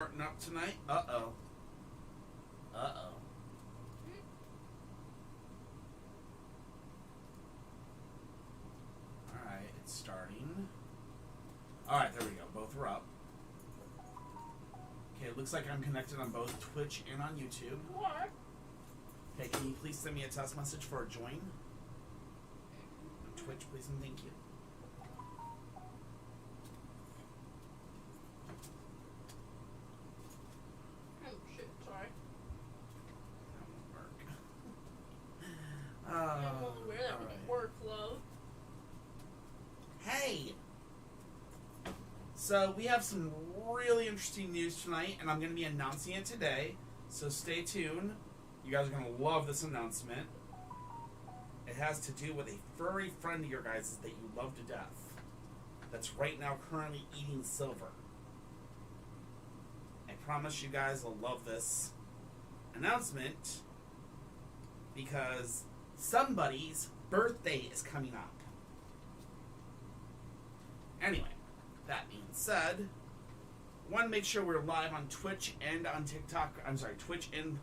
Starting up tonight. Uh-oh. Uh-oh. Alright, it's starting. Alright, there we go. Both are up. Okay, it looks like I'm connected on both Twitch and on YouTube. What? Okay, can you please send me a test message for a join? On Twitch, please and thank you. Oh shit, sorry. That won't work. I'm only aware that when you work, love. Hey! So, we have some really interesting news tonight, and I'm going to be announcing it today. So, stay tuned. You guys are going to love this announcement. It has to do with a furry friend of your guys' that you love to death. That's right now currently eating silver. I promise you guys will love this announcement because somebody's birthday is coming up. Anyway, that being said, want to make sure we're live on Twitch and on TikTok. I'm sorry, Twitch and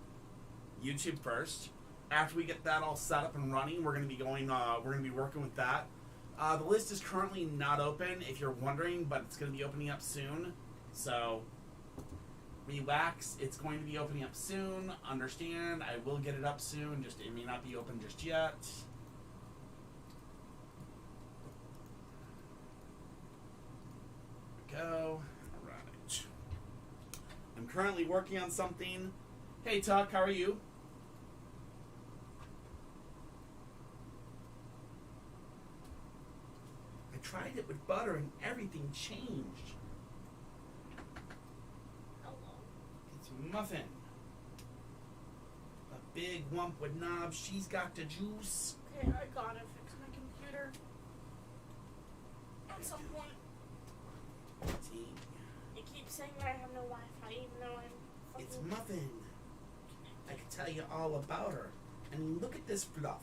YouTube first. After we get that all set up and running, we're going to be going. We're going to be working with that. The list is currently not open, if you're wondering, but it's going to be opening up soon. So relax. It's going to be opening up soon. Understand? I will get it up soon. Just it may not be open just yet. Go. Alright. I'm currently working on something. Hey Tuck, how are you? I tried it with butter and everything changed. Hello. It's Muffin. A big lump with knobs. She's got the juice. Okay, I gotta fix my computer. At some point. See? You keep saying that I have no Wi-Fi, even though I'm It's fucking... Muffin. I can tell you all about her. I mean, look at this fluff.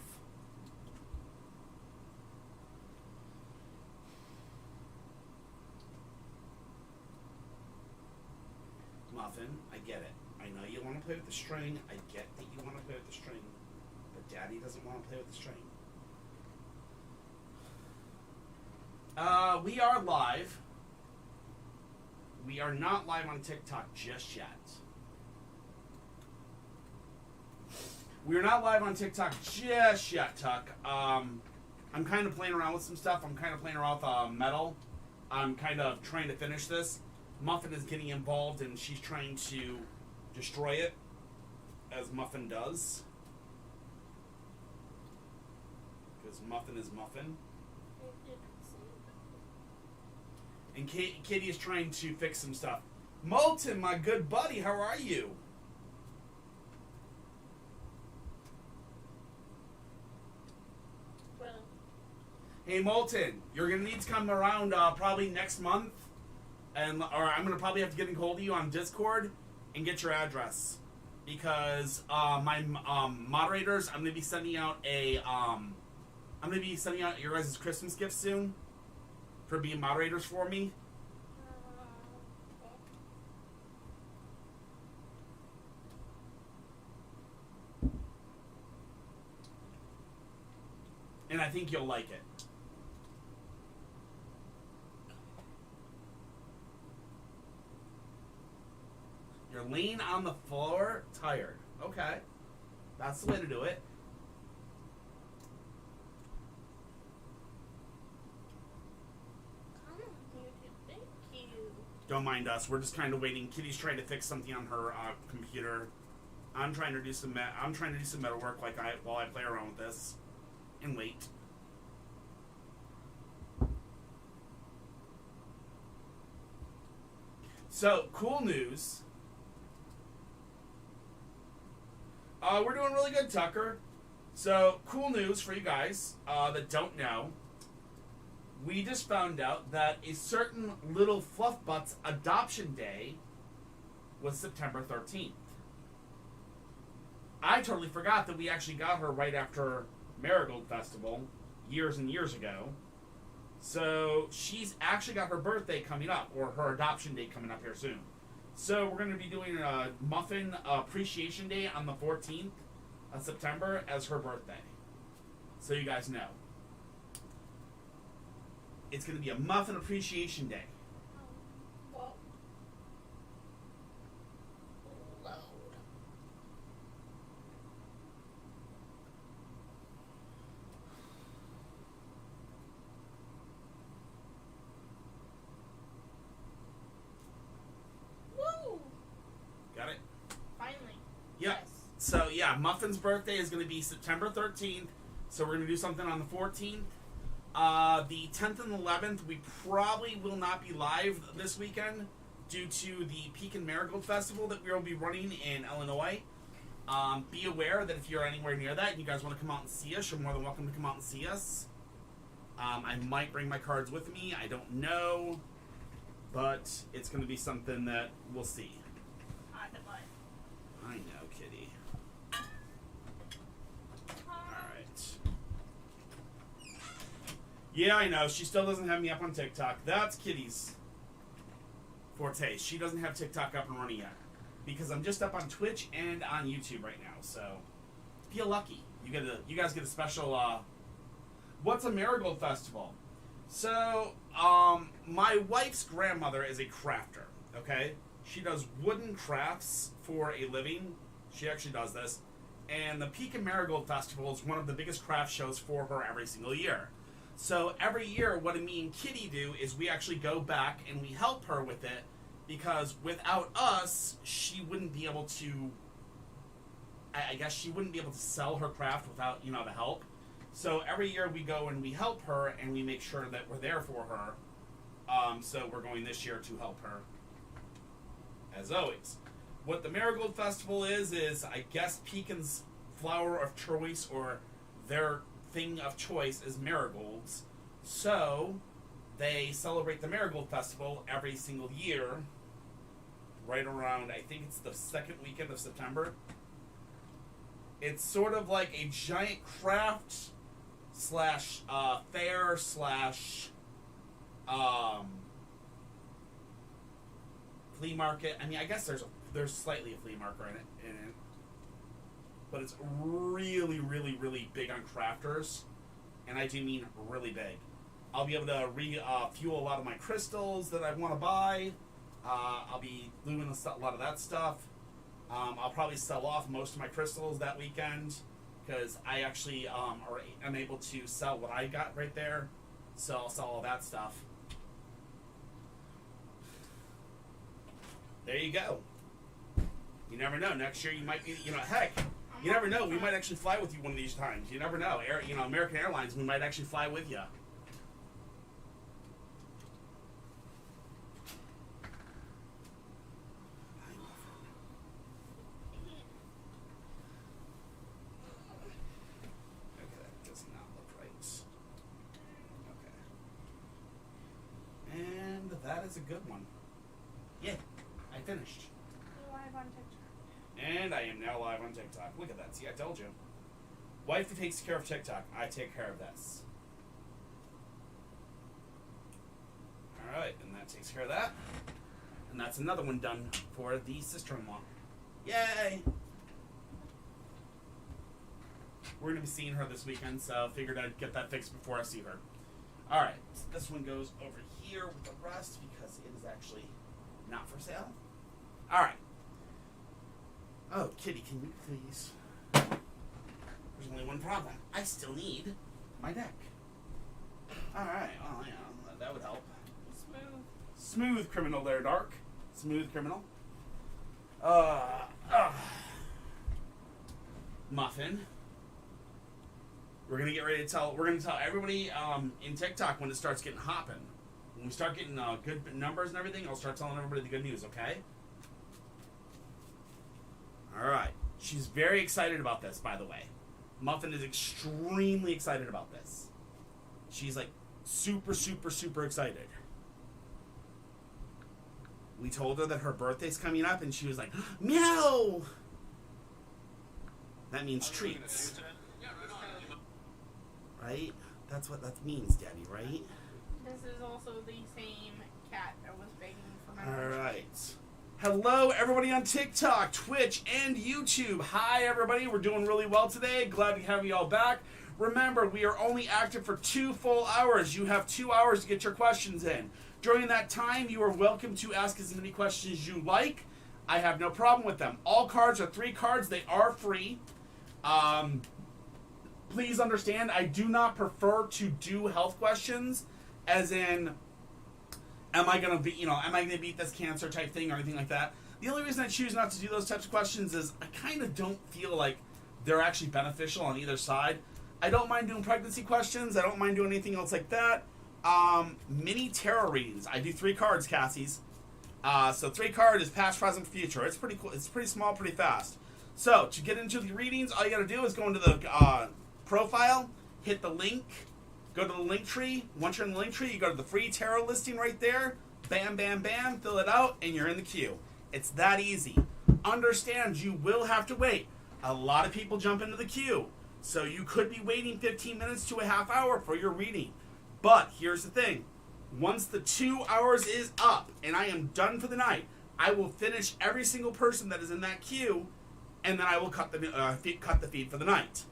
Muffin, I get it. I know you want to play with the string. I get that you want to play with the string. But Daddy doesn't want to play with the string. We are live. We are not live on TikTok just yet. We're not live on TikTok just yet, Tuck. I'm kind of playing around with some stuff. I'm kind of playing around with metal. I'm kind of trying to finish this. Muffin is getting involved, and she's trying to destroy it, as Muffin does. Because Muffin is Muffin. And Kitty is trying to fix some stuff. Molten, my good buddy, how are you? Well, Hey, Molten, you're going to need to come around probably next month. Or I'm going to probably have to get in hold of you on Discord and get your address. Because my moderators, I'm going to be sending out I'm going to be sending out your guys' Christmas gifts soon. For being moderators for me. okay. And I think you'll like it. You're laying on the floor, tired. Okay. That's the way to do it. Come on, YouTube. Thank you. Don't mind us. We're just kind of waiting. Kitty's trying to fix something on her computer. I'm trying to do some metal work while I play around with this and wait. So, cool news. We're doing really good, Tucker. So, cool news for you guys that don't know. We just found out that a certain little fluffbutt's adoption day was September 13th. I totally forgot that we actually got her right after Marigold Festival years and years ago. So she's actually got her birthday coming up, or her adoption date coming up here soon. So we're going to be doing a Muffin Appreciation Day on the 14th of September as her birthday. So you guys know. It's going to be a Muffin Appreciation Day. Whoa. Load. Woo! Got it? Finally. Yep. Yes. So yeah, Muffin's birthday is going to be September 13th. So we're going to do something on the 14th. The 10th and 11th, we probably will not be live this weekend due to the Pekin Marigold Festival that we will be running in Illinois. Be aware that if you're anywhere near that and you guys want to come out and see us, you're more than welcome to come out and see us. I might bring my cards with me. I don't know. But it's going to be something that we'll see. I know, kitty. Alright. Yeah, I know. She still doesn't have me up on TikTok. That's Kitty's forte. She doesn't have TikTok up and running yet. Because I'm just up on Twitch and on YouTube right now. So, feel lucky. You guys get a special, what's a Marigold Festival? So, my wife's grandmother is a crafter, okay? She does wooden crafts for a living. She actually does this. And the Pekin Marigold Festival is one of the biggest craft shows for her every single year. So every year, what me and Kitty do is we actually go back and we help her with it, because without us, she wouldn't be able to, I guess she wouldn't be able to sell her craft without, the help. So every year we go and we help her and we make sure that we're there for her. So we're going this year to help her. As always. What the Marigold Festival is I guess Pekin's flower of choice, or their thing of choice, is marigolds. So they celebrate the Marigold Festival every single year, right around, I think it's the second weekend of September. It's sort of like a giant craft slash fair slash flea market. I mean, I guess there's slightly a flea market in it, but it's really, really, really big on crafters, and I do mean really big. I'll be able to fuel a lot of my crystals that I want to buy. I'll be doing a lot of that stuff. I'll probably sell off most of my crystals that weekend, because I actually am able to sell what I got right there. So I'll sell all that stuff. There you go. You never know. Next year you might be, heck, you never know. We might actually fly with you one of these times. You never know. American Airlines, we might actually fly with you. Okay, that does not look right. Okay. And that is a good one. Yeah. I finished. You're live on TikTok. And I am now live on TikTok. Look at that. See, I told you. Wife who takes care of TikTok. I take care of this. Alright, and that takes care of that. And that's another one done for the sister-in-law. Yay! We're going to be seeing her this weekend, so I figured I'd get that fixed before I see her. Alright, so this one goes over here with the rest because it is actually not for sale. Alright. Oh, Kitty, can you please? There's only one problem. I still need my deck. Alright, well, yeah, that would help. Smooth criminal there, Dark. Smooth criminal. Muffin. We're gonna get ready to tell everybody in TikTok when it starts getting hopping. When we start getting good numbers and everything, I'll start telling everybody the good news, okay? Alright. She's very excited about this, by the way. Muffin is extremely excited about this. She's like super, super, super excited. We told her that her birthday's coming up, and she was like, meow! That means treats. Right? That's what that means, Daddy, right? This is also the same cat that was begging for my lunch. Alright. Hello, everybody on TikTok, Twitch, and YouTube. Hi, everybody. We're doing really well today. Glad to have you all back. Remember, we are only active for 2 full hours. You have 2 hours to get your questions in. During that time, you are welcome to ask as many questions as you like. I have no problem with them. All cards are 3 cards. They are free. Please understand, I do not prefer to do health questions, as in, am I going to beat this cancer type thing or anything like that. The only reason I choose not to do those types of questions is I kind of don't feel like they're actually beneficial on either side. I don't mind doing pregnancy questions. I don't mind doing anything else like that. Mini tarot readings. I do 3 cards, Cassie's. So 3 card is past, present, future. It's pretty cool. It's pretty small, pretty fast. So to get into the readings, all you got to do is go into the profile, hit the link, go to the link tree. Once you're in the link tree, you go to the free tarot listing right there. Bam, bam, bam. Fill it out, and you're in the queue. It's that easy. Understand, you will have to wait. A lot of people jump into the queue. So you could be waiting 15 minutes to a half hour for your reading. But here's the thing. Once the 2 hours is up and I am done for the night, I will finish every single person that is in that queue, and then I will cut the feed for the night.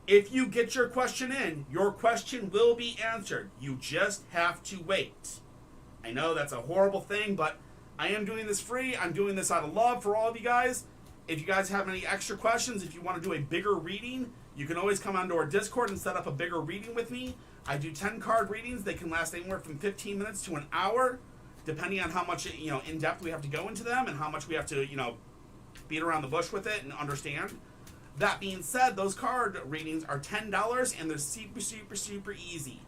If you get your question in, your question will be answered. You just have to wait. I know that's a horrible thing, but I am doing this free. I'm doing this out of love for all of you guys. If you guys have any extra questions, if you want to do a bigger reading, you can always come onto our Discord and set up a bigger reading with me. I do 10 card readings. They can last anywhere from 15 minutes to an hour, depending on how much in depth we have to go into them and how much we have to beat around the bush with it and understand. That being said, those card readings are $10 and they're super, super, super easy.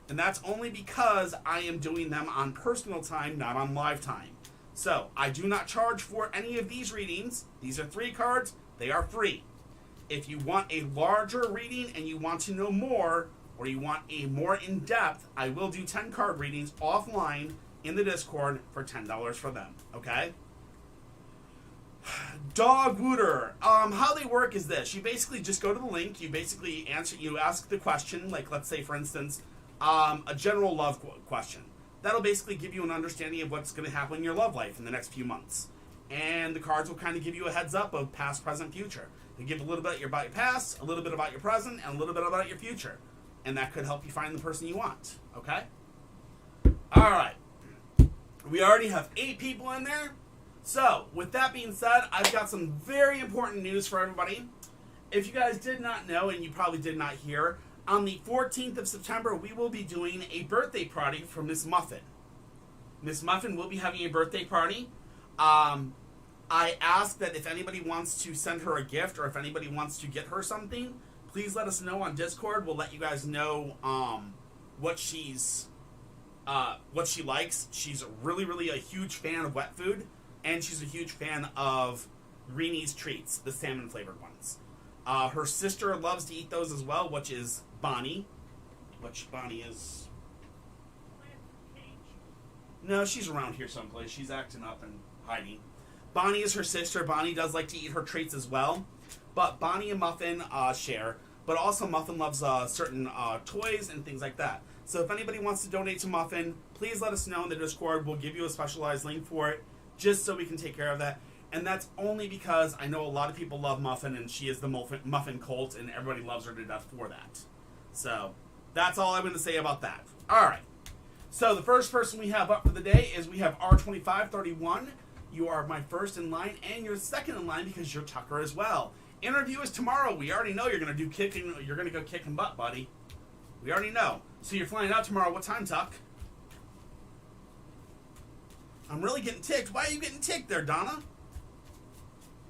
And that's only because I am doing them on personal time, not on live time. So I do not charge for any of these readings. These are 3 cards. They are free. If you want a larger reading and you want to know more, or you want a more in-depth, I will do 10 card readings offline in the Discord for $10 for them, okay? Dog Wooter. How they work is this. You basically just go to the link, you basically ask the question, like let's say for instance, a general love question. That'll basically give you an understanding of what's going to happen in your love life in the next few months. And the cards will kind of give you a heads up of past, present, future. They give a little bit about your past, a little bit about your present, and a little bit about your future. And that could help you find the person you want. Okay? Alright. We already have 8 people in there. So, with that being said, I've got some very important news for everybody. If you guys did not know, and you probably did not hear, on the 14th of September, we will be doing a birthday party for Miss Muffin. Miss Muffin will be having a birthday party. I ask that if anybody wants to send her a gift or if anybody wants to get her something, please let us know on Discord. We'll let you guys know what she likes. She's really, really a huge fan of wet food, and she's a huge fan of Greenie's treats, the salmon flavored ones. Her sister loves to eat those as well, which is Bonnie. Which Bonnie is... No, she's around here someplace. She's acting up and hiding. Bonnie is her sister. Bonnie does like to eat her treats as well. But Bonnie and Muffin share. But also Muffin loves certain toys and things like that. So if anybody wants to donate to Muffin, please let us know in the Discord. We'll give you a specialized link for it, just so we can take care of that. And that's only because I know a lot of people love Muffin, and she is the Muffin cult, and everybody loves her to death for that. So that's all I'm going to say about that. All right. So the first person we have up for the day is we have R2531. You are my first in line, and you're second in line because you're Tucker as well. Interview is tomorrow. We already know you're going to do kicking. You're going to go kicking butt, buddy. We already know. So you're flying out tomorrow. What time, Tuck? I'm really getting ticked. Why are you getting ticked there, Donna?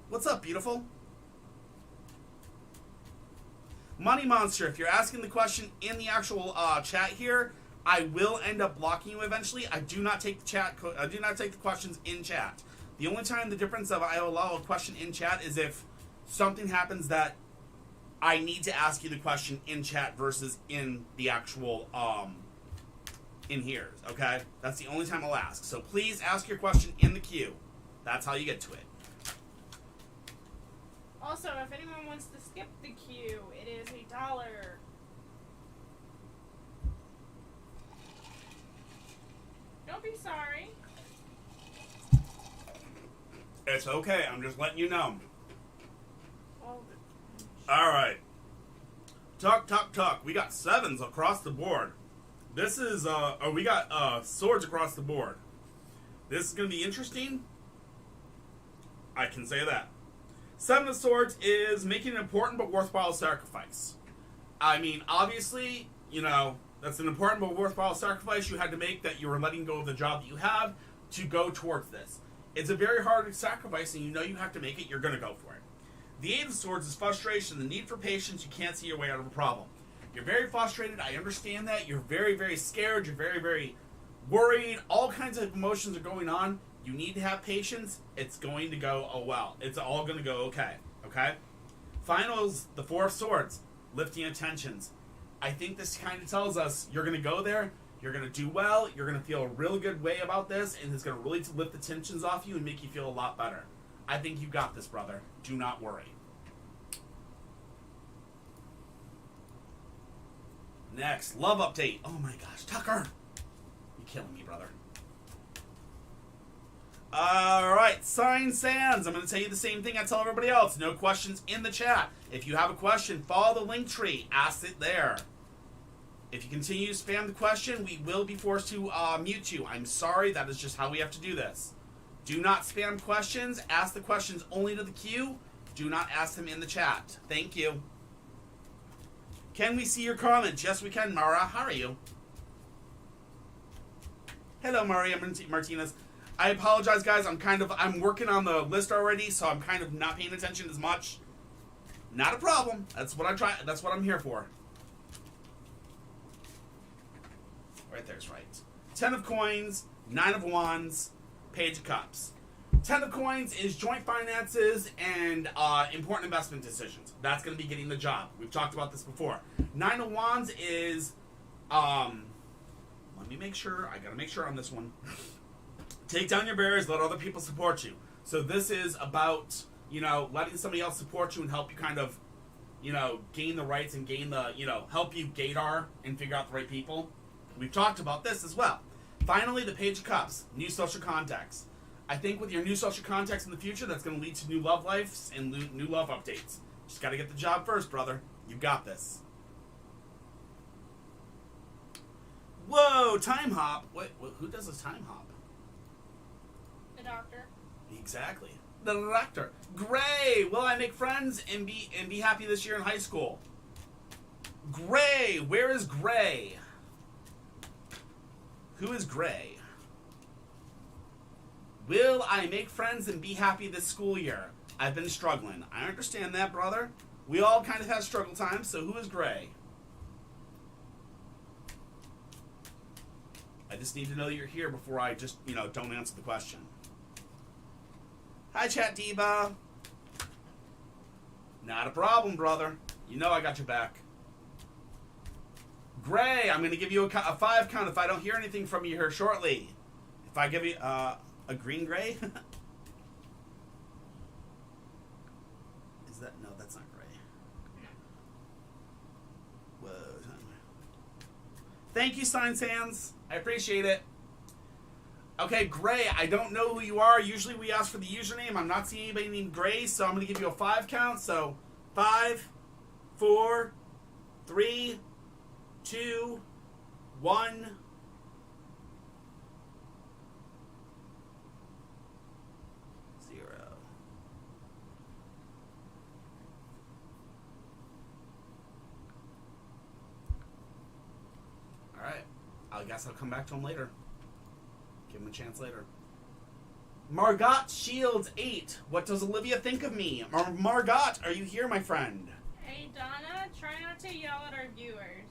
What's up, beautiful? Money Monster, if you're asking the question in the actual chat here, I will end up blocking you eventually. I do not take the chat. I do not take the questions in chat. The only time the difference of I allow a question in chat is if something happens that I need to ask you the question in chat versus in the actual in here. Okay, that's the only time I'll ask. So please ask your question in the queue. That's how you get to it. Also, if anyone wants to skip the queue, it is $1. Don't be sorry. It's okay. I'm just letting you know. Well, All right. Talk. We got 7s across the board. This is, we got swords across the board. This is going to be interesting. I can say that. 7 of Swords is making an important but worthwhile sacrifice. I mean, obviously, you know, that's an important but worthwhile sacrifice you had to make, that you were letting go of the job that you have to go towards this. It's a very hard sacrifice, and you know you have to make it. You're going to go for it. The 8 of Swords is frustration, the need for patience. You can't see your way out of a problem. You're very frustrated. I understand that. You're very, very scared. You're very, very worried. All kinds of emotions are going on. You need to have patience. It's going to go well. It's all going to go okay. Okay? Finals, the 4 of Swords, lifting of tensions. I think this kind of tells us you're going to go there. You're going to do well. You're going to feel a really good way about this, and it's going to really lift the tensions off you and make you feel a lot better. I think you got this, brother. Do not worry. Next, love update. Oh my gosh, Tucker. You're killing me, brother. Alright, Sign Sands. I'm going to tell you the same thing I tell everybody else. No questions in the chat. If you have a question, follow the link tree. Ask it there. If you continue to spam the question, we will be forced to mute you. I'm sorry, that is just how we have to do this. Do not spam questions. Ask the questions only to the queue. Do not ask them in the chat. Thank you. Can we see your comments? Yes, we can, Mara. How are you? Hello, Maria Martinez. I apologize, guys. I'm working on the list already, so I'm kind of not paying attention as much. Not a problem. That's what I'm here for. Right there's right. 10 of Coins, 9 of Wands, Page of Cups. 10 of Coins is joint finances and important investment decisions. That's going to be getting the job. We've talked about this before. 9 of Wands is, let me make sure. I got to make sure on this one. Take down your barriers, let other people support you. So this is about, you know, letting somebody else support you and help you kind of, you know, gain the rights and gain the, you know, help you gaydar and figure out the right people. We've talked about this as well. Finally, the Page of Cups, new social contacts. I think with your new social contacts in the future, that's going to lead to new love lives and new love updates. Just got to get the job first, brother. You got this. Whoa, time hop. Wait, who does this time hop? the doctor. Exactly. The doctor. Gray. Will I make friends and be happy this year in high school? Gray. Where is Gray? Who is Gray? Will I make friends and be happy this school year? I've been struggling. I understand that, brother. We all kind of have struggle times, so who is Gray? I just need to know that you're here before I just, don't answer the question. Hi, Chat Diva. Not a problem, brother. You know I got your back. Gray, I'm going to give you a 5 count if I don't hear anything from you here shortly. If I give you a green gray? Is that? No, that's not gray. Whoa. Thank you, Sign Sands. I appreciate it. Okay, Gray, I don't know who you are. Usually we ask for the username. I'm not seeing anybody named Gray, so I'm going to give you a 5 count. So 5, 4, 3, 2, 1. I guess I'll come back to him later. Give him a chance later. Margot Shields 8. What does Olivia think of me? Margot, are you here, my friend? Hey, Donna, try not to yell at our viewers.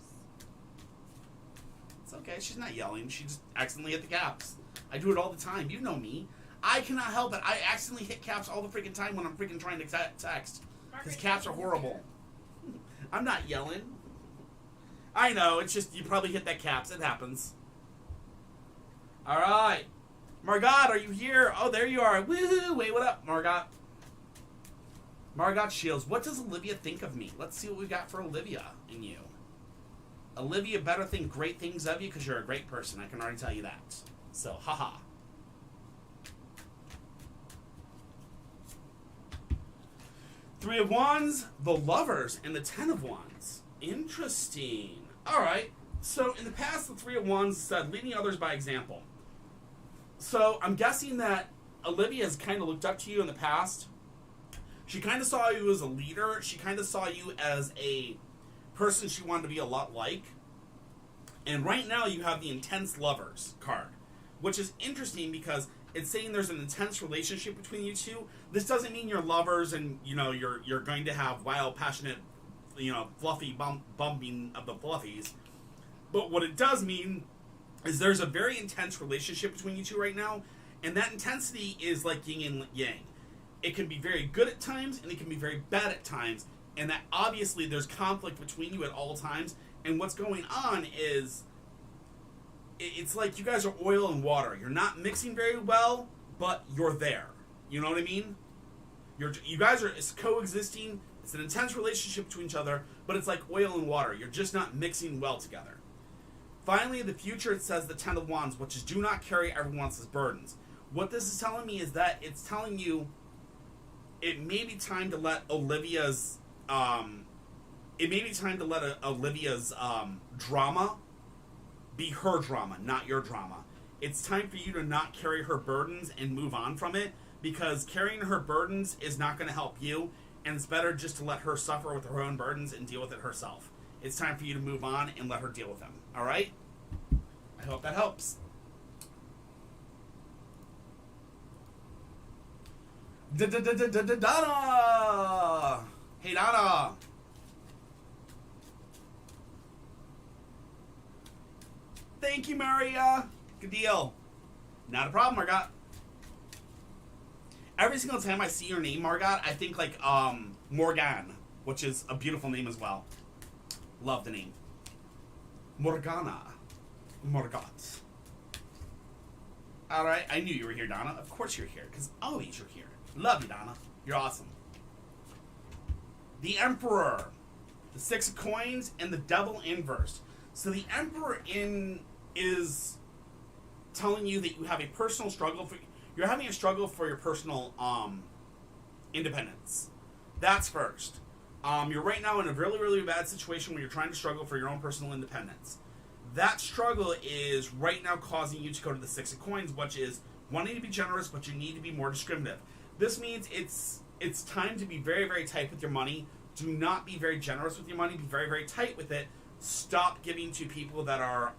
It's okay. She's not yelling. She just accidentally hit the caps. I do it all the time. You know me. I cannot help it. I accidentally hit caps all the freaking time when I'm freaking trying to text. Because caps are horrible. I'm not yelling. I know, it's just, you probably hit that caps. It happens. Alright. Margot, are you here? Oh, there you are. Woohoo! Wait, what up, Margot? Margot Shields. What does Olivia think of me? Let's see what we got for Olivia and you. Olivia better think great things of you because you're a great person. I can already tell you that. So, haha. Three of Wands, the Lovers, and the Ten of Wands. Interesting. All right. So in the past, the Three of Wands said leading others by example. So I'm guessing that Olivia has kind of looked up to you in the past. She kind of saw you as a leader. She kind of saw you as a person she wanted to be a lot like. And right now you have the Intense Lovers card, which is interesting because it's saying there's an intense relationship between you two. This doesn't mean you're lovers and, you know, you're going to have wild, passionate, you know, fluffy bumping of the fluffies. But what it does mean is there's a very intense relationship between you two right now, and that intensity is like yin and yang. It can be very good at times, and it can be very bad at times, and that obviously there's conflict between you at all times, and what's going on is it's like you guys are oil and water. You're not mixing very well, but you're there. You know what I mean? You guys are coexisting. It's an intense relationship between each other, but it's like oil and water. You're just not mixing well together. Finally, in the future, it says the Ten of Wands, which is do not carry everyone else's burdens. What this is telling me is that it's telling you it may be time to let Olivia's drama be her drama, not your drama. It's time for you to not carry her burdens and move on from it, because carrying her burdens is not going to help you, and it's better just to let her suffer with her own burdens and deal with it herself. It's time for you to move on and let her deal with them. All right? I hope that helps. Donna! Hey, Donna! Thank you, Maria. Good deal. Not a problem, Margot. Every single time I see your name, Margot, I think like Morgan, which is a beautiful name as well. Love the name. Morgana. Margot. Alright, I knew you were here, Donna. Of course you're here, because always you're here. Love you, Donna. You're awesome. The Emperor. The Six of Coins and the Devil inverse. So the Emperor is telling you that you have a personal struggle. You're having a struggle for your personal independence. That's first. You're right now in a really, really bad situation where you're trying to struggle for your own personal independence. That struggle is right now causing you to go to the Six of Coins, which is wanting to be generous, but you need to be more discriminative. This means it's time to be very, very tight with your money. Do not be very generous with your money. Be very, very tight with it. Stop giving to people that are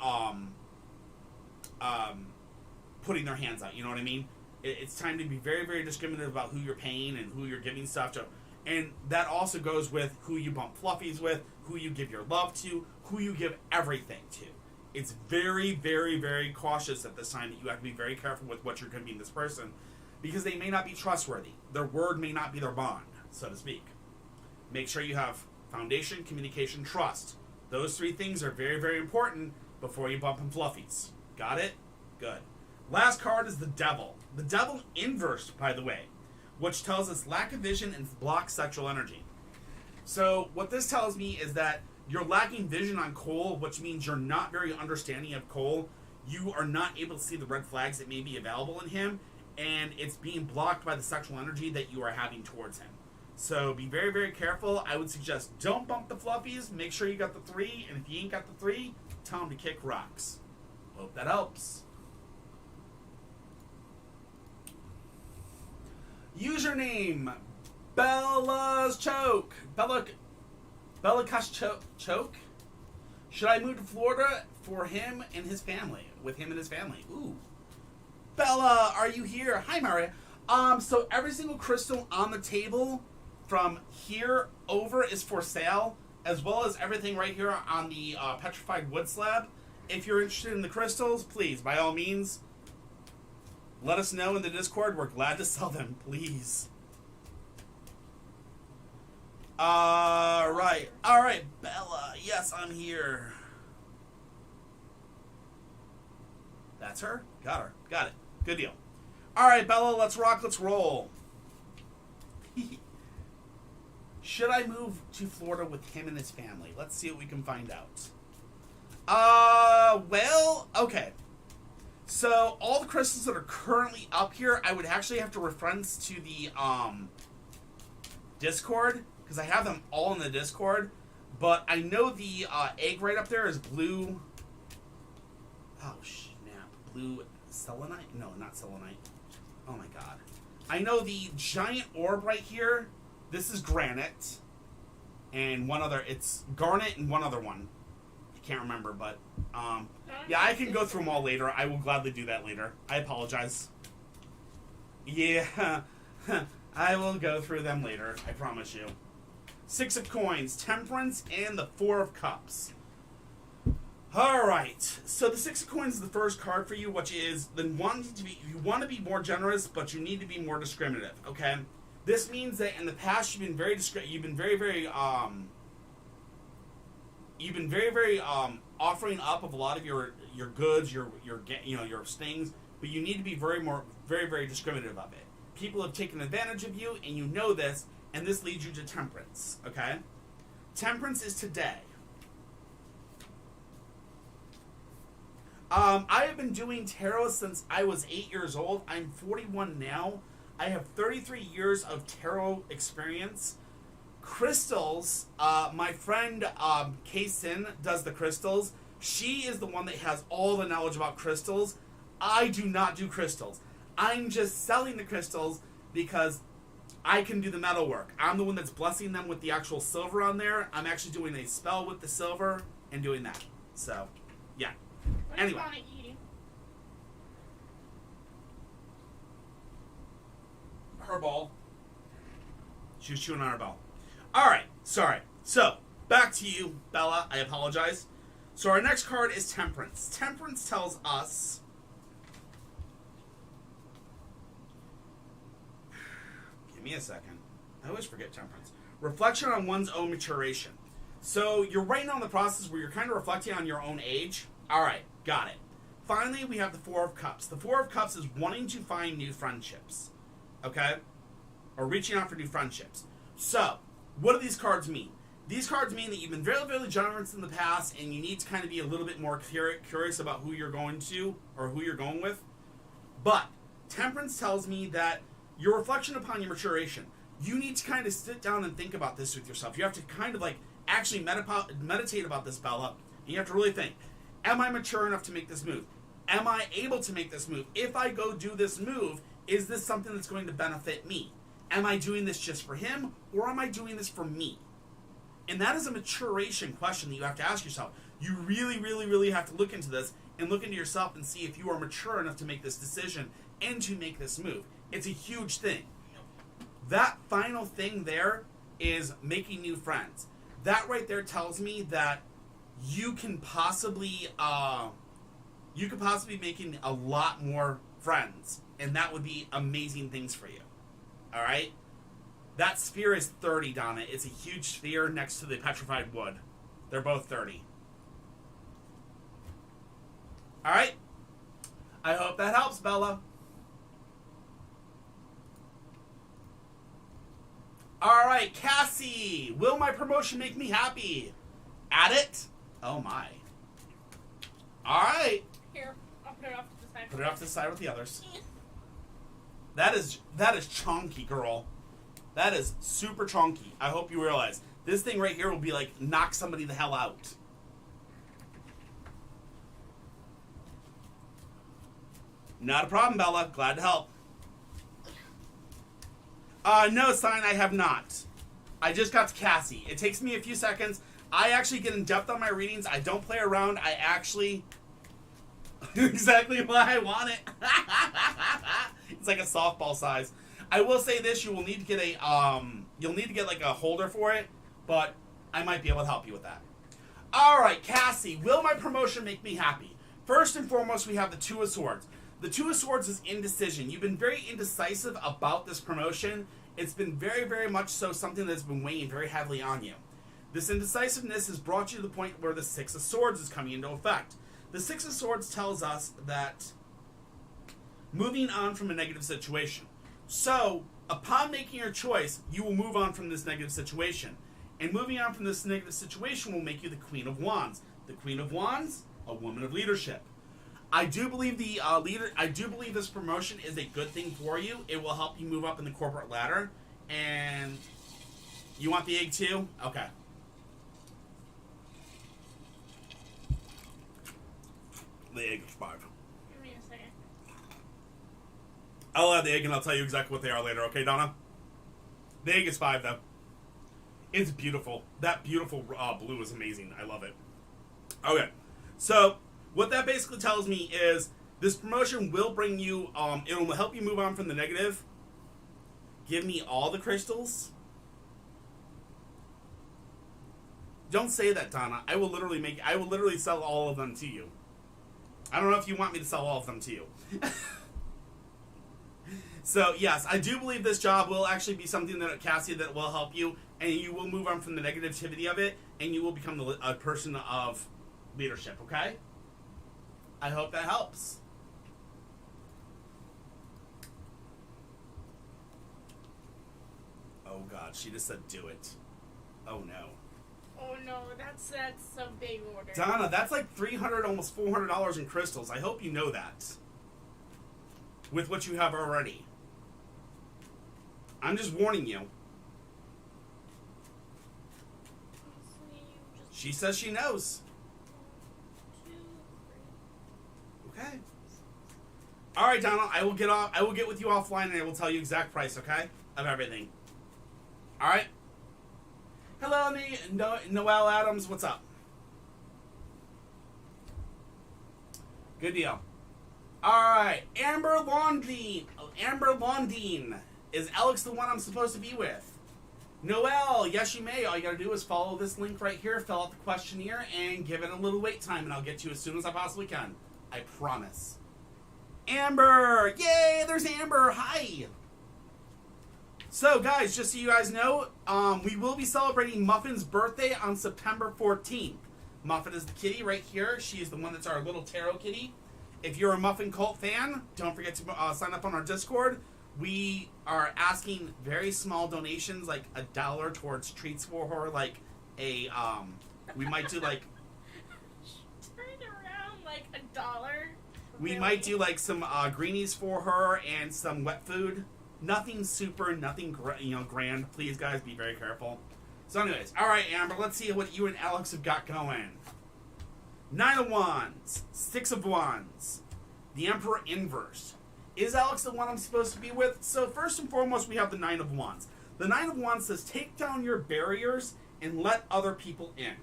putting their hands out. You know what I mean? It's time to be very, very discriminative about who you're paying and who you're giving stuff to. And that also goes with who you bump fluffies with, who you give your love to, who you give everything to. It's very, very, very cautious at this time that you have to be very careful with what you're giving this person, because they may not be trustworthy. Their word may not be their bond, so to speak. Make sure you have foundation, communication, trust. Those three things are very, very important before you bump them fluffies. Got it? Good. Last card is the Devil. The Devil inverse, by the way, which tells us lack of vision and blocked sexual energy. So what this tells me is that you're lacking vision on Cole, which means you're not very understanding of Cole. You are not able to see the red flags that may be available in him, and it's being blocked by the sexual energy that you are having towards him. So be very, very careful. I would suggest don't bump the fluffies. Make sure you got the 3, and if you ain't got the 3, tell him to kick rocks. Hope that helps. Username, Bella's Choke. Bella Cush Choke. Should I move to Florida for him and his family? With him and his family. Ooh. Bella, are you here? Hi, Maria. So every single crystal on the table from here over is for sale, as well as everything right here on the petrified wood slab. If you're interested in the crystals, please, by all means, let us know in the Discord. We're glad to sell them, please. All right, Bella. Yes, I'm here. That's her? Got it. Good deal. All right, Bella, let's rock, let's roll. Should I move to Florida with him and his family? Let's see what we can find out. Well, okay. So, all the crystals that are currently up here, I would actually have to reference to the Discord, because I have them all in the Discord, but I know the egg right up there is blue. Oh, snap. Blue selenite? No, not selenite. Oh, my God. I know the giant orb right here, this is granite. And one other, it's garnet and one other one. I can't remember, but, yeah, I can go through them all later. I will gladly do that later. I apologize. Yeah, I will go through them later, I promise you. 6 of coins, Temperance, and the 4 of cups. Alright, so the 6 of coins is the first card for you, which is you want to be more generous, but you need to be more discriminative, okay? This means that in the past you've been very offering up of a lot of your goods, your things, but you need to be very discriminative of it. People have taken advantage of you, and you know this, and this leads you to Temperance, okay? Temperance is today. I have been doing tarot since I was 8 years old. I'm 41 now. I have 33 years of tarot experience. Crystals, my friend Kaysen does the crystals. She is the one that has all the knowledge about crystals. I do not do crystals. I'm just selling the crystals because I can do the metal work. I'm the one that's blessing them with the actual silver on there. I'm actually doing a spell with the silver and doing that. So, yeah. Anyway. Her ball. She was chewing on her ball. Alright, sorry. So, back to you, Bella. I apologize. So our next card is Temperance. Temperance tells us... Give me a second. I always forget Temperance. Reflection on one's own maturation. So you're right now in the process where you're kind of reflecting on your own age. Alright, got it. Finally, we have the 4 of Cups. The 4 of Cups is wanting to find new friendships. Okay? Or reaching out for new friendships. So, what do these cards mean? These cards mean that you've been very generous in the past, and you need to kind of be a little bit more curious about who you're going to, or who you're going with. But, Temperance tells me that your reflection upon your maturation, you need to kind of sit down and think about this with yourself. You have to kind of actually meditate about this, Bella, and you have to really think, am I mature enough to make this move? Am I able to make this move? If I go do this move, is this something that's going to benefit me? Am I doing this just for him, or am I doing this for me? And that is a maturation question that you have to ask yourself. You really have to look into this and look into yourself and see if you are mature enough to make this decision and to make this move. It's a huge thing. That final thing there is making new friends. That right there tells me that you can possibly be making a lot more friends, and that would be amazing things for you. All right? That sphere is 30, Donna. It's a huge sphere next to the petrified wood. They're both 30. All right? I hope that helps, Bella. All right, Cassie. Will my promotion make me happy? Add it? Oh, my. All right. Here, I'll put it off to the side. Put it off to the side with the others. That is chunky, girl. That is super chunky. I hope you realize. This thing right here will be like, knock somebody the hell out. Not a problem, Bella. Glad to help. No, Sign, I have not. I just got to Cassie. It takes me a few seconds. I actually get in depth on my readings. I don't play around. I actually... exactly why I want it. It's like a softball size. I will say this, you will need to get you'll need to get like a holder for it, but I might be able to help you with that. Alright, Cassie, will my promotion make me happy? First and foremost, we have the 2 of Swords. The 2 of Swords is indecision. You've been very indecisive about this promotion. It's been very much so something that's been weighing very heavily on you. This indecisiveness has brought you to the point where the 6 of Swords is coming into effect. The 6 of Swords tells us that moving on from a negative situation. So, upon making your choice, you will move on from this negative situation. And moving on from this negative situation will make you the Queen of Wands. The Queen of Wands, a woman of leadership. I do believe this promotion is a good thing for you. It will help you move up in the corporate ladder. And You want the egg too? Okay. The egg is 5. Give me a second. I'll add the egg and I'll tell you exactly what they are later, okay, Donna? The egg is 5, though. It's beautiful. That beautiful blue is amazing. I love it. Okay. So, what that basically tells me is this promotion will bring you, it will help you move on from the negative. Give me all the crystals. Don't say that, Donna. I will literally sell all of them to you. I don't know if you want me to sell all of them to you. So, yes, I do believe this job will actually be something that, Cassie, that will help you, and you will move on from the negativity of it, and you will become a person of leadership, okay? I hope that helps. Oh, God, she just said do it. Oh, no. Oh no, that's a big order. Donna, that's like $300, almost $400 in crystals. I hope you know that. With what you have already. I'm just warning you. She says she knows. 1, 2, 3. Okay. All right, Donna. I will get with you offline, and I will tell you exact price. Okay, of everything. All right. Hello, Noelle Adams. What's up? Good deal. All right, Amber Londine. Is Alex the one I'm supposed to be with? Noelle, yes you may. All you gotta do is follow this link right here, fill out the questionnaire, and give it a little wait time, and I'll get to you as soon as I possibly can. I promise. Amber! Yay, there's Amber! Hi! So, guys, just so you guys know, we will be celebrating Muffin's birthday on September 14th. Muffin is the kitty right here. She is the one that's our little tarot kitty. If you're a Muffin Cult fan, don't forget to sign up on our Discord. We are asking very small donations, like $1 towards treats for her, like a, we might do like... Turn around like $1. We Really? might do like some greenies for her and some wet food. Nothing super, nothing grand. Please, guys, be very careful. So anyways, all right, Amber, let's see what you and Alex have got going. 9 of Wands, 6 of Wands, the Emperor inverse. Is Alex the one I'm supposed to be with? So first and foremost, we have the 9 of Wands. The 9 of Wands says take down your barriers and let other people in.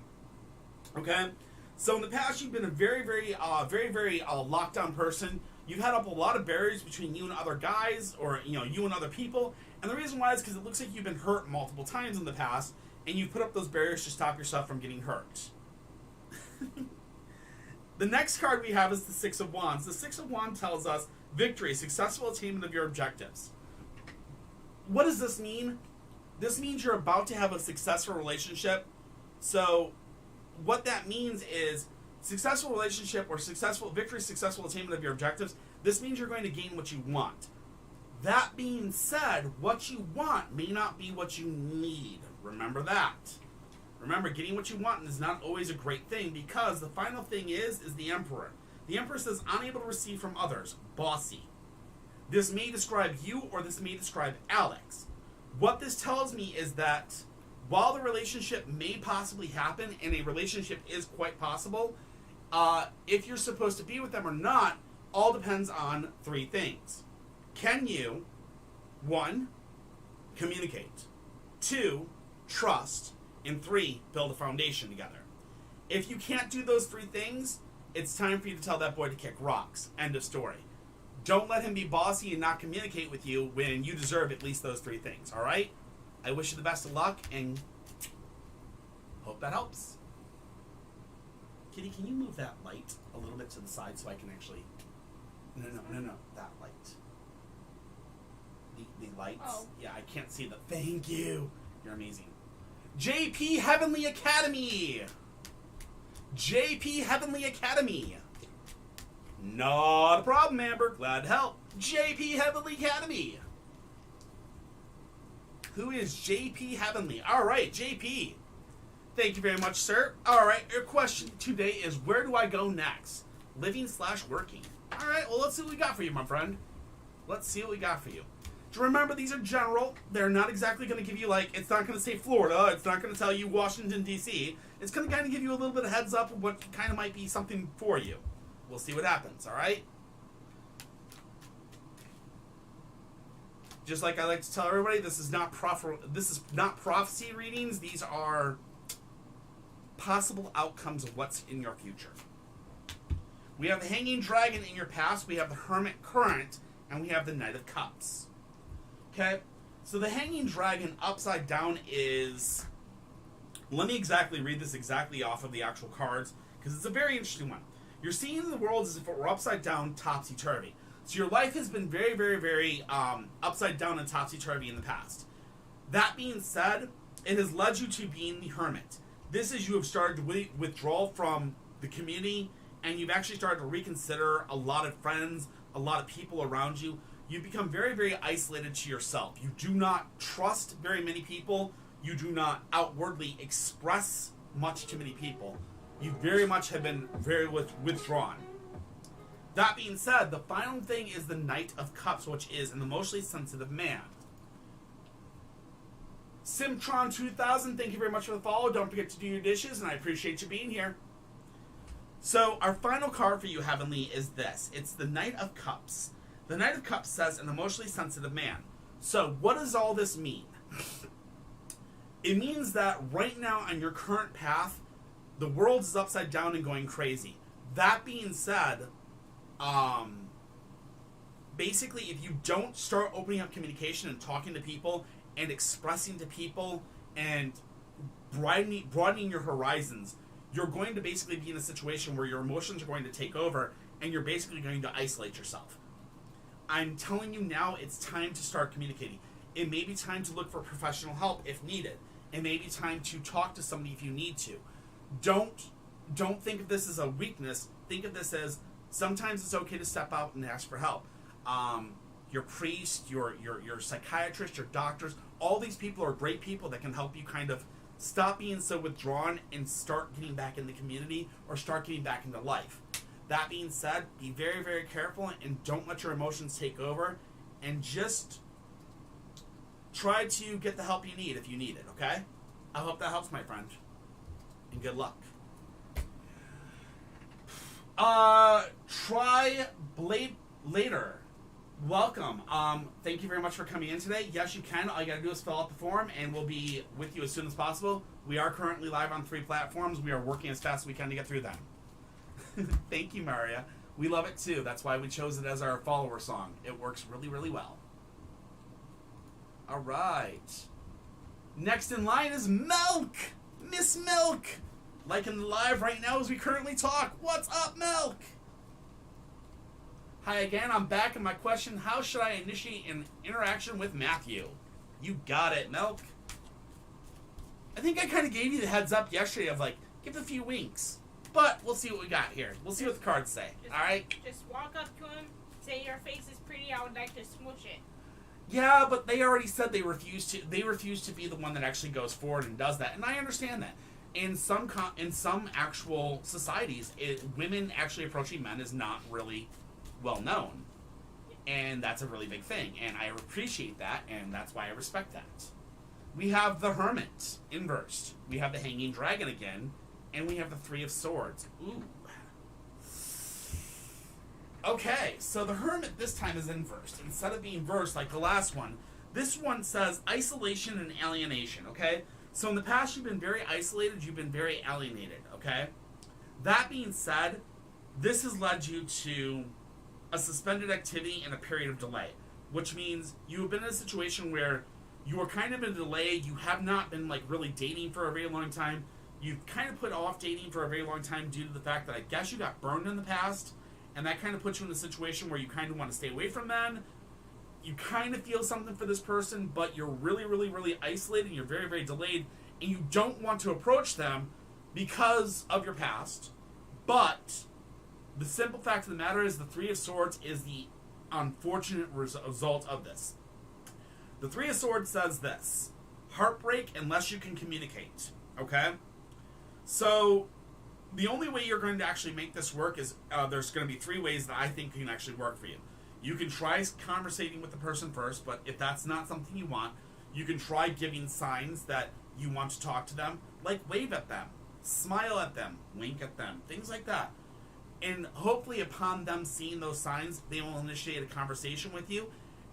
Okay? So in the past, you've been a very locked down person. You've had up a lot of barriers between you and other guys, or you and other people. And the reason why is because it looks like you've been hurt multiple times in the past, and you've put up those barriers to stop yourself from getting hurt. The next card we have is the 6 of Wands. The 6 of Wands tells us victory, successful attainment of your objectives. What does this mean? This means you're about to have a successful relationship. So what that means is successful relationship or successful victory, successful attainment of your objectives. This means you're going to gain what you want. That being said, what you want may not be what you need. Remember that. Remember, getting what you want is not always a great thing, because the final thing is the Emperor. The Emperor says, unable to receive from others, bossy. This may describe you, or this may describe Alex. What this tells me is that while the relationship may possibly happen, and a relationship is quite possible, if you're supposed to be with them or not, all depends on 3 things. Can you, 1, communicate, 2, trust, and 3, build a foundation together. If you can't do those 3 things, it's time for you to tell that boy to kick rocks. End of story. Don't let him be bossy and not communicate with you when you deserve at least those 3 things, all right? I wish you the best of luck, and hope that helps. Kitty, can you move that light a little bit to the side so I can actually... No, that light. The lights? Oh. Yeah, I can't see the... Thank you. You're amazing. JP Heavenly Academy. JP Heavenly Academy. Not a problem, Amber. Glad to help. JP Heavenly Academy. Who is JP Heavenly? All right, JP. Thank you very much, sir. All right, your question today is, where do I go next? Living/working. All right, well, let's see what we got for you, my friend. Let's see what we got for you. Remember, these are general. They're not exactly going to give you, like, it's not going to say Florida. It's not going to tell you Washington, D.C. It's going to kind of give you a little bit of heads up of what kind of might be something for you. We'll see what happens, all right? Just like I like to tell everybody, this is not prophecy readings. These are possible outcomes of what's in your future. We have the Hanging Dragon in your past. We have the Hermit current, and we have the Knight of Cups. Okay, so the Hanging Dragon upside down is... Let me exactly read this exactly off of the actual cards, because it's a very interesting one. You're seeing the world as if it were upside down, topsy-turvy. So your life has been very, very, very upside down and topsy-turvy in the past. That being said, it has led you to being the Hermit. This is you have started to withdraw from the community, and you've actually started to reconsider a lot of friends, a lot of people around you. You become very, very isolated to yourself. You do not trust very many people. You do not outwardly express much to many people. You very much have been very withdrawn. That being said, the final thing is the Knight of Cups, which is an emotionally sensitive man. Simtron2000, thank you very much for the follow. Don't forget to do your dishes, and I appreciate you being here. So, our final card for you, Heavenly, is this. It's the Knight of Cups. The Knight of Cups says an emotionally sensitive man. So, what does all this mean? It means that right now on your current path, the world is upside down and going crazy. That being said, basically, if you don't start opening up communication and talking to people and expressing to people and broadening your horizons, you're going to basically be in a situation where your emotions are going to take over and you're basically going to isolate yourself. I'm telling you now, it's time to start communicating. It may be time to look for professional help if needed. It may be time to talk to somebody if you need to. Don't think of this as a weakness. Think of this as sometimes it's okay to step out and ask for help. Your priest, your psychiatrist, your doctors, all these people are great people that can help you kind of stop being so withdrawn and start getting back in the community or start getting back into life. That being said, be very, very careful and don't let your emotions take over, and just try to get the help you need if you need it, okay? I hope that helps, my friend. And good luck. Try Blade later. Welcome. Thank you very much for coming in today. Yes, you can. All you gotta do is fill out the form, and we'll be with you as soon as possible. We are currently live on 3 platforms. We are working as fast as we can to get through them. Thank you, Maria. We love it too. That's why we chose it as our follower song. It works really, really well. All right. Next in line is Milk. Miss Milk. Liking the live right now as we currently talk. What's up, Milk? Hi again, I'm back, and my question, how should I initiate an interaction with Matthew? You got it, Milk. I think I kind of gave you the heads up yesterday of, like, give a few winks. But we'll see what we got here. We'll see what the cards say, alright? Just walk up to him, say your face is pretty, I would like to smoosh it. Yeah, but they already said they refuse to be the one that actually goes forward and does that, and I understand that. In some actual societies, women actually approaching men is not really well known, and that's a really big thing, and I appreciate that, and that's why I respect that. We have the Hermit inversed. We have the Hanging Dragon again, and we have the 3 of Swords. Ooh. Okay, so the Hermit this time is inversed. Instead of being versed like the last one, this one says isolation and alienation, okay? So in the past, you've been very isolated, you've been very alienated, okay? That being said, this has led you to a suspended activity and a period of delay, which means you have been in a situation where you are kind of in a delay, you have not been, like, really dating for a very long time, you've kind of put off dating for a very long time due to the fact that I guess you got burned in the past, and that kind of puts you in a situation where you kind of want to stay away from men. You kind of feel something for this person, but you're really, really, really isolated, and you're very, very delayed, and you don't want to approach them because of your past. But the simple fact of the matter is the 3 of Swords is the unfortunate result of this. The 3 of Swords says this: heartbreak unless you can communicate, okay? So the only way you're going to actually make this work is there's going to be 3 ways that I think can actually work for you. You can try conversating with the person first, but if that's not something you want, you can try giving signs that you want to talk to them, like wave at them, smile at them, wink at them, things like that. And hopefully upon them seeing those signs, they will initiate a conversation with you.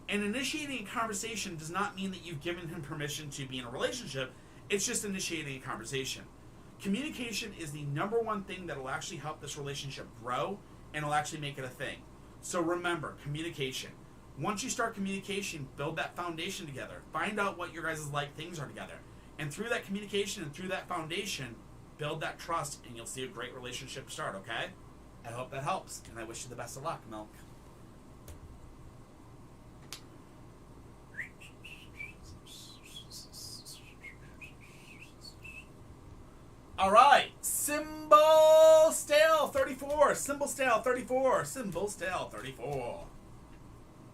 And initiating a conversation does not mean that you've given him permission to be in a relationship. It's just initiating a conversation. Communication is the number one thing that will actually help this relationship grow and will actually make it a thing. So remember, communication. Once you start communication, build that foundation together. Find out what your guys' like things are together. And through that communication and through that foundation, build that trust and you'll see a great relationship start, okay? I hope that helps, and I wish you the best of luck, Milk. All right, Symbol Stale 34, Symbol Stale 34, Symbol Stale 34.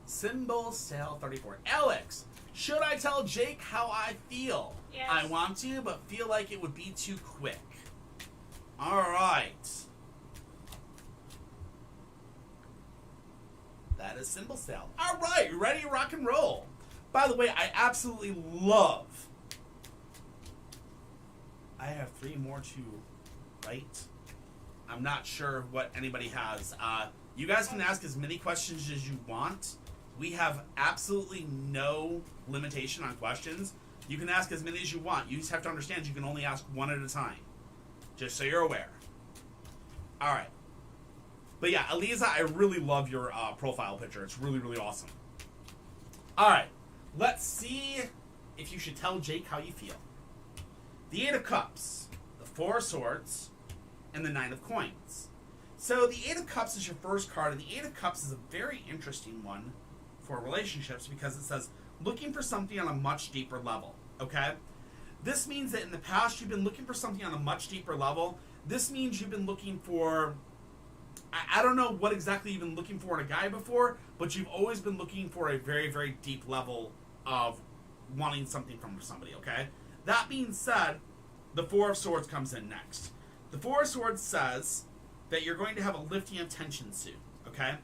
Symbol Stale 34. Alex, should I tell Jake how I feel? Yes. I want to, but feel like it would be too quick. All right. That is Symbol Stale. All right, ready to rock and roll. By the way, I absolutely love. I have 3 more to write. I'm not sure what anybody has. You guys can ask as many questions as you want. We have absolutely no limitation on questions. You can ask as many as you want. You just have to understand you can only ask one at a time. Just so you're aware. All right. But yeah, Eliza, I really love your profile picture. It's really, really awesome. All right. Let's see if you should tell Jake how you feel. The 8 of Cups, the 4 of Swords, and the 9 of Coins. So the 8 of Cups is your first card, and the 8 of Cups is a very interesting one for relationships because it says, looking for something on a much deeper level, okay? This means that in the past you've been looking for something on a much deeper level. This means you've been looking for, I don't know what exactly you've been looking for in a guy before, but you've always been looking for a very, very deep level of wanting something from somebody, okay? That being said, the 4 of Swords comes in next. The 4 of Swords says that you're going to have a lifting of tension soon, okay?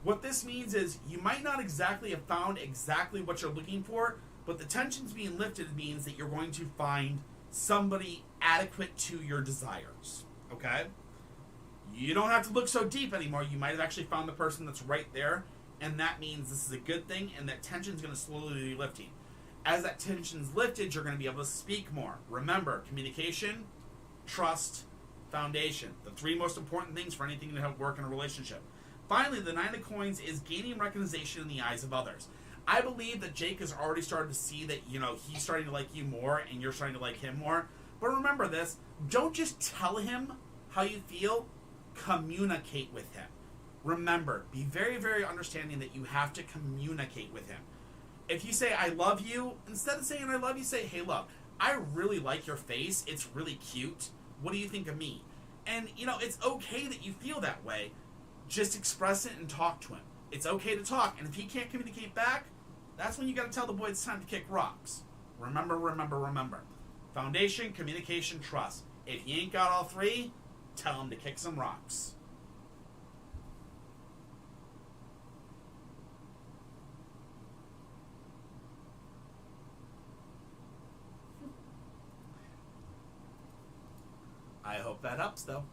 What this means is you might not exactly have found exactly what you're looking for, but the tensions being lifted means that you're going to find somebody adequate to your desires, okay? You don't have to look so deep anymore. You might have actually found the person that's right there, and that means this is a good thing, and that tension's going to slowly be lifting. As that tension's lifted, you're going to be able to speak more. Remember, communication, trust, foundation. The 3 most important things for anything to help work in a relationship. Finally, the 9 of Coins is gaining recognition in the eyes of others. I believe that Jake has already started to see that, he's starting to like you more and you're starting to like him more. But remember this, don't just tell him how you feel, communicate with him. Remember, be very, very understanding that you have to communicate with him. If you say, I love you, instead of saying I love you, say, hey, love, I really like your face. It's really cute. What do you think of me? And, it's okay that you feel that way. Just express it and talk to him. It's okay to talk. And if he can't communicate back, that's when you got to tell the boy it's time to kick rocks. Remember, remember, remember. Foundation, communication, trust. If you ain't got all 3, tell him to kick some rocks. I hope that helps, though.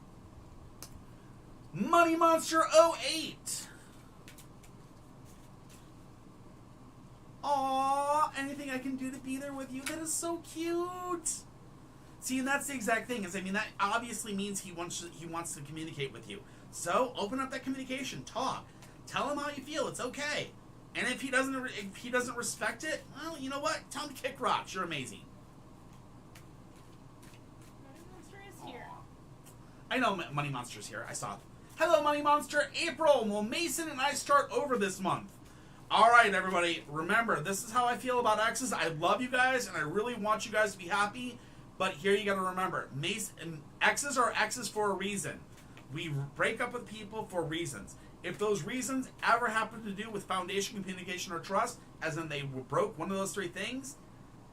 Money Monster 08. Aww, anything I can do to be there with you? That is so cute. See, and that's the exact thing. That obviously means he wants to communicate with you. So open up that communication. Talk. Tell him how you feel. It's okay. And if he doesn't respect it, well, you know what? Tell him to kick rocks. You're amazing. I know Money Monster's here. I saw it. Hello, Money Monster. April. Well, Mason and I start over this month. All right, everybody. Remember, this is how I feel about exes. I love you guys, and I really want you guys to be happy. But here you got to remember, exes are exes for a reason. We break up with people for reasons. If those reasons ever happen to do with foundation, communication, or trust, as in they broke one of those 3 things,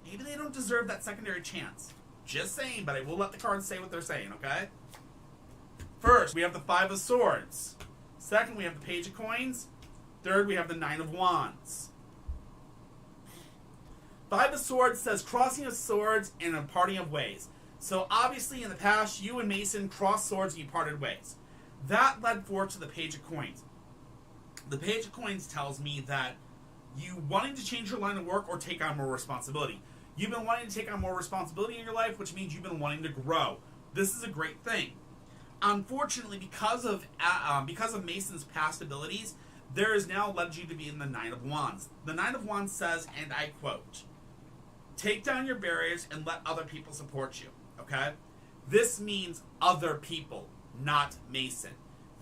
maybe they don't deserve that secondary chance. Just saying, but I will let the cards say what they're saying, okay? First, we have the 5 of Swords. Second, we have the Page of Coins. Third, we have the Nine of Wands. Five of Swords says crossing of swords and a parting of ways. So obviously in the past, you and Mason crossed swords and you parted ways. That led forward to the Page of Coins. The Page of Coins tells me that you wanting to change your line of work or take on more responsibility. You've been wanting to take on more responsibility in your life, which means you've been wanting to grow. This is a great thing. Unfortunately, because of Mason's past abilities, there is now led you to be in the Nine of Wands. The Nine of Wands says, and I quote, "Take down your barriers and let other people support you." Okay? This means other people, not Mason.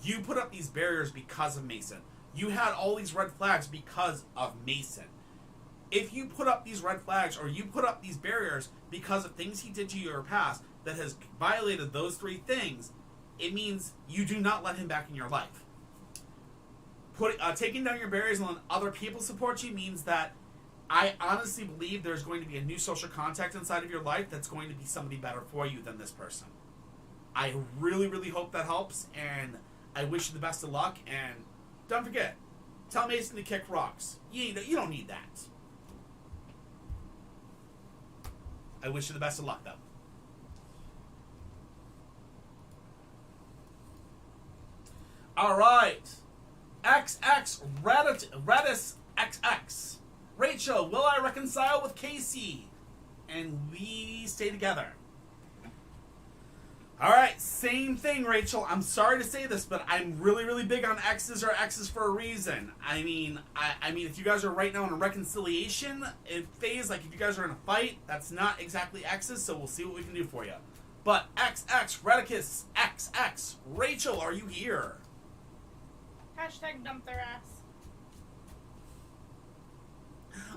You put up these barriers because of Mason. You had all these red flags because of Mason. If you put up these red flags or you put up these barriers because of things he did to you in your past that has violated those three things, it means you do not let him back in your life. Taking down your barriers and letting other people support you means that I honestly believe there's going to be a new social contact inside of your life that's going to be somebody better for you than this person. I really, really hope that helps, and I wish you the best of luck, and don't forget, tell Mason to kick rocks. You don't need that. I wish you the best of luck, though. All right. XX Redis XX. Rachel, will I reconcile with Casey? And we stay together. All right, same thing, Rachel. I'm sorry to say this, but I'm really, really big on X's or X's for a reason. I mean, if you guys are right now in a reconciliation phase, like if you guys are in a fight, that's not exactly X's, so we'll see what we can do for you. But XX Redicus XX. Rachel, are you here? Hashtag dump their ass.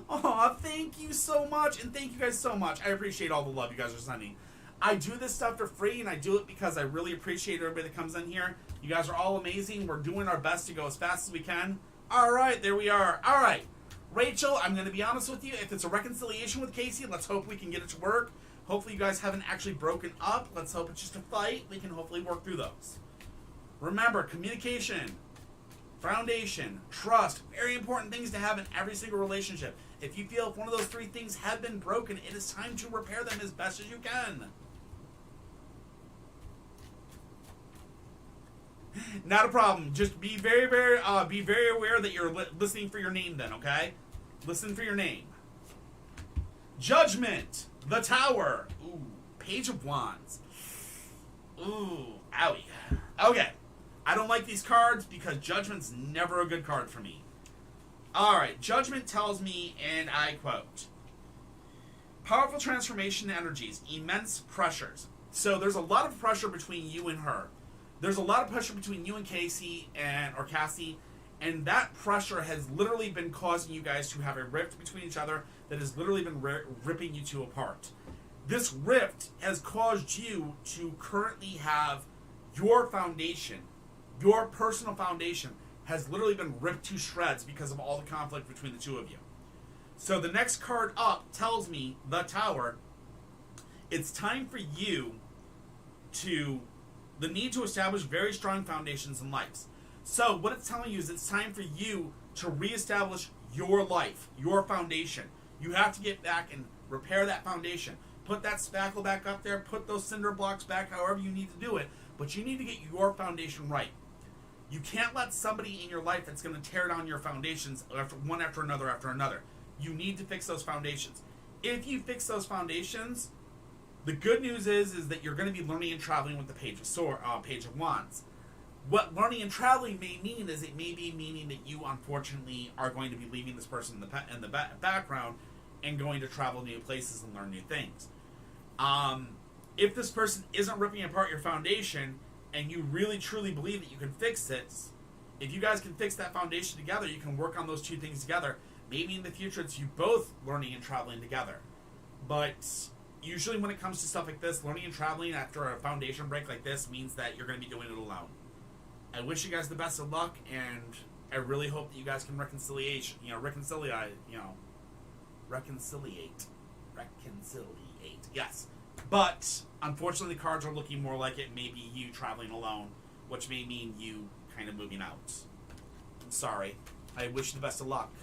Aw, thank you so much, and thank you guys so much. I appreciate all the love you guys are sending. I do this stuff for free, and I do it because I really appreciate everybody that comes in here. You guys are all amazing. We're doing our best to go as fast as we can. All right, there we are. All right, Rachel, I'm going to be honest with you. If it's a reconciliation with Casey, let's hope we can get it to work. Hopefully you guys haven't actually broken up. Let's hope it's just a fight. We can hopefully work through those. Remember, communication, foundation, trust, very important things to have in every single relationship. If you feel if one of those three things have been broken, it is time to repair them as best as you can. Not a problem. Just be very, very aware that you're listening for your name then, okay? Listen for your name. Judgment. The Tower. Ooh. Page of Wands. Ooh. Owie. Okay. I don't like these cards because Judgment's never a good card for me. Alright. Judgment tells me, and I quote, powerful transformation energies. Immense pressures. So there's a lot of pressure between you and her. There's a lot of pressure between you and Cassie, and that pressure has literally been causing you guys to have a rift between each other that has literally been ripping you two apart. This rift has caused you to currently have your foundation, your personal foundation, has literally been ripped to shreds because of all the conflict between the two of you. So the next card up tells me, the Tower, it's time for you to... the need to establish very strong foundations in life. So what it's telling you is it's time for you to reestablish your life, your foundation. You have to get back and repair that foundation. Put that spackle back up there, put those cinder blocks back, however you need to do it, but you need to get your foundation right. You can't let somebody in your life that's going to tear down your foundations one after another. You need to fix those foundations. If you fix those foundations, the good news is that you're going to be learning and traveling with the Page of Wands. What learning and traveling may mean is it may be meaning that you, unfortunately, are going to be leaving this person in the background and going to travel new places and learn new things. If this person isn't ripping apart your foundation and you really, truly believe that you can fix it, if you guys can fix that foundation together, you can work on those two things together. Maybe in the future it's you both learning and traveling together. But... usually when it comes to stuff like this, learning and traveling after a foundation break like this means that you're going to be doing it alone. I wish you guys the best of luck, and I really hope that you guys can reconciliate. Yes. But, unfortunately, the cards are looking more like it may be you traveling alone, which may mean you kind of moving out. I'm sorry. I wish you the best of luck.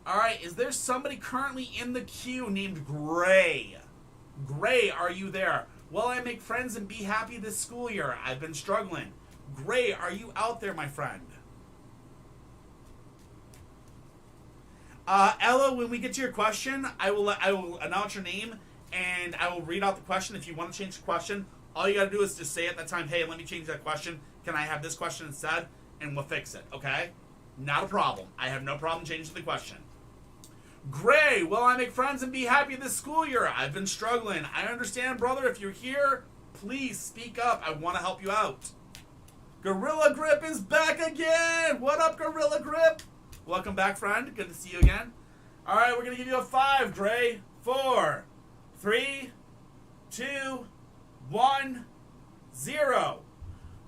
Alright, is there somebody currently in the queue named Gray? Gray, are you there? Will I make friends and be happy this school year? I've been struggling. Gray, are you out there, my friend? Ella, when we get to your question, I will announce your name, and I will read out the question. If you want to change the question, all you got to do is just say at that time, hey, let me change that question. Can I have this question instead? And we'll fix it, okay? Not a problem. I have no problem changing the question. Gray, will I make friends and be happy this school year? I've been struggling. I understand, brother. If you're here, please speak up. I want to help you out. Gorilla Grip is back again. What up, Gorilla Grip? Welcome back, friend. Good to see you again. All right, we're going to give you a 5, Gray. 4, 3, 2, 1, 0.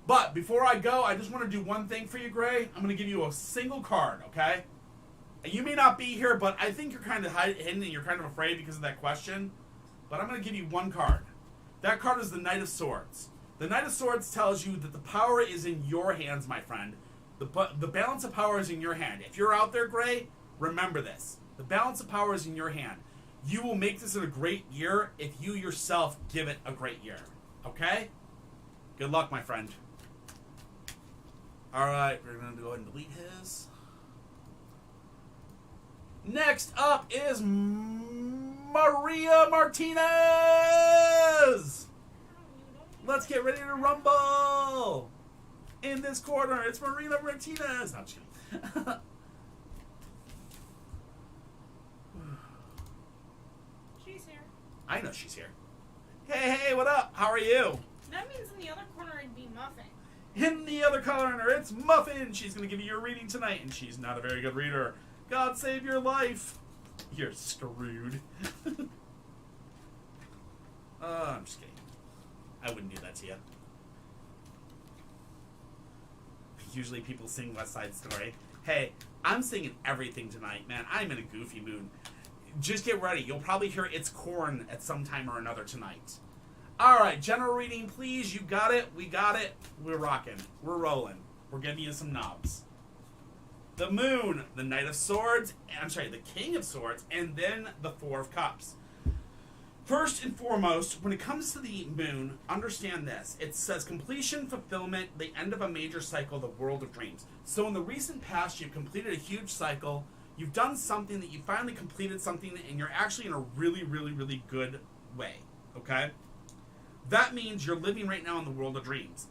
But before I go, I just want to do one thing for you, Gray. I'm going to give you a single card, okay? You may not be here, but I think you're kind of hidden and you're kind of afraid because of that question. But I'm going to give you one card. That card is the Knight of Swords. The Knight of Swords tells you that the power is in your hands, my friend. The balance of power is in your hand. If you're out there, Gray, remember this. The balance of power is in your hand. You will make this a great year if you yourself give it a great year. Okay? Good luck, my friend. All right, we're going to go ahead and delete his. Next up is Maria Martinez! Let's get ready to rumble! In this corner, it's Maria Martinez! No, I'm just kidding. She's here. I know she's here. Hey, what up? How are you? That means in the other corner it'd be Muffin. In the other corner, it's Muffin! She's going to give you your reading tonight, and she's not a very good reader. God save your life. You're screwed. I'm just kidding. I wouldn't do that to you. Usually people sing West Side Story. Hey, I'm singing everything tonight, man. I'm in a goofy mood. Just get ready. You'll probably hear It's Corn at some time or another tonight. Alright, general reading, please. You got it. We got it. We're rocking. We're rolling. We're giving you some knobs. The Moon, the Knight of Swords, the King of Swords, and then the Four of Cups. First and foremost, when it comes to the Moon, understand this. It says completion, fulfillment, the end of a major cycle, the world of dreams. So in the recent past, you've completed a huge cycle. You've done something that you finally completed something, and you're actually in a really, really, really good way. Okay? That means you're living right now in the world of dreams.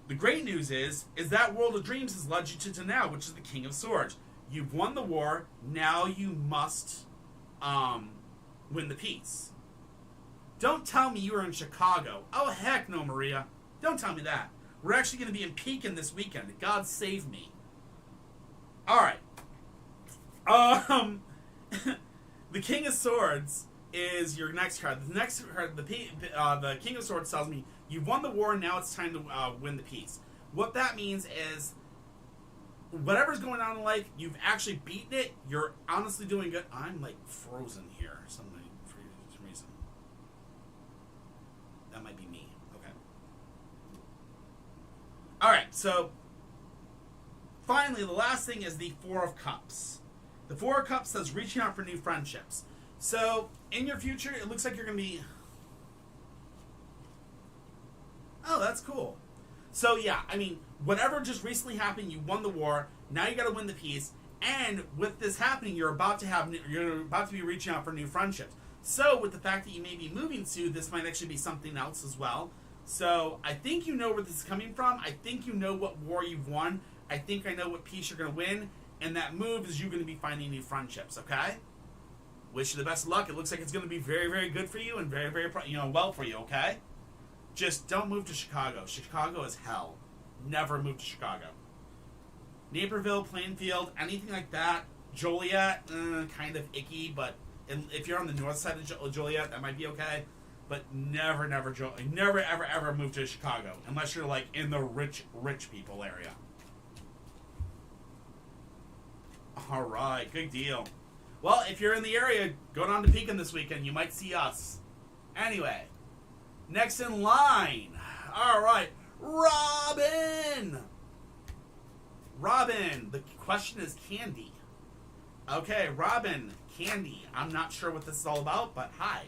The great news is that world of dreams has led you to now, which is the King of Swords. You've won the war. Now you must win the peace. Don't tell me you were in Chicago. Oh, heck no, Maria. Don't tell me that. We're actually going to be in Pekin this weekend. God save me. All right. The King of Swords is your next card. The next card, the King of Swords tells me you've won the war, now it's time to win the peace. What that means is whatever's going on in life, you've actually beaten it. You're honestly doing good. I'm like frozen here for some reason. That might be me. Okay. All right, so finally, the last thing is the Four of Cups. The Four of Cups says reaching out for new friendships. So, in your future, it looks like you're going to be... Oh, that's cool. So, yeah, I mean, whatever just recently happened, you won the war, now you got to win the peace, and with this happening, you're about to be reaching out for new friendships. So, with the fact that you may be moving soon, this might actually be something else as well. So, I think you know where this is coming from. I think you know what war you've won. I think I know what peace you're going to win, and that move is you're going to be finding new friendships, okay? Wish you the best of luck. It looks like it's going to be very, very good for you and very, very, well for you, okay? Just don't move to Chicago. Chicago is hell. Never move to Chicago. Naperville, Plainfield, anything like that. Joliet, kind of icky, but if you're on the north side of Joliet, that might be okay. But never, ever move to Chicago unless you're like in the rich people area. All right, good deal. Well, if you're in the area, go down to Pekin this weekend. You might see us. Anyway, next in line. All right, Robin. Robin, the question is candy. Okay, Robin, candy. I'm not sure what this is all about, but hi.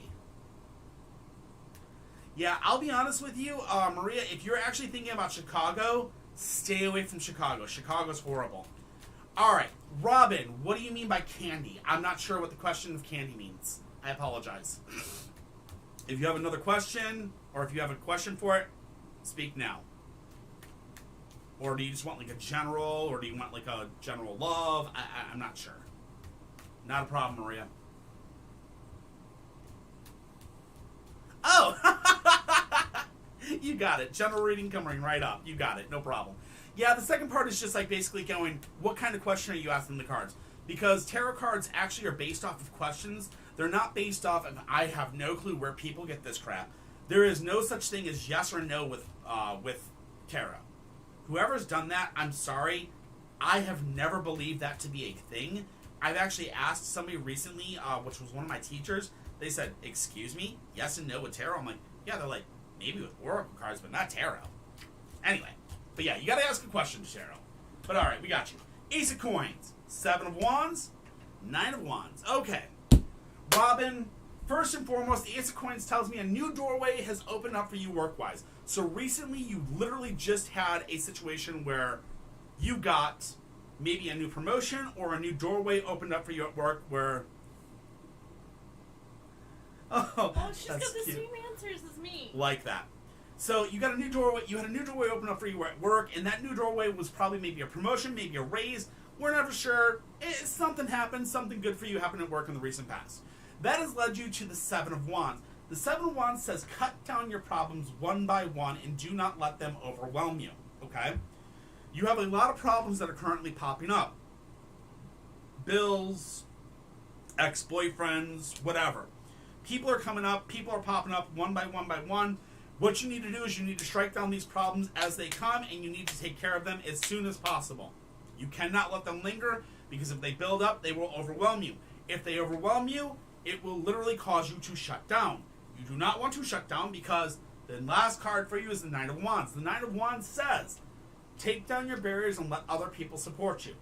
Yeah, I'll be honest with you, Maria, if you're actually thinking about Chicago, stay away from Chicago. Chicago's horrible. All right, Robin, what do you mean by candy? I'm not sure what the question of candy means. I apologize. If you have another question, or if you have a question for it, speak now. Or do you just want like a general, or do you want like a general love? I'm not sure. Not a problem, Maria. Oh! You got it. General reading coming right up. You got it. No problem. Yeah, the second part is just like basically going, what kind of question are you asking the cards? Because tarot cards actually are based off of questions. They're not based off of, I have no clue where people get this crap. There is no such thing as yes or no with tarot. Whoever's done that, I'm sorry. I have never believed that to be a thing. I've actually asked somebody recently, which was one of my teachers. They said, excuse me? Yes and no with tarot? I'm like, yeah, they're like, maybe with oracle cards, but not tarot. Anyway, but yeah, you gotta ask a question to tarot. But alright, we got you. Ace of Coins, 7 of Wands, 9 of Wands. Okay. Robin, first and foremost, the Ace of Coins tells me a new doorway has opened up for you work-wise. So recently, you literally just had a situation where you got maybe a new promotion or a new doorway opened up for you at work where... Oh, she's got the same answers as me. Like that. So you got a new doorway. You had a new doorway open up for you at work, and that new doorway was probably maybe a promotion, maybe a raise. We're never sure. Something happened. Something good for you happened at work in the recent past. That has led you to the 7 of Wands. The 7 of Wands says cut down your problems one by one and do not let them overwhelm you. Okay? You have a lot of problems that are currently popping up. Bills, ex-boyfriends, whatever. People are coming up. People are popping up one by one by one. What you need to do is you need to strike down these problems as they come, and you need to take care of them as soon as possible. You cannot let them linger, because if they build up, they will overwhelm you. If they overwhelm you, it will literally cause you to shut down. You do not want to shut down, because the last card for you is the 9 of Wands. The 9 of Wands says, take down your barriers and let other people support you.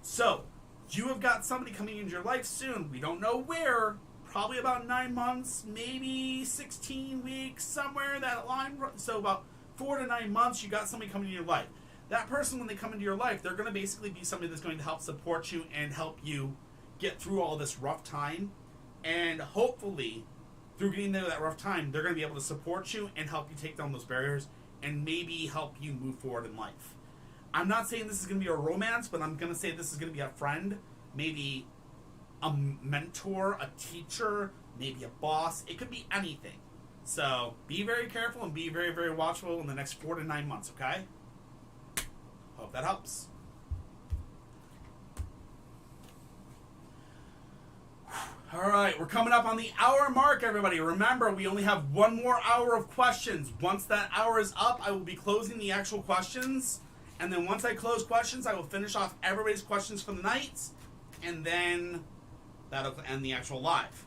So, you have got somebody coming into your life soon. We don't know where. Probably about 9 months, maybe 16 weeks, somewhere in that line. So about 4 to 9 months, you got somebody coming into your life. That person, when they come into your life, they're going to basically be somebody that's going to help support you and help you get through all this rough time. And hopefully, through getting through that rough time, they're going to be able to support you and help you take down those barriers and maybe help you move forward in life. I'm not saying this is going to be a romance, but I'm going to say this is going to be a friend, maybe a mentor, a teacher, maybe a boss. It could be anything. So be very careful and be very, very watchful in the next 4 to 9 months, okay? Hope that helps. All right, we're coming up on the hour mark, everybody. Remember, we only have 1 more hour of questions. Once that hour is up, I will be closing the actual questions. And then once I close questions, I will finish off everybody's questions for the night. And then that'll end the actual live.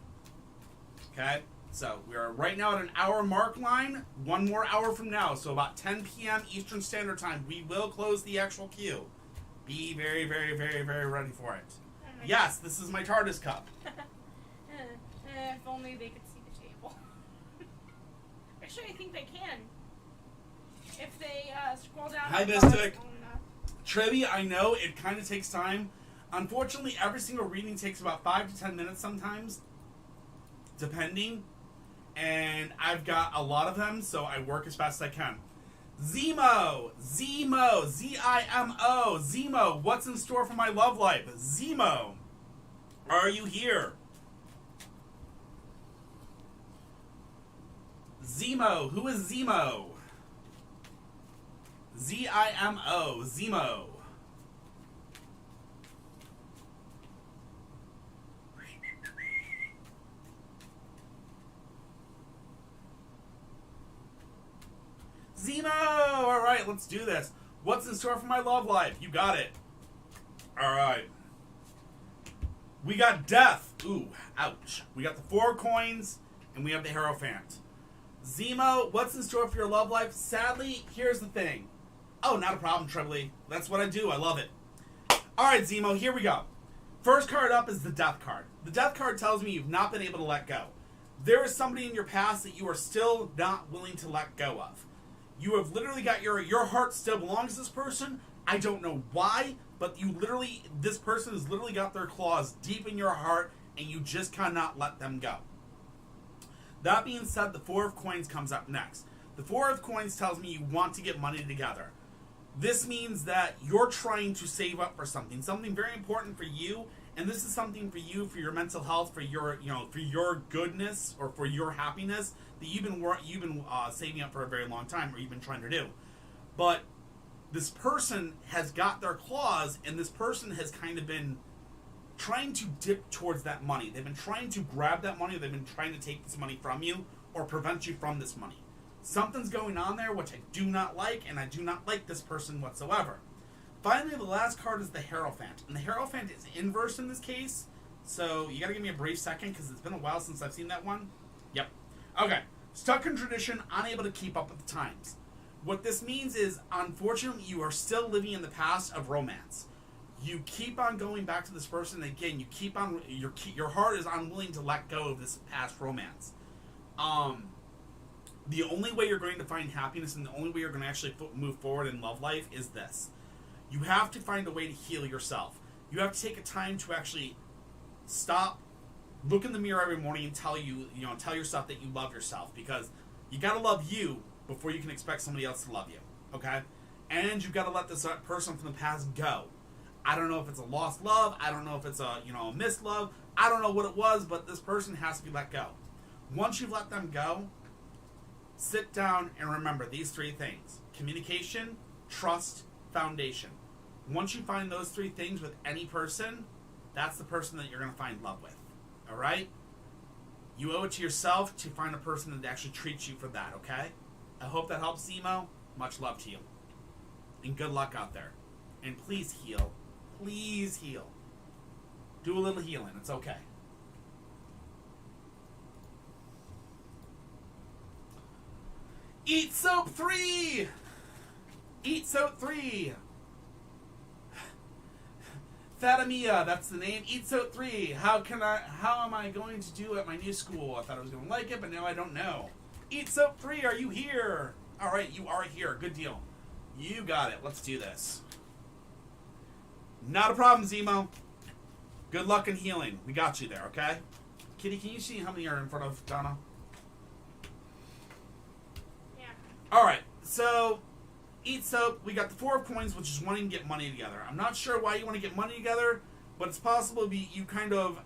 Okay? So we are right now at an hour mark line. 1 more hour from now. So about 10 p.m. Eastern Standard Time, we will close the actual queue. Be very, very, very, very ready for it. Yes, this is my TARDIS cup. If only they could see the table. Actually, I think they can. If they scroll down. Hi, Mystic. Trivia, I know it kind of takes time. Unfortunately, every single reading takes about 5 to 10 minutes sometimes, depending. And I've got a lot of them, so I work as fast as I can. Zemo, Z-I-M-O, Zemo, what's in store for my love life? Zemo, are you here? Zemo, who is Zemo? Z-I-M-O, Zemo. Zemo! Alright, let's do this. What's in store for my love life? You got it. Alright. We got death. Ooh, ouch. We got the 4 coins, and we have the Hierophant. Zemo, what's in store for your love life? Sadly, here's the thing. Oh, not a problem, Trebly. That's what I do. I love it. All right, Zemo, here we go. First card up is the Death card. The Death card tells me you've not been able to let go. There is somebody in your past that you are still not willing to let go of. You have literally got your heart still belongs to this person. I don't know why, but this person has literally got their claws deep in your heart, and you just cannot let them go. That being said, the Four of Coins comes up next. The Four of Coins tells me you want to get money together. This means that you're trying to save up for something very important for you, and this is something for you, for your mental health, for your, for your goodness or for your happiness that you've been saving up for a very long time, or you've been trying to do. But this person has got their claws, and this person has kind of been trying to dip towards that money. They've been trying to grab that money, or they've been trying to take this money from you or prevent you from this money. Something's going on there which I do not like, and I do not like this person whatsoever. Finally, the last card is the Hierophant. And the Hierophant is inverse in this case, so you gotta give me a brief second because it's been a while since I've seen that one. Yep. Okay. Stuck in tradition, unable to keep up with the times. What this means is, unfortunately, you are still living in the past of romance. You keep on going back to this person, and again, you keep on, your heart is unwilling to let go of this past romance. The only way you're going to find happiness and the only way you're going to actually move forward in love life is this. You have to find a way to heal yourself. You have to take a time to actually stop, look in the mirror every morning and tell yourself that you love yourself, because you got to love you before you can expect somebody else to love you, okay? And you've got to let this person from the past go. I don't know if it's a lost love. I don't know if it's a missed love. I don't know what it was, but this person has to be let go. Once you've let them go, sit down and remember these three things: communication, trust, foundation. Once you find those three things with any person, that's the person that you're going to find love with. All right? You owe it to yourself to find a person that actually treats you for that, okay? I hope that helps, Zemo. Much love to you. And good luck out there. And please heal. Please heal. Do a little healing. It's okay. Eat Soap 3! Eat Soap 3! Fatimia, that's the name. Eat Soap 3. How am I going to do at my new school? I thought I was going to like it, but now I don't know. Eat Soap 3, are you here? Alright, you are here. Good deal. You got it. Let's do this. Not a problem, Zemo. Good luck in healing. We got you there, okay? Kitty, can you see how many are in front of Donna? Yeah. Alright, so Eat Soap, we got the Four of Coins, which is wanting to get money together. I'm not sure why you want to get money together, but it's possible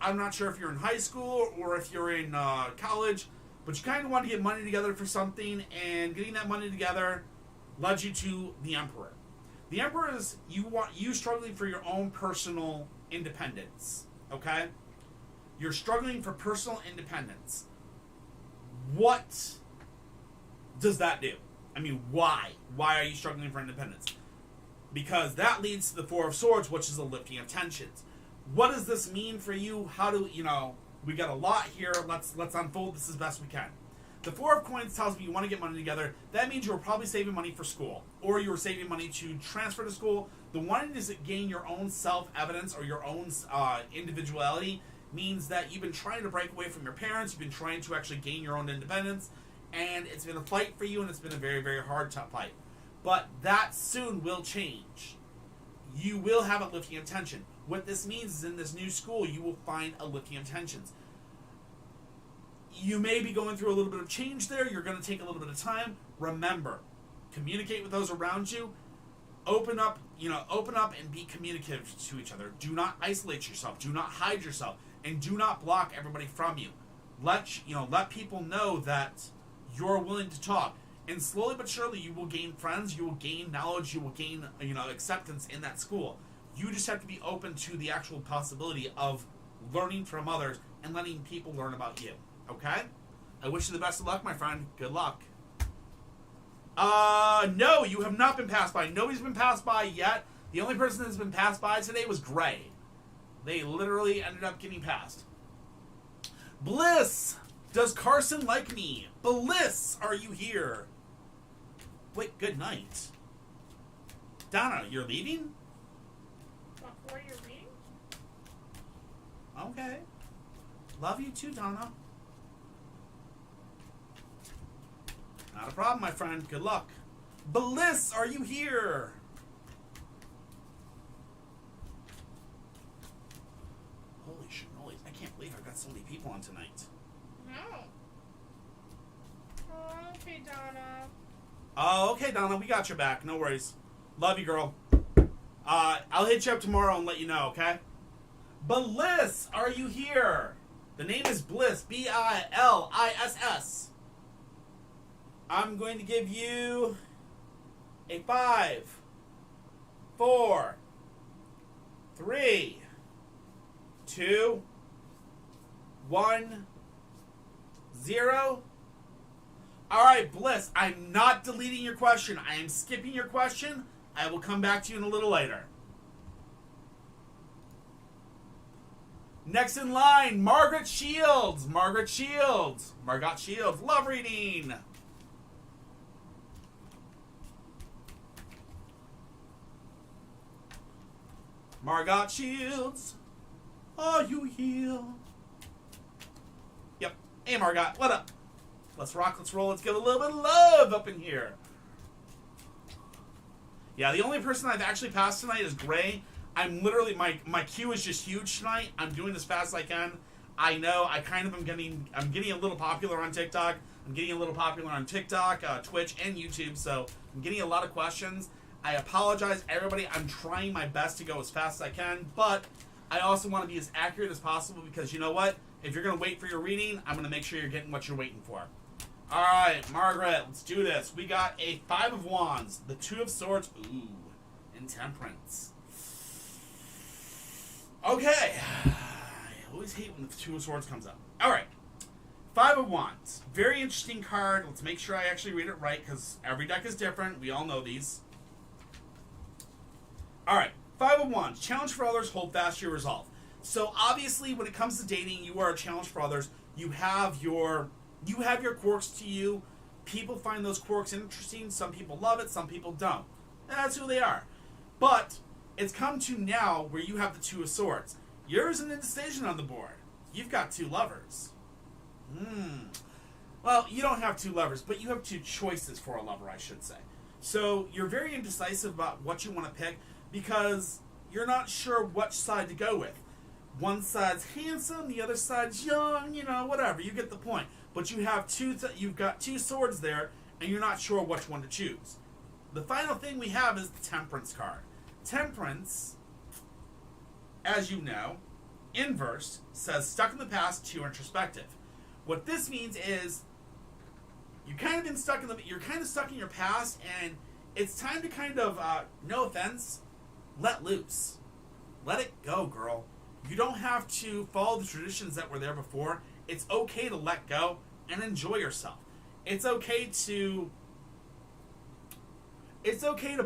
I'm not sure if you're in high school or if you're in college, but you kind of want to get money together for something, and getting that money together led you to the Emperor. The Emperor is you struggling for your own personal independence, okay? You're struggling for personal independence. What does that do? I mean, why? Why are you struggling for independence? Because that leads to the Four of Swords, which is a lifting of tensions. What does this mean for you? How do, we got a lot here. Let's unfold this as best we can. The Four of Coins tells me you want to get money together. That means you were probably saving money for school, or you were saving money to transfer to school. The wanting to gain your own self-evidence or your own individuality means that you've been trying to break away from your parents. You've been trying to actually gain your own independence, and it's been a fight for you, and it's been a very, very hard fight. But that soon will change. You will have a lifting of tension. What this means is in this new school, you will find a lifting of tensions. You may be going through a little bit of change there. You're going to take a little bit of time. Remember, communicate with those around you. Open up and be communicative to each other. Do not isolate yourself. Do not hide yourself. And do not block everybody from you. Let people know that you're willing to talk. And slowly but surely, you will gain friends. You will gain knowledge. You will gain, acceptance in that school. You just have to be open to the actual possibility of learning from others and letting people learn about you. Okay? I wish you the best of luck, my friend. Good luck. No, you have not been passed by. Nobody's been passed by yet. The only person that's been passed by today was Gray. They literally ended up getting passed. Bliss! Does Carson like me? Bliss, are you here? Wait, good night. Donna, you're leaving? Before you're reading? Okay. Love you too, Donna. Not a problem, my friend. Good luck. Bliss, are you here? Holy shinolis. I can't believe I've got so many people on tonight. No. Oh, okay, Donna. Oh, okay, Donna. We got your back. No worries. Love you, girl. I'll hit you up tomorrow and let you know, okay? Bliss, are you here? The name is Bliss. Billiss. I'm going to give you a 5, 4, 3, 2, 1, 0. All right, Bliss, I'm not deleting your question. I am skipping your question. I will come back to you in a little later. Next in line, Margaret Shields. Margot Shields. Love reading. Margot Shields. Are you here? Yep. Hey, Margot. What up? Let's rock, let's roll, let's give a little bit of love up in here. Yeah, the only person I've actually passed tonight is Gray. I'm literally, my queue is just huge tonight. I'm doing as fast as I can. I know, I kind of am getting a little popular on TikTok. I'm getting a little popular on TikTok, Twitch, and YouTube, so I'm getting a lot of questions. I apologize, everybody. I'm trying my best to go as fast as I can, but I also want to be as accurate as possible because you know what? If you're going to wait for your reading, I'm going to make sure you're getting what you're waiting for. All right, Margaret, let's do this. We got a 5 of Wands, the 2 of Swords, ooh, and Temperance. Okay. I always hate when the 2 of Swords comes up. All right. 5 of Wands. Very interesting card. Let's make sure I actually read it right because every deck is different. We all know these. All right. 5 of Wands. Challenge for others. Hold fast your resolve. So obviously when it comes to dating, you are a challenge for others. You have your quirks to you. People find those quirks interesting. Some people love it. Some people don't. And that's who they are. But it's come to now where you have the 2 of Swords. There's an indecision on the board. You've got 2 lovers. Well, you don't have 2 lovers, but you have 2 choices for a lover, I should say. So you're very indecisive about what you want to pick because you're not sure which side to go with. One side's handsome, the other side's young, whatever. You get the point. But you have you've got 2 swords there, and you're not sure which one to choose. The final thing we have is the Temperance card. Temperance, as you know, inverse, says stuck in the past, too introspective. What this means is you're kind of stuck in your past, and it's time to kind of, no offense, let loose. Let it go, girl. You don't have to follow the traditions that were there before. It's okay to let go and enjoy yourself. It's okay to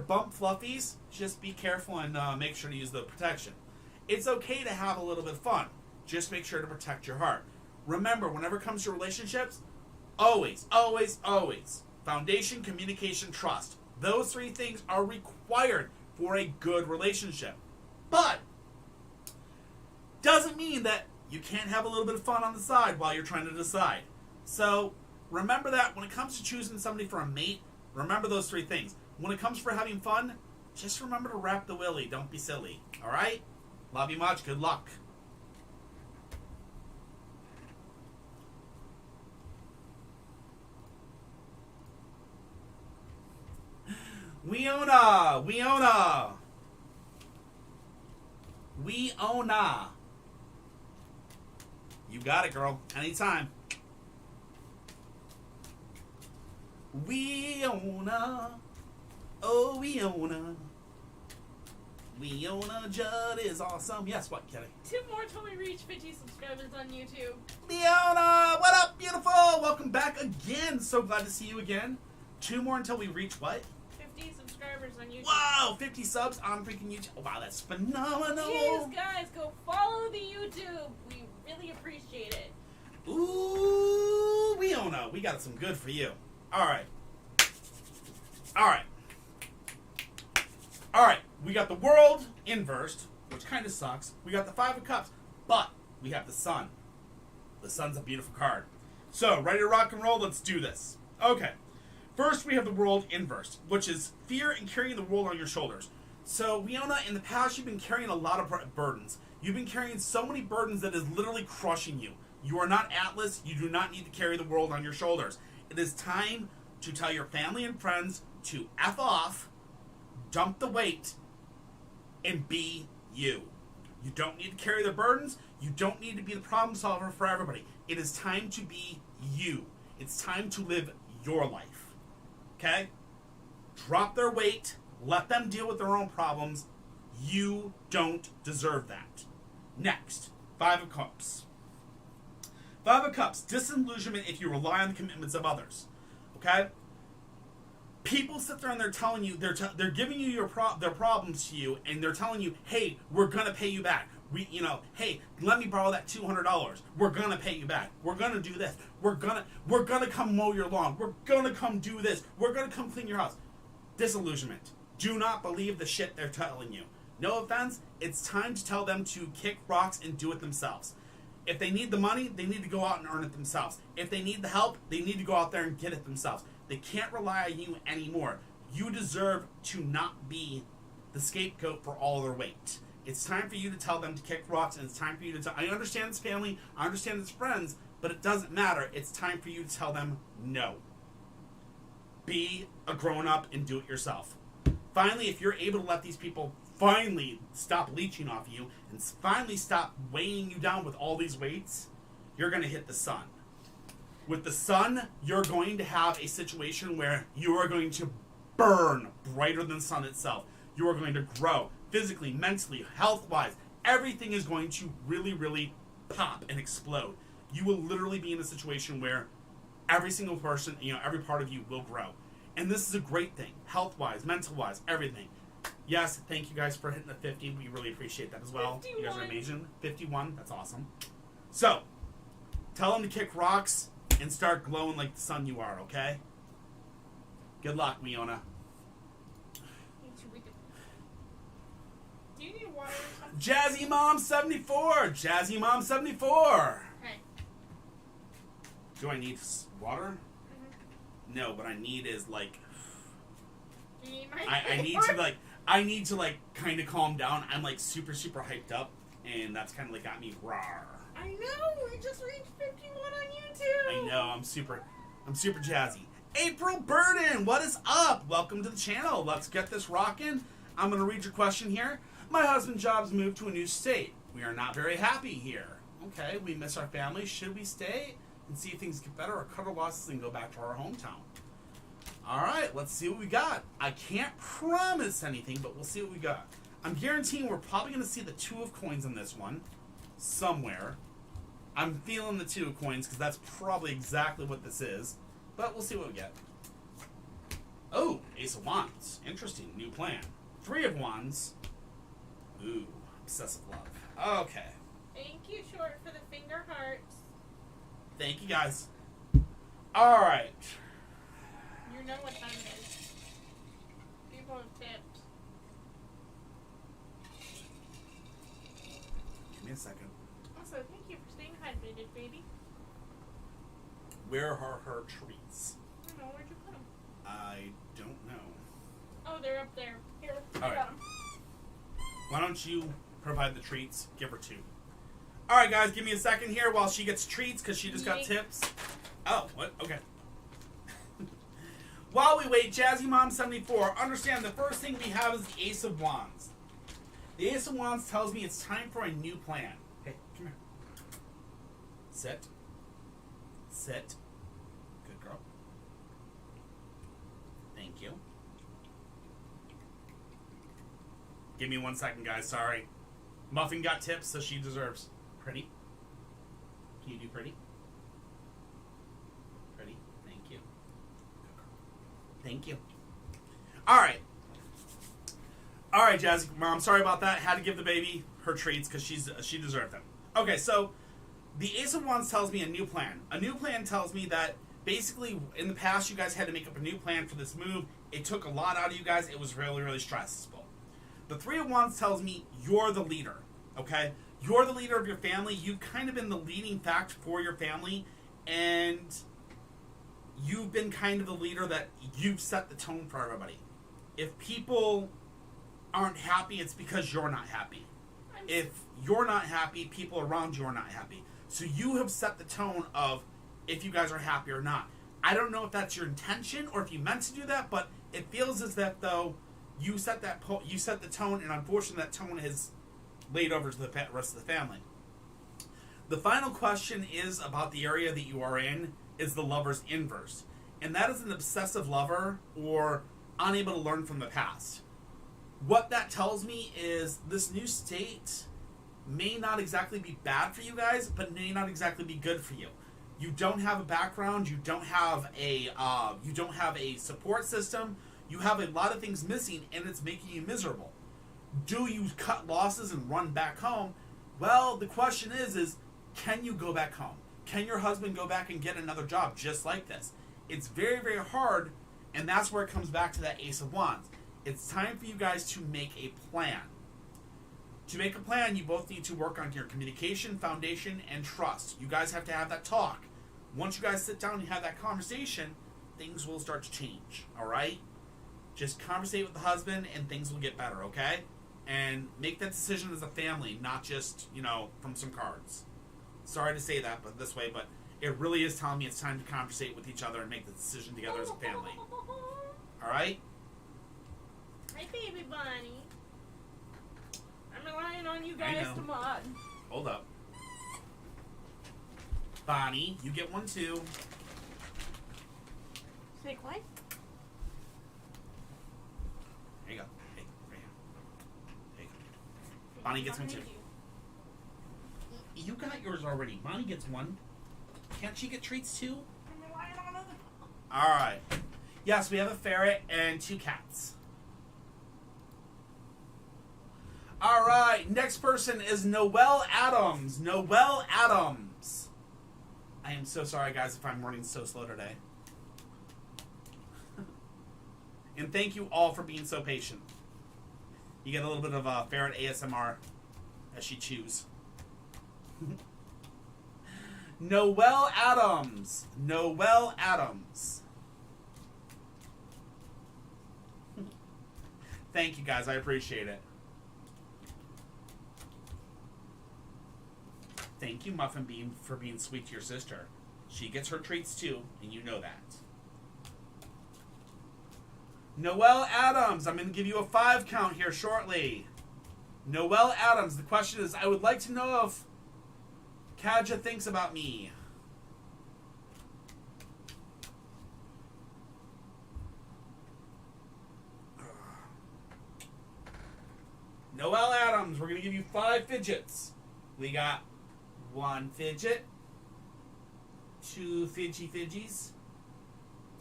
bump fluffies. Just be careful and make sure to use the protection. It's okay to have a little bit of fun. Just make sure to protect your heart. Remember, whenever it comes to relationships, always, always, always, foundation, communication, trust. Those 3 things are required for a good relationship. But doesn't mean that you can't have a little bit of fun on the side while you're trying to decide. So remember that when it comes to choosing somebody for a mate, remember those 3 things. When it comes for having fun, just remember to wrap the willy. Don't be silly. All right? Love you much. Good luck. Weona. You got it, girl. Anytime. Weona. Oh, Weona. Weona Judd is awesome. Yes, what, Kelly? 2 more till we reach 50 subscribers on YouTube. Leona, what up, beautiful? Welcome back again. So glad to see you again. 2 more until we reach what? 50 subscribers on YouTube. Wow, 50 subs on freaking YouTube. Wow, that's phenomenal. Yes, guys, go follow the YouTube. We really appreciate it. Ooh, Leona, we got some good for you. All right. We got the world inversed, which kind of sucks. We got the Five of Cups, but we have the Sun. The Sun's a beautiful card. So, ready to rock and roll? Let's do this. Okay. First, we have the world inversed, which is fear and carrying the world on your shoulders. So, Leona, in the past, you've been carrying a lot of burdens. You've been carrying so many burdens that is literally crushing you. You are not Atlas. You do not need to carry the world on your shoulders. It is time to tell your family and friends to F off, dump the weight, and be you. You don't need to carry the burdens. You don't need to be the problem solver for everybody. It is time to be you. It's time to live your life. Okay? Drop their weight. Let them deal with their own problems. You don't deserve that. Next, Five of Cups. Five of Cups, disillusionment if you rely on the commitments of others. Okay? People sit there and they're telling you, they're giving you their problems to you, and they're telling you, hey, we're going to pay you back. Hey, let me borrow that $200. We're going to pay you back. We're going to do this. We're going to come mow your lawn. We're going to come do this. We're going to come clean your house. Disillusionment. Do not believe the shit they're telling you. No offense, it's time to tell them to kick rocks and do it themselves. If they need the money, they need to go out and earn it themselves. If they need the help, they need to go out there and get it themselves. They can't rely on you anymore. You deserve to not be the scapegoat for all their weight. It's time for you to tell them to kick rocks, and it's time for you to tell... I understand it's family, I understand it's friends, but it doesn't matter. It's time for you to tell them no. Be a grown-up and do it yourself. Finally, if you're able to let these people finally stop leeching off you and finally stop weighing you down with all these weights, you're going to hit the Sun. With the Sun, you're going to have a situation where you are going to burn brighter than the sun itself. You are going to grow physically, mentally, health-wise. Everything is going to really, really pop and explode. You will literally be in a situation where every single person, every part of you will grow. And this is a great thing, health-wise, mental-wise, everything. Yes, thank you guys for hitting the 50. We really appreciate that as well. 51. You guys are amazing. 51, that's awesome. So, tell them to kick rocks and start glowing like the sun you are, okay? Good luck, Leona. Do you need water or something? Jazzy Mom 74! Jazzy Mom 74! Hey. Do I need water? Mm-hmm. No, what I need is like... Do you need my I need to kind of calm down. I'm like super, super hyped up, and that's kind of like got me rawr. I know, we just reached 51 on YouTube. I know, I'm super jazzy. April Burden, what is up? Welcome to the channel. Let's get this rocking. I'm going to read your question here. My husband's job's moved to a new state. We are not very happy here. Okay, we miss our family. Should we stay and see if things get better or cut our losses and go back to our hometown? All right, let's see what we got. I can't promise anything, but we'll see what we got. I'm guaranteeing we're probably going to see the Two of Coins on this one somewhere. I'm feeling the Two of Coins because that's probably exactly what this is. But we'll see what we get. Oh, Ace of Wands. Interesting. New plan. Three of Wands. Ooh, obsessive love. Okay. Thank you, Short, for the finger hearts. Thank you, guys. All right. You know what time it is. People have tipped. Give me a second. Also, thank you for staying hydrated, baby. Where are her treats? I don't know. Where'd you put them? I don't know. Oh, they're up there. Here, I All right. got them. Why don't you provide the treats? Give her two. All right, guys, give me a second here while she gets treats because she just got tips. Oh, what? Okay. While we wait, Jazzy Mom 74, understand the first thing we have is the Ace of Wands. The Ace of Wands tells me it's time for a new plan. Hey, come here. Sit. Sit. Good girl. Thank you. Give me 1 second, guys. Sorry. Muffin got tips, so she deserves. Pretty. Can you do pretty? Pretty. Thank you. Good girl. Thank you. All right. All right, Jazzy Mom. Sorry about that. Had to give the baby her treats because she deserved them. Okay, so The Ace of Wands tells me a new plan. A new plan tells me that basically in the past you guys had to make up a new plan for this move. It took a lot out of you guys. It was really, really stressful. The Three of Wands tells me you're the leader, okay? You're the leader of your family. You've kind of been the leading fact for your family, and you've been kind of the leader that you've set the tone for everybody. If people aren't happy, it's because you're not happy. If you're not happy, people around you are not happy. So you have set the tone of if you guys are happy or not. I don't know if that's your intention or if you meant to do that, but it feels as if though you set the tone, and unfortunately that tone is laid over to the rest of the family. The final question is about the area that you are in is the Lover's inverse, and that is an obsessive lover or unable to learn from the past. What that tells me is this new state may not exactly be bad for you guys, but may not exactly be good for you. You don't have a background. You don't have a support system. You have a lot of things missing, and it's making you miserable. Do you cut losses and run back home? Well, the question is can you go back home? Can your husband go back and get another job just like this? It's very, very hard, and that's where it comes back to that Ace of Wands. It's time for you guys to make a plan. To make a plan, you both need to work on your communication, foundation, and trust. You guys have to have that talk. Once you guys sit down and have that conversation, things will start to change, all right? Just conversate with the husband, and things will get better, okay? And make that decision as a family, not just, from some cards. Sorry to say that, but this way, but it really is telling me it's time to conversate with each other and make the decision together as a family. All right? Hi, baby bunny. I'm relying on you guys to mod. Hold up. Bonnie, you get one too. Snake what? There you go. Hey, right here. There you go. Bonnie gets one too. You got yours already. Bonnie gets one. Can't she get treats too? I'm relying on other people. Alright. Yes, we have a ferret and 2 cats. Alright, next person is Noelle Adams. Noelle Adams. I am so sorry, guys, if I'm running so slow today. And thank you all for being so patient. You get a little bit of ferret ASMR as she chews. Noelle Adams. Noelle Adams. Thank you, guys. I appreciate it. Thank you, Muffin Bean, for being sweet to your sister. She gets her treats too, and you know that. Noelle Adams. I'm going to give you a 5 count here shortly. Noelle Adams. The question is, I would like to know if Kaja thinks about me. Noelle Adams. We're going to give you 5 fidgets. We got 1 fidget, 2 fidgies,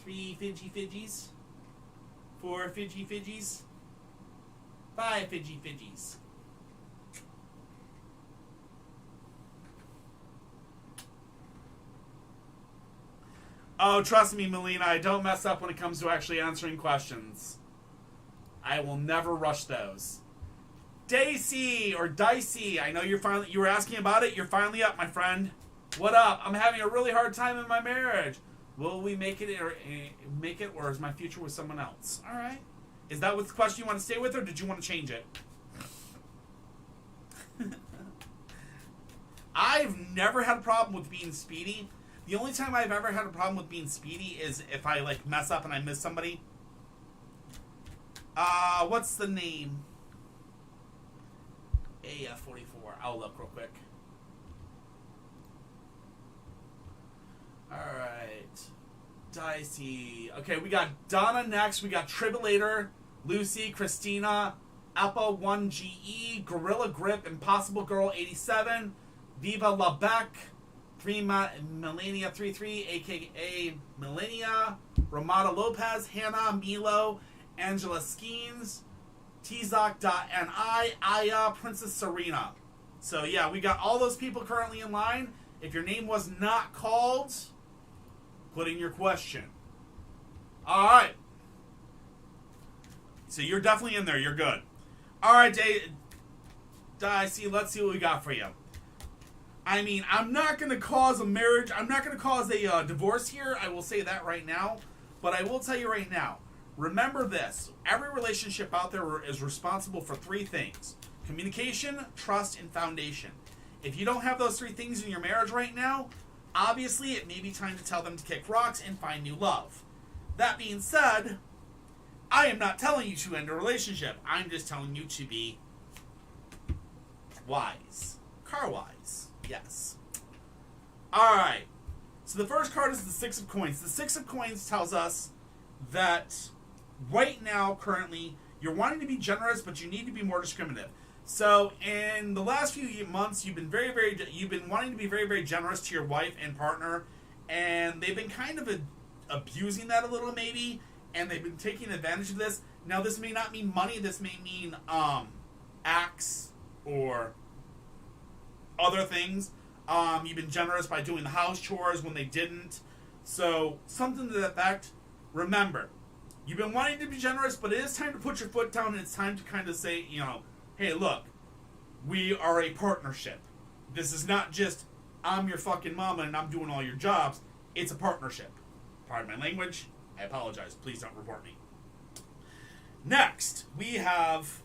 3 fidgies, 4 fidgies, 5 fidgies. Oh, trust me, Melina, I don't mess up when it comes to actually answering questions. I will never rush those. Dicey or Dicey, I know you were asking about it. You're finally up, my friend. What up? I'm having a really hard time in my marriage. Will we make it, or is my future with someone else? All right. Is that what the question you want to stay with, or did you want to change it? I've never had a problem with being speedy. The only time I've ever had a problem with being speedy is if I mess up and I miss somebody. What's the name? AF44. I'll look real quick. Alright. Dicey. Okay, we got Donna next. We got Tribulator, Lucy, Christina, Appa1GE, Gorilla Grip, Impossible Girl 87, Viva LaBeck, Melania33, aka Melania, Ramada Lopez, Hannah, Milo, Angela Skeens, Tzok.ni, Aya, Princess Serena. So yeah, we got all those people currently in line, If your name was not called, put in your question. All right. So you're definitely in there. You're good. All right, Dicey, let's see what we got for you. I mean, I'm not going to cause a marriage. I'm not going to cause a divorce here. I will say that right now. But I will tell you right now. Remember this. Every relationship out there is responsible for 3 things. Communication, trust, and foundation. If you don't have those 3 things in your marriage right now, obviously it may be time to tell them to kick rocks and find new love. That being said, I am not telling you to end a relationship. I'm just telling you to be wise. Car wise. Yes. Alright. So the first card is the 6 of Coins. The 6 of Coins tells us that right now, currently, you're wanting to be generous, but you need to be more discriminative. So in the last few months, you've been wanting to be very, very generous to your wife and partner, and they've been kind of abusing that a little, maybe, and they've been taking advantage of this. Now, this may not mean money. This may mean acts or other things. You've been generous by doing the house chores when they didn't. So something to that effect. Remember, you've been wanting to be generous, but it is time to put your foot down, and it's time to kind of say, hey, look, we are a partnership. This is not just, I'm your fucking mama and I'm doing all your jobs. It's a partnership. Pardon my language. I apologize. Please don't report me. Next, we have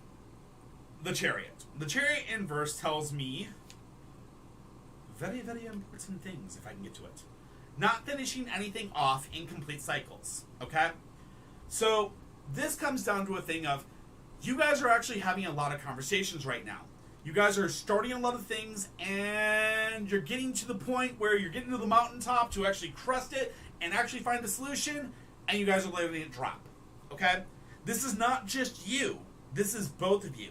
the Chariot. The Chariot inverse tells me very, very important things, if I can get to it. Not finishing anything off in complete cycles. Okay? So, this comes down to a thing of, you guys are actually having a lot of conversations right now. You guys are starting a lot of things, and you're getting to the point where you're getting to the mountaintop to actually crest it and actually find a solution, and you guys are letting it drop. Okay? This is not just you. This is both of you.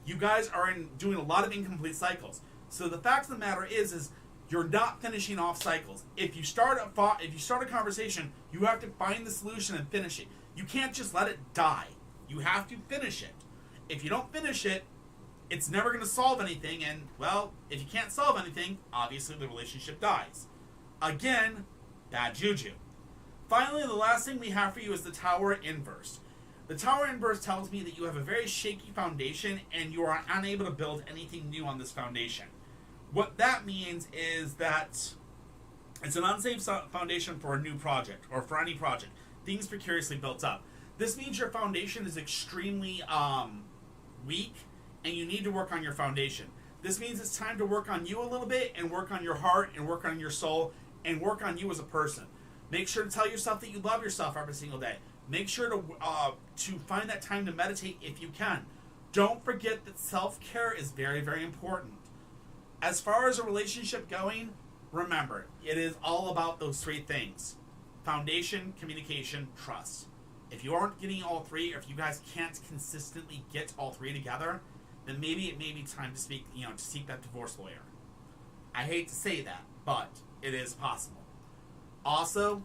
You guys are doing a lot of incomplete cycles. So the fact of the matter is you're not finishing off cycles. If you start a conversation, you have to find the solution and finish it. You can't just let it die. You have to finish it. If you don't finish it, it's never going to solve anything, and, well, if you can't solve anything, obviously the relationship dies. Again, bad juju. Finally, the last thing we have for you is the Tower inverse. The Tower inverse tells me that you have a very shaky foundation, and you are unable to build anything new on this foundation. What that means is that it's an unsafe foundation for a new project, or for any project. Things precariously built up. This means your foundation is extremely weak, and you need to work on your foundation. This means it's time to work on you a little bit, and work on your heart, and work on your soul, and work on you as a person. Make sure to tell yourself that you love yourself every single day. Make sure to find that time to meditate if you can. Don't forget that self-care is very, very important. As far as a relationship going, remember, it is all about those 3 things. Foundation, communication, trust. If you aren't getting all 3, or if you guys can't consistently get all 3 together, then maybe it may be time to seek that divorce lawyer. I hate to say that, but it is possible. Also,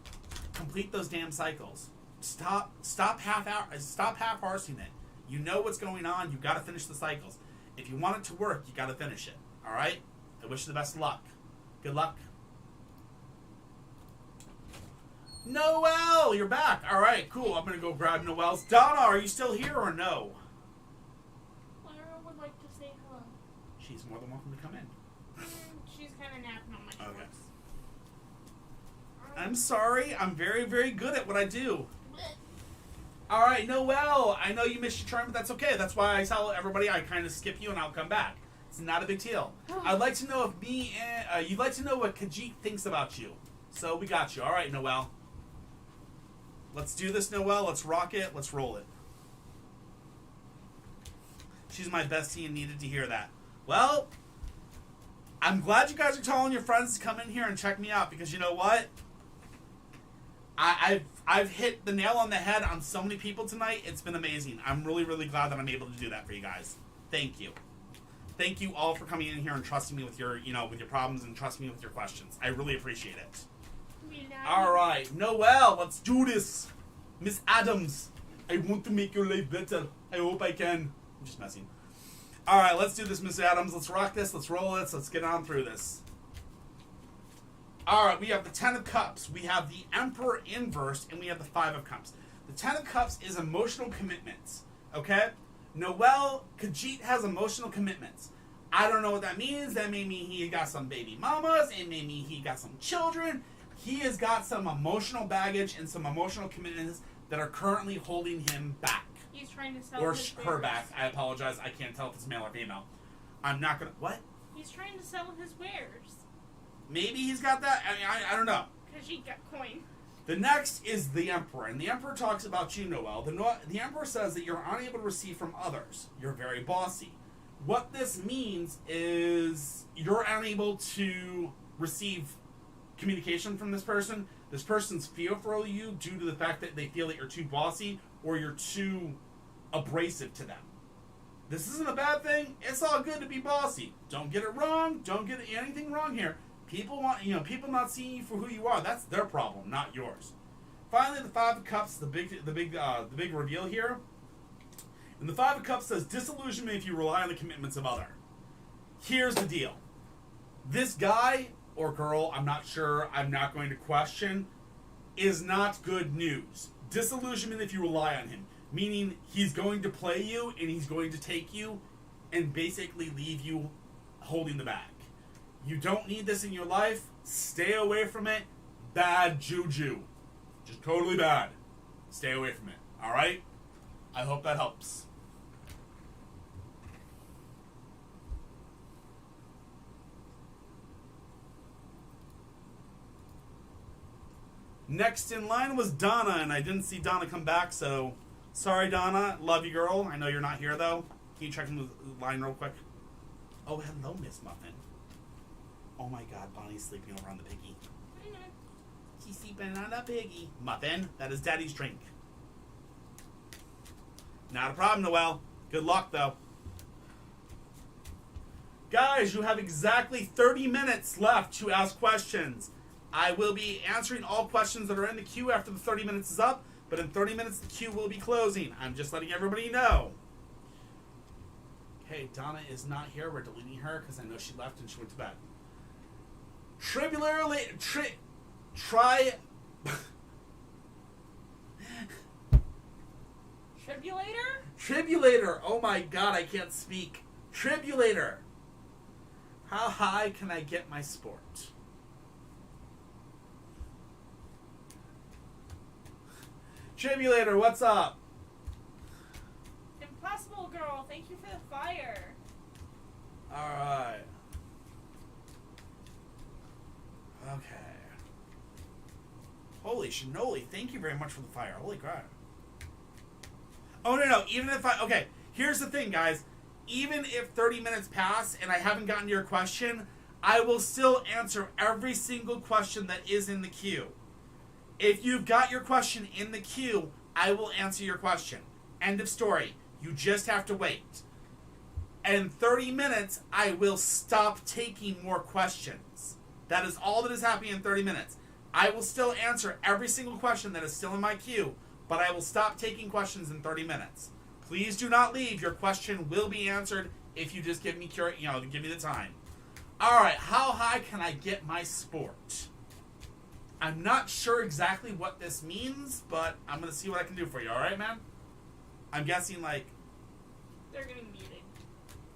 complete those damn cycles. Stop half-arsing it. You know what's going on. You got to finish the cycles. If you want it to work, you got to finish it. All right? I wish you the best of luck. Good luck. Noelle, you're back. All right, cool. I'm going to go grab Noelle's. Donna, are you still here or no? Lara would like to say hello. She's more than welcome to come in. She's kind of napping on my shorts. Okay. I'm sorry. I'm very, very good at what I do. All right, Noelle, I know you missed your turn, but that's okay. That's why I tell everybody I kind of skip you and I'll come back. It's not a big deal. I'd like to know if you'd like to know what Khajiit thinks about you. So we got you. All right, Noelle. Let's do this, Noelle. Let's rock it. Let's roll it. She's my bestie and needed to hear that. Well, I'm glad you guys are telling your friends to come in here and check me out, because you know what? I've hit the nail on the head on so many people tonight. It's been amazing. I'm really, really glad that I'm able to do that for you guys. Thank you. Thank you all for coming in here and trusting me with your, with your problems and trusting me with your questions. I really appreciate it. All right, Noelle, let's do this. Miss Adams, I want to make your life better. I hope I can. I'm just messing. All right, let's do this, Miss Adams. Let's rock this. Let's roll this. Let's get on through this. All right, we have the Ten of Cups. We have the Emperor inverse, and we have the Five of Cups. The Ten of Cups is emotional commitments. Okay? Noelle Khajiit has emotional commitments. I don't know what that means. That may mean he got some baby mamas. It may mean he got some children. He has got some emotional baggage and some emotional commitments that are currently holding him back. He's trying to sell or his her wares. back. I apologize. I can't tell if it's male or female. I'm not going to... What? He's trying to sell his wares. Maybe he's got that. I don't know. Khajiit got coin. The next is the Emperor, and the Emperor talks about you, Noelle. The Emperor says that you're unable to receive from others. You're very bossy. What this means is you're unable to receive communication from this person. This person's fearful of you due to the fact that they feel that you're too bossy or you're too abrasive to them. This isn't a bad thing. It's all good to be bossy. Don't get it wrong. Don't get anything wrong here. People want, people not seeing you for who you are. That's their problem, not yours. Finally, the Five of Cups, the big reveal here. And the Five of Cups says disillusionment if you rely on the commitments of other. Here's the deal. This guy or girl, I'm not sure, I'm not going to question, is not good news. Disillusionment if you rely on him. Meaning he's going to play you and he's going to take you and basically leave you holding the bag. You don't need this in your life. Stay away from it. Bad juju. Just totally bad. Stay away from it. Alright? I hope that helps. Next in line was Donna, and I didn't see Donna come back, so sorry, Donna. Love you, girl. I know you're not here, though. Can you check in the line real quick? Oh, hello, Miss Muffin. Oh my God, Bonnie's sleeping over on the piggy. She's sleeping on the piggy. Muffin, that is Daddy's drink. Not a problem, Noelle. Good luck, though. Guys, you have exactly 30 minutes left to ask questions. I will be answering all questions that are in the queue after the 30 minutes is up, but in 30 minutes the queue will be closing. I'm just letting everybody know. Okay, Donna is not here. We're deleting her because I know she left and she went to bed. Tribulator. Tribulator. Oh my God, I can't speak. Tribulator. How high can I get my sport? Tribulator, what's up? Impossible girl, thank you for the fire. Alright. Okay. Holy Shinoli, thank you very much for the fire. Holy crap. Oh, no. Even if okay, here's the thing, guys. Even if 30 minutes pass and I haven't gotten to your question, I will still answer every single question that is in the queue. If you've got your question in the queue, I will answer your question. End of story. You just have to wait. In 30 minutes, I will stop taking more questions. That is all that is happening in 30 minutes. I will still answer every single question that is still in my queue, but I will stop taking questions in 30 minutes. Please do not leave. Your question will be answered if you just give me give me the time. All right, how high can I get my sport? I'm not sure exactly what this means, but I'm going to see what I can do for you. All right, man? I'm guessing, They're getting muted.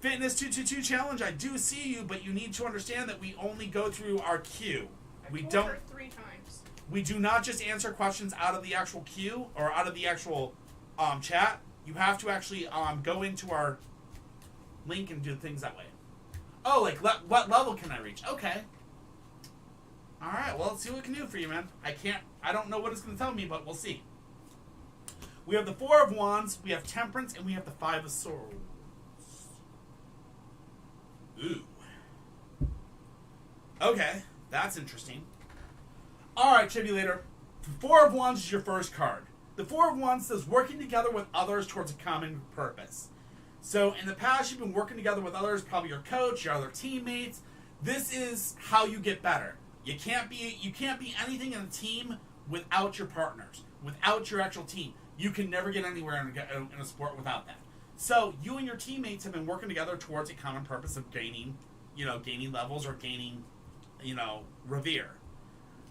Fitness 222 challenge, I do see you, but you need to understand that we only go through our queue. I told her 3 times. We do not just answer questions out of the actual queue or out of the actual chat. You have to actually go into our link and do things that way. Oh, what level can I reach? Okay. All right, well, let's see what we can do for you, man. I don't know what it's going to tell me, but we'll see. We have the Four of Wands, we have Temperance, and we have the Five of Swords. Ooh. Okay, that's interesting. Alright, Tribulator. The Four of Wands is your first card. The Four of Wands says working together with others towards a common purpose. So, in the past, you've been working together with others, probably your coach, your other teammates. This is how you get better. You can't be anything in a team without your partners, without your actual team. You can never get anywhere in a sport without that. So you and your teammates have been working together towards a common purpose of gaining levels or gaining, revere.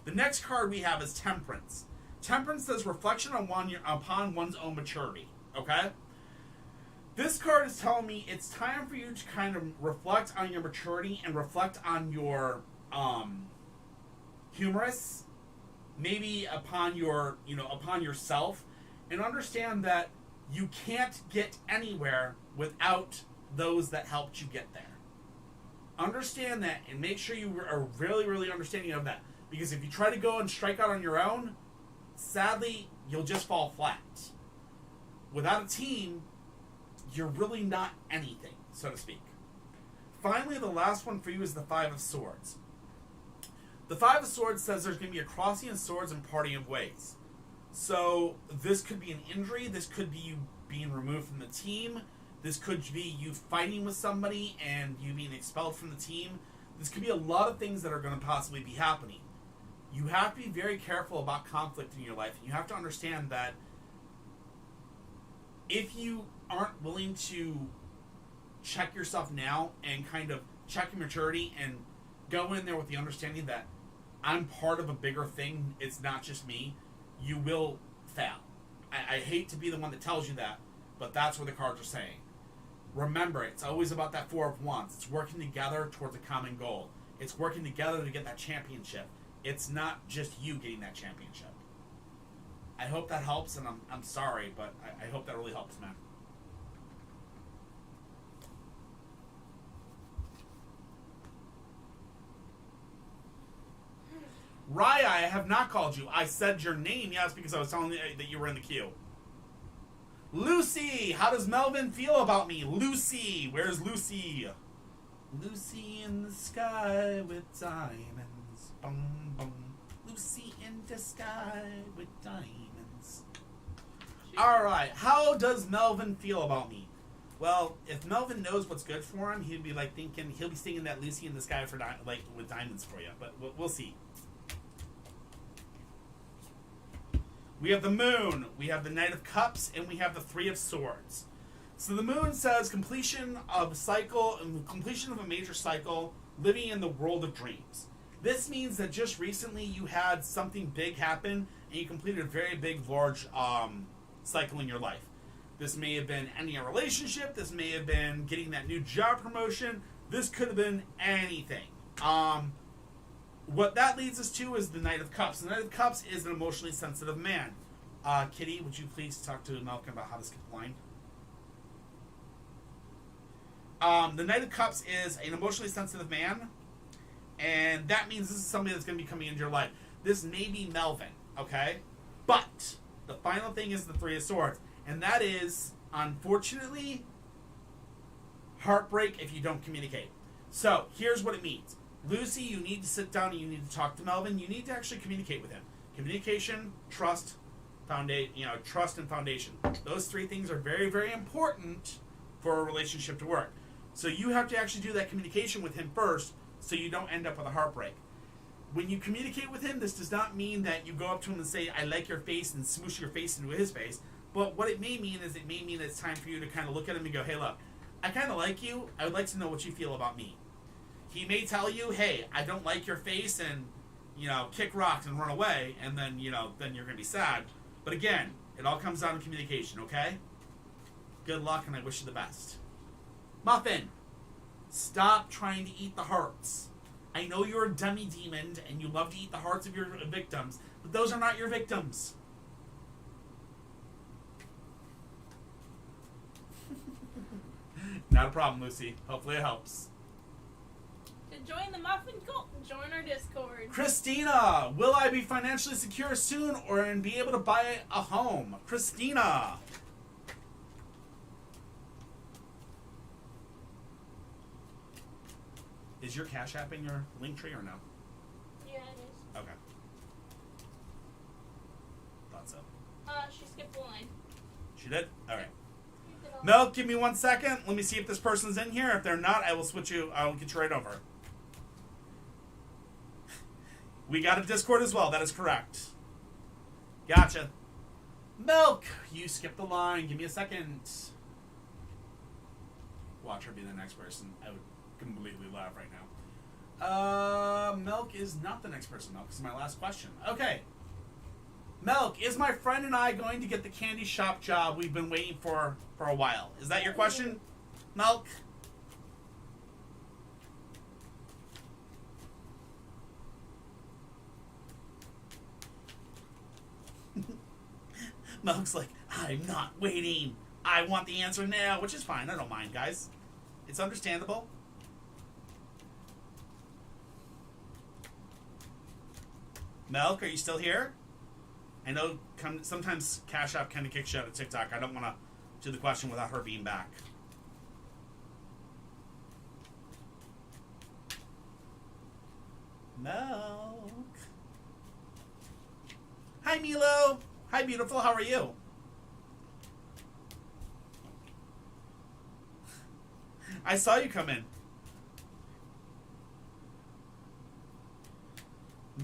The next card we have is Temperance. Temperance says reflection upon one's own maturity. Okay? This card is telling me it's time for you to kind of reflect on your maturity and reflect on your humorous, maybe upon your, upon yourself, and understand that you can't get anywhere without those that helped you get there. Understand that and make sure you are really, really understanding of that. Because if you try to go and strike out on your own, sadly, you'll just fall flat. Without a team, you're really not anything, so to speak. Finally, the last one for you is the Five of Swords. The Five of Swords says there's going to be a crossing of swords and parting of ways. So this could be an injury. This could be you being removed from the team. This could be you fighting with somebody and you being expelled from the team. This could be a lot of things that are going to possibly be happening. You have to be very careful about conflict in your life. And you have to understand that if you aren't willing to check yourself now and kind of check your maturity and go in there with the understanding that I'm part of a bigger thing, it's not just me, you will fail. I hate to be the one that tells you that, but that's what the cards are saying. Remember, it's always about that Four of Wands. It's working together towards a common goal. It's working together to get that championship. It's not just you getting that championship. I hope that helps, and I'm sorry, but I hope that really helps, man. Raya, I have not called you. I said your name, yes, because I was telling you that you were in the queue. Lucy, how does Melvin feel about me? Lucy, where's Lucy? Lucy in the sky with diamonds. Bum, bum. Lucy in the sky with diamonds. Alright, how does Melvin feel about me? Well, if Melvin knows what's good for him, he'd be like thinking, he'll be singing that Lucy in the sky for with diamonds for you. But we'll see. We have the Moon, we have the Knight of Cups, and we have the Three of Swords. So the Moon says completion of a major cycle, living in the world of dreams. This means that just recently you had something big happen, and you completed a very big, large cycle in your life. This may have been ending a relationship, this may have been getting that new job promotion, this could have been anything. What that leads us to is the Knight of Cups. The Knight of Cups is an emotionally sensitive man. Kitty, would you please talk to Malcolm about how to skip the line? The Knight of Cups is an emotionally sensitive man, and that means this is somebody that's going to be coming into your life. This may be Melvin, okay? But the final thing is the Three of Swords, and that is, unfortunately, heartbreak if you don't communicate. So, here's what it means. Lucy, you need to sit down and you need to talk to Melvin. You need to actually communicate with him. Communication, trust, trust and foundation. Those three things are very, very important for a relationship to work. So you have to actually do that communication with him first so you don't end up with a heartbreak. When you communicate with him, this does not mean that you go up to him and say, I like your face, and smoosh your face into his face. But what it may mean is it's time for you to kind of look at him and go, hey, look, I kind of like you. I would like to know what you feel about me. He may tell you, hey, I don't like your face, and, kick rocks and run away, and then, then you're going to be sad. But again, it all comes down to communication, okay? Good luck, and I wish you the best. Muffin, stop trying to eat the hearts. I know you're a demi-demon, and you love to eat the hearts of your victims, but those are not your victims. Not a problem, Lucy. Hopefully it helps. Join the Muffin Cult and join our Discord. Christina, will I be financially secure soon and be able to buy a home? Christina. Is your Cash App in your link tree or no? Yeah, it is. Okay. Thought so. She skipped the line. She did? Alright. Mel, give me 1 second. Let me see if this person's in here. If they're not, I'll get you right over. We got a Discord as well. That is correct. Gotcha. Milk, you skipped the line. Give me a second. Watch her be the next person. I would completely laugh right now. Milk is not the next person. Milk is my last question. Okay. Milk, is my friend and I going to get the candy shop job we've been waiting for a while? Is that your question, Milk? Milk's like, I'm not waiting. I want the answer now, which is fine. I don't mind, guys. It's understandable. Milk, are you still here? I know sometimes Cash App kind of kicks you out of TikTok. I don't want to do the question without her being back. Milk. Hi, Milo. Hi, beautiful. How are you? I saw you come in.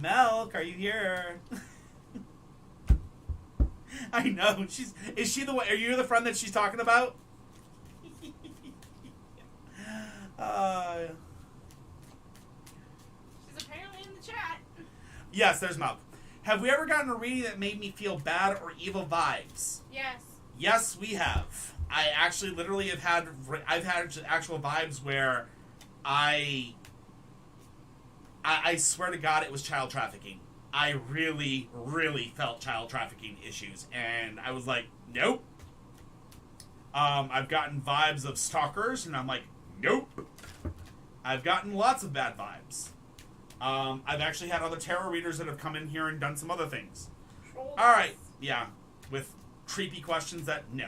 Milk, are you here? I know. Is she the one? Are you the friend that she's talking about? She's apparently in the chat. Yes, there's Milk. Have we ever gotten a reading that made me feel bad or evil vibes? Yes. Yes, we have. I actually literally have had. I've had actual vibes where I swear to God, it was child trafficking. I really, really felt child trafficking issues, and I was like, nope. I've gotten vibes of stalkers, and I'm like, nope. I've gotten lots of bad vibes. I've actually had other tarot readers that have come in here and done some other things. All right, yeah, with creepy questions that, no.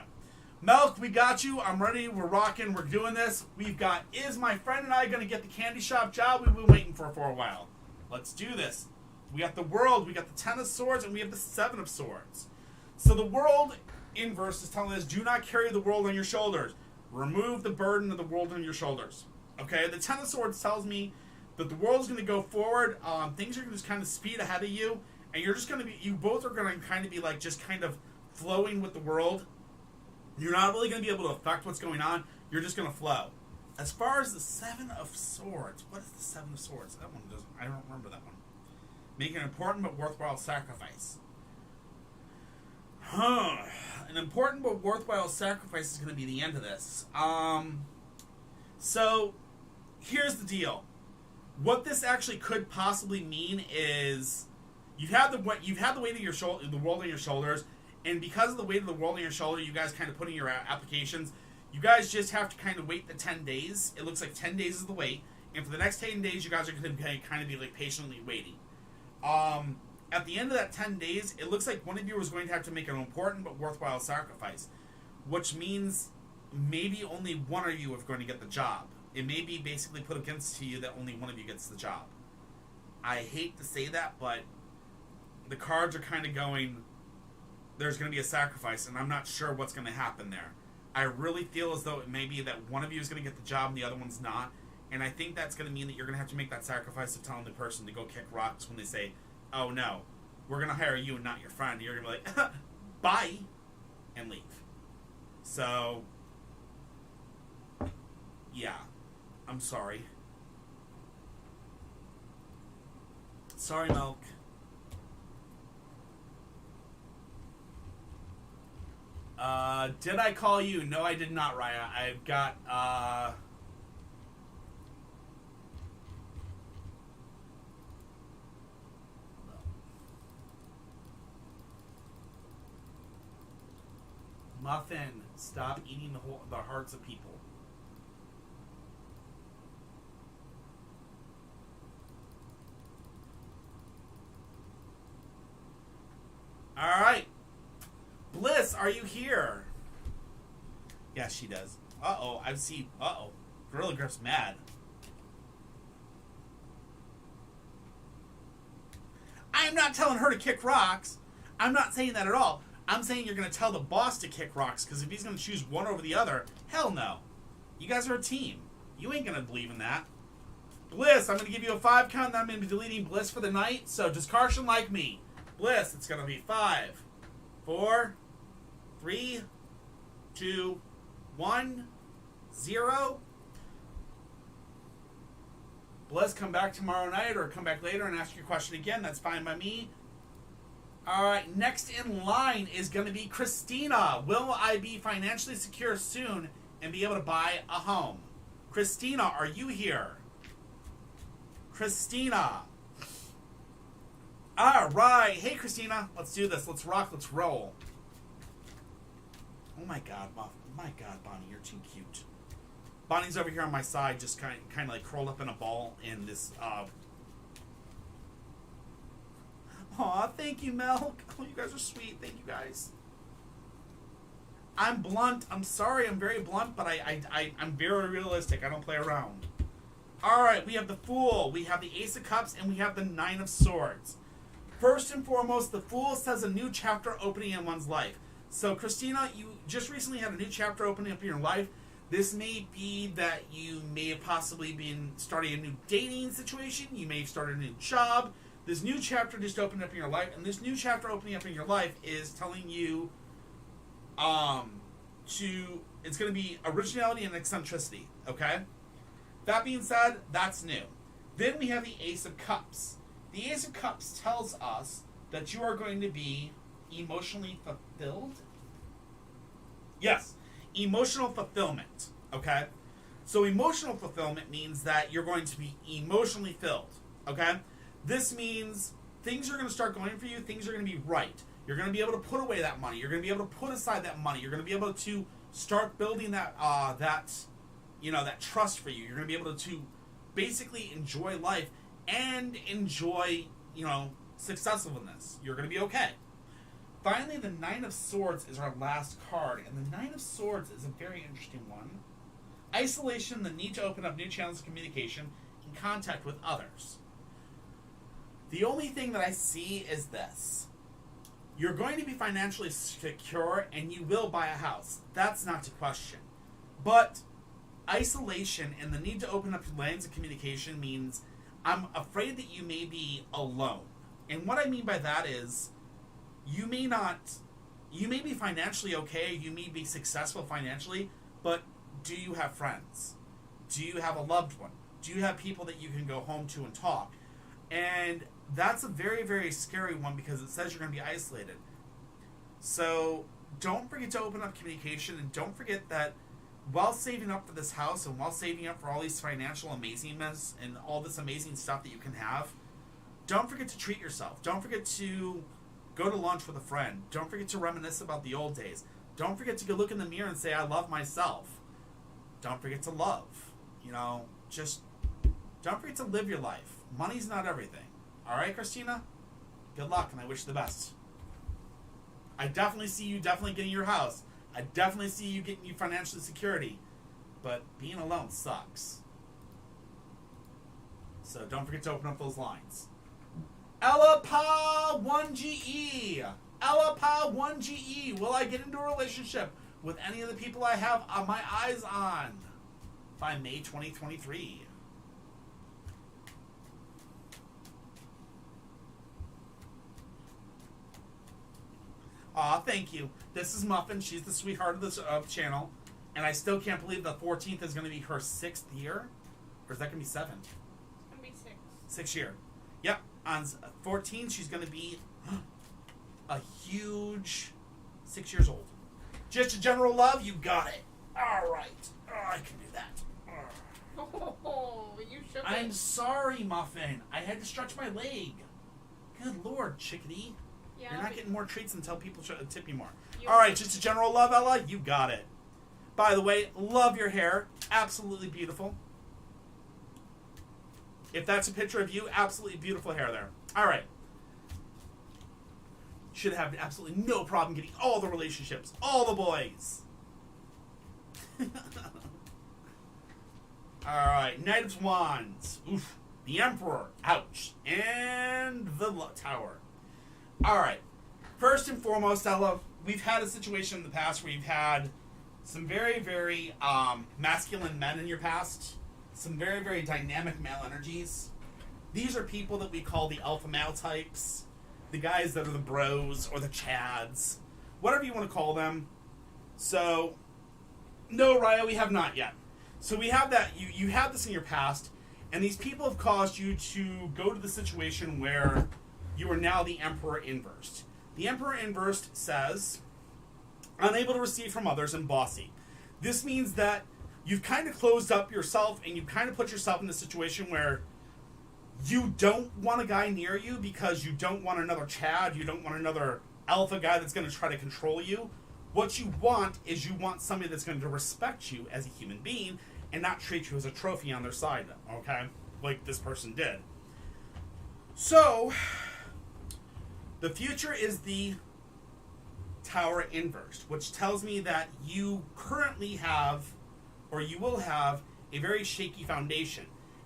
Milk, we got you. I'm ready. We're rocking. We're doing this. We've got, is my friend and I going to get the candy shop job we've been waiting for a while? Let's do this. We got the World, we got the Ten of Swords, and we have the Seven of Swords. So the World inverse is telling us, do not carry the world on your shoulders. Remove the burden of the world on your shoulders. Okay? The Ten of Swords tells me that the world's going to go forward. Things are going to just kind of speed ahead of you. And you're just going to be, you both are going to kind of be like just kind of flowing with the world. You're not really going to be able to affect what's going on. You're just going to flow. As far as the Seven of Swords, what is the Seven of Swords? That one doesn't, I don't remember that one. Make an important but worthwhile sacrifice. An important but worthwhile sacrifice is going to be the end of this. So, here's the deal. What this actually could possibly mean is you've had the weight of your shoulder, the world on your shoulders, and because of the weight of the world on your shoulder, you guys kind of put in your applications. You guys just have to kind of wait the 10 days. It looks like 10 days is the wait, and for the next 10 days, you guys are going to kind of be like patiently waiting. At the end of that 10 days, it looks like one of you is going to have to make an important but worthwhile sacrifice, which means maybe only one of you is going to get the job. It may be basically put against to you that only one of you gets the job. I hate to say that, but the cards are kind of going, there's going to be a sacrifice, and I'm not sure what's going to happen there. I really feel as though it may be that one of you is going to get the job and the other one's not. And I think that's going to mean that you're going to have to make that sacrifice of telling the person to go kick rocks when they say, oh no, we're going to hire you and not your friend. You're going to be like, bye, and leave. So, yeah, I'm sorry. Sorry, Milk. Did I call you? No, I did not, Raya. I've got, Muffin, stop eating the hearts of people. Alright. Bliss, are you here? Yes, she does. Uh-oh, I see. Uh-oh. Gorilla Grip's mad. I am not telling her to kick rocks. I'm not saying that at all. I'm saying you're going to tell the boss to kick rocks, because if he's going to choose one over the other, hell no. You guys are a team. You ain't going to believe in that. Bliss, I'm going to give you a 5 count, and I'm going to be deleting Bliss for the night, so just caution like me. Bliss, it's going to be 5, 4, 3, 2, 1, 0. Bliss, come back tomorrow night or come back later and ask your question again. That's fine by me. All right, next in line is going to be Christina. Will I be financially secure soon and be able to buy a home? Christina, are you here? Christina. All right. Hey, Christina. Let's do this. Let's rock. Let's roll. Oh, my God. Bonnie, you're too cute. Bonnie's over here on my side, just kind of like curled up in a ball in this... Aw, thank you, Mel. Oh, you guys are sweet. Thank you, guys. I'm blunt. I'm sorry. I'm very blunt, but I'm very realistic. I don't play around. All right, we have the Fool. We have the Ace of Cups, and we have the Nine of Swords. First and foremost, the Fool says a new chapter opening in one's life. So, Christina, you just recently had a new chapter opening up in your life. This may be that you may have possibly been starting a new dating situation. You may have started a new job. This new chapter just opened up in your life, and this new chapter opening up in your life is telling you it's going to be originality and eccentricity, okay? That being said, that's new. Then we have the Ace of Cups. The Ace of Cups tells us that you are going to be emotionally fulfilled. Yes, emotional fulfillment, okay? So emotional fulfillment means that you're going to be emotionally filled, okay? This means things are going to start going for you. Things are going to be right. You're going to be able to put away that money. You're going to be able to put aside that money. You're going to be able to start building that trust for you. You're going to be able to basically enjoy life and enjoy, successfulness. You're going to be okay. Finally, the Nine of Swords is our last card, and the Nine of Swords is a very interesting one. Isolation, the need to open up new channels of communication and contact with others. The only thing that I see is this. You're going to be financially secure and you will buy a house. That's not to question. But isolation and the need to open up lines of communication means I'm afraid that you may be alone. And what I mean by that is you may be financially okay, you may be successful financially, but do you have friends? Do you have a loved one? Do you have people that you can go home to and talk? And that's a very, very scary one because it says you're going to be isolated. So don't forget to open up communication, and don't forget that while saving up for this house and while saving up for all these financial amazingness and all this amazing stuff that you can have, don't forget to treat yourself. Don't forget to go to lunch with a friend. Don't forget to reminisce about the old days. Don't forget to go look in the mirror and say, I love myself. Don't forget to love. Just don't forget to live your life. Money's not everything. All right, Christina? Good luck, and I wish you the best. I definitely see you getting your house. I definitely see you getting your financial security. But being alone sucks. So don't forget to open up those lines. Ella Pa 1GE. Ella Pa 1GE. Will I get into a relationship with any of the people I have my eyes on by May 2023? Aw, thank you. This is Muffin. She's the sweetheart of this channel. And I still can't believe the 14th is going to be her 6th year. Or is that going to be 7? It's going to be 6. 6th year. Yep. On 14, she's going to be a huge 6 years old. Just a general love, you got it. All right. Oh, I can do that. Oh, you shook I'm it. sorry, Muffin. I had to stretch my leg. Good Lord, chickadee. Yeah, You're not getting more treats until people tip you more. You- All right, just a general love, Ella. You got it. By the way, love your hair. Absolutely beautiful. If that's a picture of you, absolutely beautiful hair there. All right. Should have absolutely no problem getting all the relationships, all the boys. All right, Knight of Wands. Oof. The Emperor. Ouch. And the Tower. All right. First and foremost, Ella, we've had a situation in the past where you've had some very, very masculine men in your past. Some very, very dynamic male energies. These are people that we call the alpha male types. The guys that are the bros or the chads. Whatever you want to call them. So, no, Raya, we have not yet. So we have that. You have this in your past. And these people have caused you to go to the situation where you are now the Emperor Inversed. The Emperor Inversed says, unable to receive from others and bossy. This means that you've kind of closed up yourself and you kind of put yourself in a situation where you don't want a guy near you because you don't want another Chad, you don't want another alpha guy that's going to try to control you. What you want is you want somebody that's going to respect you as a human being and not treat you as a trophy on their side, okay? Like this person did. So, the future is the Tower Inversed, which tells me that you currently have, or you will have, a very shaky foundation.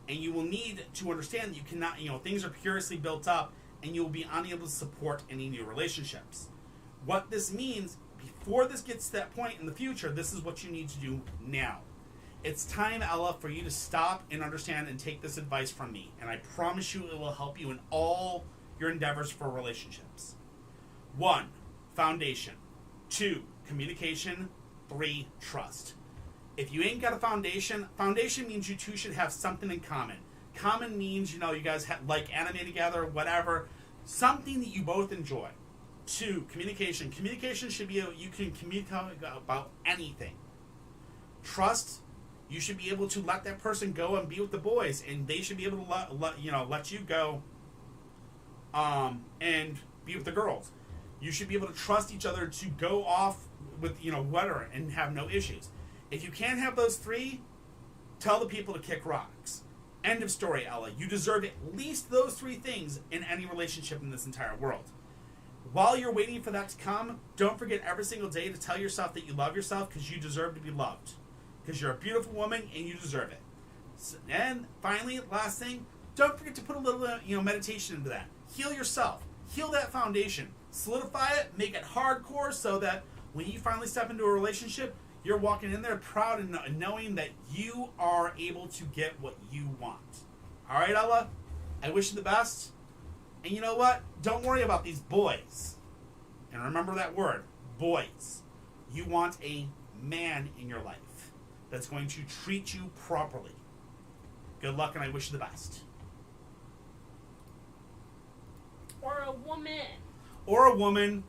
And you will need to understand that you cannot, things are curiously built up and you will be unable to support any new relationships. What this means, before this gets to that point in the future, this is what you need to do now. It's time, Ella, for you to stop and understand and take this advice from me. And I promise you it will help you in all your endeavors for relationships. 1, foundation. 2, communication. 3, trust. If you ain't got a foundation means you two should have something in common. Common means, you guys like anime together, whatever. Something that you both enjoy. 2, communication. Communication should be, you can communicate about anything. Trust, you should be able to let that person go and be with the boys, and they should be able to let you go and be with the girls. You should be able to trust each other to go off with, whatever, and have no issues. If you can't have those 3, tell the people to kick rocks. End of story, Ella. You deserve at least those 3 things in any relationship in this entire world. While you're waiting for that to come, don't forget every single day to tell yourself that you love yourself because you deserve to be loved. Because you're a beautiful woman and you deserve it. And finally, last thing, don't forget to put a little meditation into that. Heal yourself. Heal that foundation. Solidify it. Make it hardcore so that when you finally step into a relationship, you're walking in there proud and knowing that you are able to get what you want. All right, Ella? I wish you the best. And you know what? Don't worry about these boys. And remember that word, boys. You want a man in your life that's going to treat you properly. Good luck, and I wish you the best. Or a woman. Or a woman.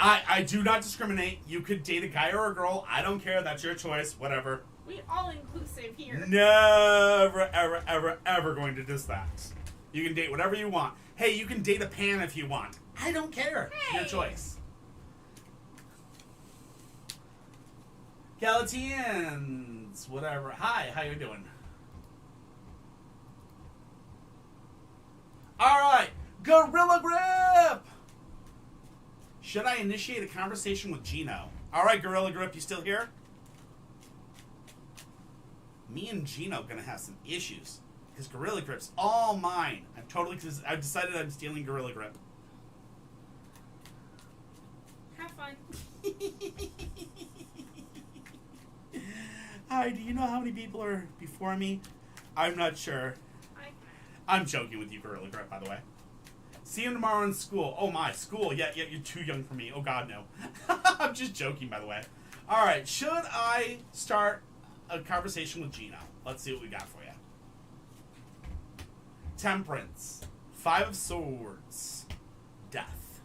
I do not discriminate. You could date a guy or a girl. I don't care. That's your choice. Whatever. We all inclusive here. Never, ever, ever, ever going to diss that. You can date whatever you want. Hey, you can date a pan if you want. I don't care. Hey. Your choice. Galatians, whatever. Hi, how you doing? All right, Gorilla Grip. Should I initiate a conversation with Gino? All right, Gorilla Grip, you still here? Me and Gino gonna have some issues because Gorilla Grip's all mine. I've decided I'm stealing Gorilla Grip. Have fun. Hi, do you know how many people are before me? I'm not sure. I'm joking with you, Gorilla Grip, by the way. See you tomorrow in school. Oh my, school. Yeah, you're too young for me. Oh God, no. I'm just joking, by the way. All right, should I start a conversation with Gino? Let's see what we got for you. Temperance. 5 of Swords. Death.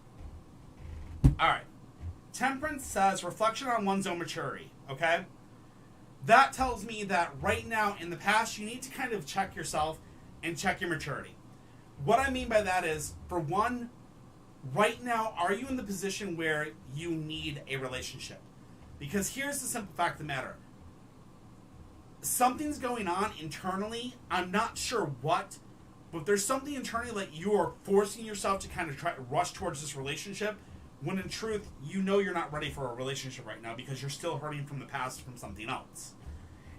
All right. Temperance says reflection on one's own maturity, okay? That tells me that right now in the past, you need to kind of check yourself and check your maturity. What I mean by that is, for one, right now, are you in the position where you need a relationship? Because here's the simple fact of the matter. Something's going on internally. I'm not sure what, but there's something internally that you are forcing yourself to kind of try to rush towards this relationship, when in truth, you know you're not ready for a relationship right now because you're still hurting from the past from something else.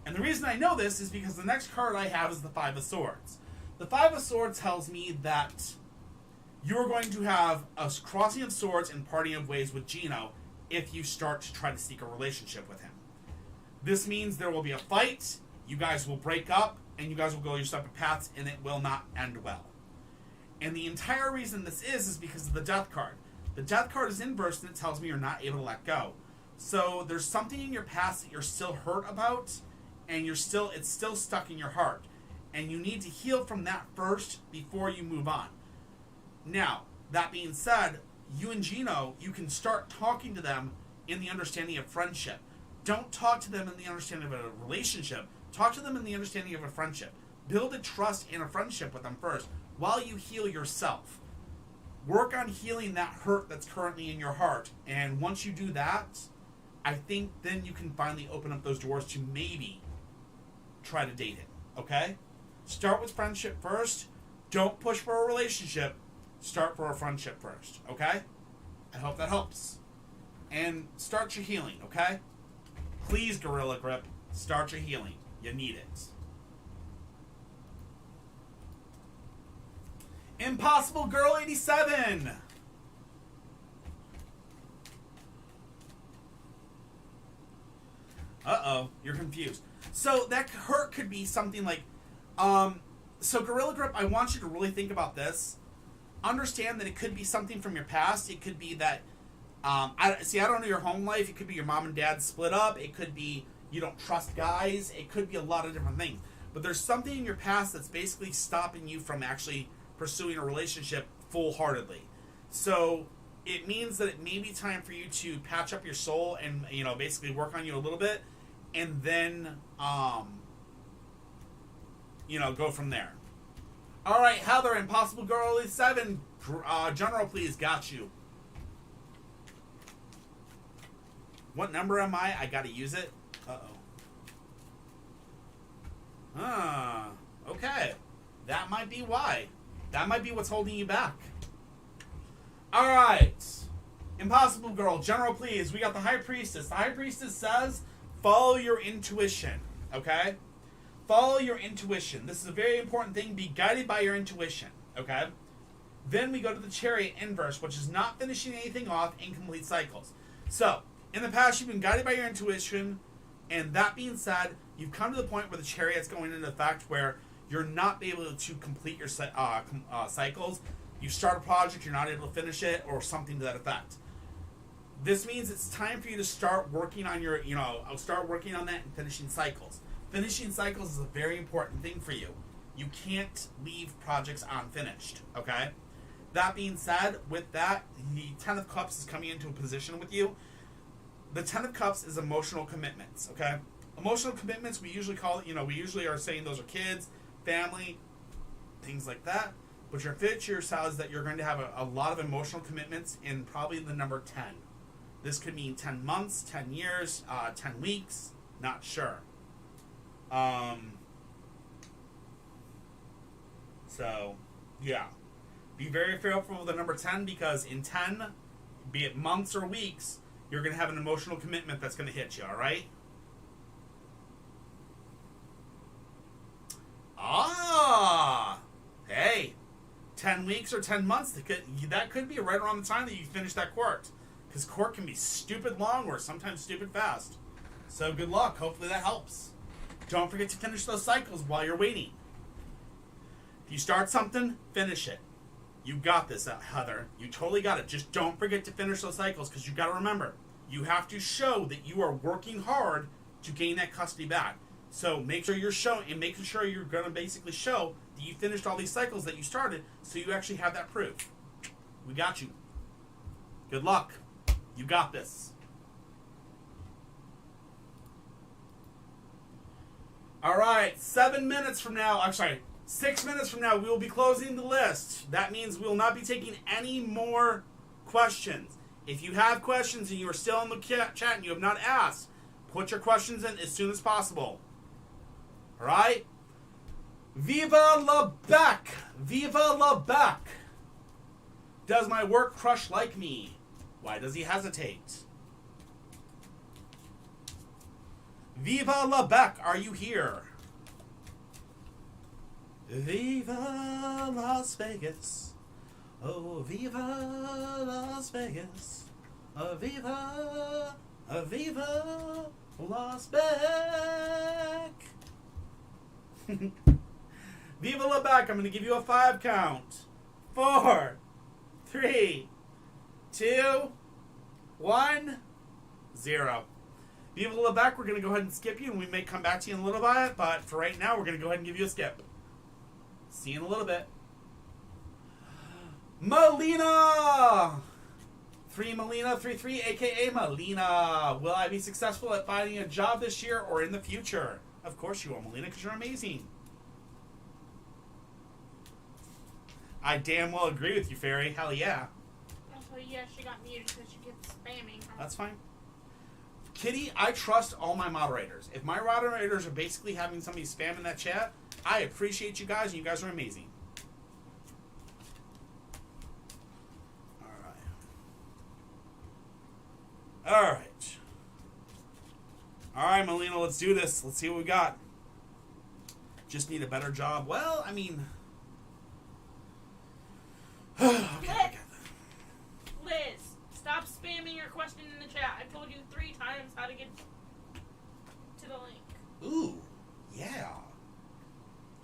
And the reason I know this is because the next card I have is the 5 of Swords. The 5 of Swords tells me that you're going to have a crossing of swords and parting of ways with Gino if you start to try to seek a relationship with him. This means there will be a fight, you guys will break up, and you guys will go your separate paths, and it will not end well. And the entire reason this is because of the Death card. The Death card is inverse, and it tells me you're not able to let go. So there's something in your past that you're still hurt about, and it's still stuck in your heart. And you need to heal from that first before you move on. Now, that being said, you and Gino, you can start talking to them in the understanding of friendship. Don't talk to them in the understanding of a relationship. Talk to them in the understanding of a friendship. Build a trust and a friendship with them first while you heal yourself. Work on healing that hurt that's currently in your heart. And once you do that, I think then you can finally open up those doors to maybe try to date him. Okay? Start with friendship first. Don't push for a relationship. Start for a friendship first. Okay? I hope that helps. And start your healing. Okay? Please, Gorilla Grip, start your healing. You need it. Impossible Girl 87. Uh-oh, you're confused. So that hurt could be something like, so Gorilla Grip, I want you to really think about this. Understand that it could be something from your past. It could be that, I don't know your home life. It could be your mom and dad split up. It could be you don't trust guys. It could be a lot of different things. But there's something in your past that's basically stopping you from actually pursuing a relationship full-heartedly. So it means that it may be time for you to patch up your soul and, basically work on you a little bit, and then, go from there. All right, Heather, Impossible Girl 87, General, please, got you. What number am I? I gotta use it. Okay. That might be why. That might be what's holding you back. All right. Impossible Girl, General, please. We got the High Priestess. The High Priestess says, follow your intuition. Okay? Follow your intuition. This is a very important thing. Be guided by your intuition. Okay? Then we go to the Chariot inverse, which is not finishing anything off, incomplete cycles. So, in the past, you've been guided by your intuition, and that being said, you've come to the point where the Chariot's going into effect where you're not able to complete your cycles. You start a project, you're not able to finish it, or something to that effect. This means it's time for you to start working on your, start working on that and finishing cycles. Finishing cycles is a very important thing for you. You can't leave projects unfinished, okay? That being said, with that, the Ten of Cups is coming into a position with you. The Ten of Cups is emotional commitments, okay? Emotional commitments, we usually call it, we usually are saying those are kids, family, things like that. But your future says that you're going to have a lot of emotional commitments in probably the number 10. This could mean 10 months, 10 years, 10 weeks, not sure. So, yeah. Be very careful with the number 10 because in 10, be it months or weeks, you're going to have an emotional commitment that's going to hit you, all right? Hey, 10 weeks or 10 months, that could be right around the time that you finish that court. Because court can be stupid long or sometimes stupid fast. So good luck. Hopefully that helps. Don't forget to finish those cycles while you're waiting. If you start something, finish it. You got this, Heather. You totally got it. Just don't forget to finish those cycles because you got to remember, you have to show that you are working hard to gain that custody back. So make sure you're showing and making sure you're going to basically show that you finished all these cycles that you started so you actually have that proof. We got you. Good luck. You got this. All right, 7 minutes from now, 6 minutes from now, we will be closing the list. That means we will not be taking any more questions. If you have questions and you are still in the chat and you have not asked, put your questions in as soon as possible. All right? Viva la Bec! Viva la Bec! Does my work crush like me? Why does he hesitate? Viva la Bec, are you here? Viva Las Vegas. Oh, Viva Las Vegas. Viva Las Bec. Viva la Bec, I'm going to give you a 5 count. 4, 3, 2, 1, 0. Viva la Bec, we're going to go ahead and skip you, and we may come back to you in a little bit, but for right now, we're going to go ahead and give you a skip. See you in a little bit. Melina! 3Melina33, aka Melina. Will I be successful at finding a job this year or in the future? Of course you will, Melina, because you're amazing. I damn well agree with you, Fairy. Hell yeah. Also, yeah, she got muted because she kept spamming her. That's fine. Kitty, I trust all my moderators. If my moderators are basically having somebody spam in that chat, I appreciate you guys, and you guys are amazing. Alright. Alright, Melina, let's do this. Let's see what we got. Just need a better job. Well, I mean... okay. Liz, stop spamming your question in the chat. I told you 3 times how to get to the link. Ooh, yeah.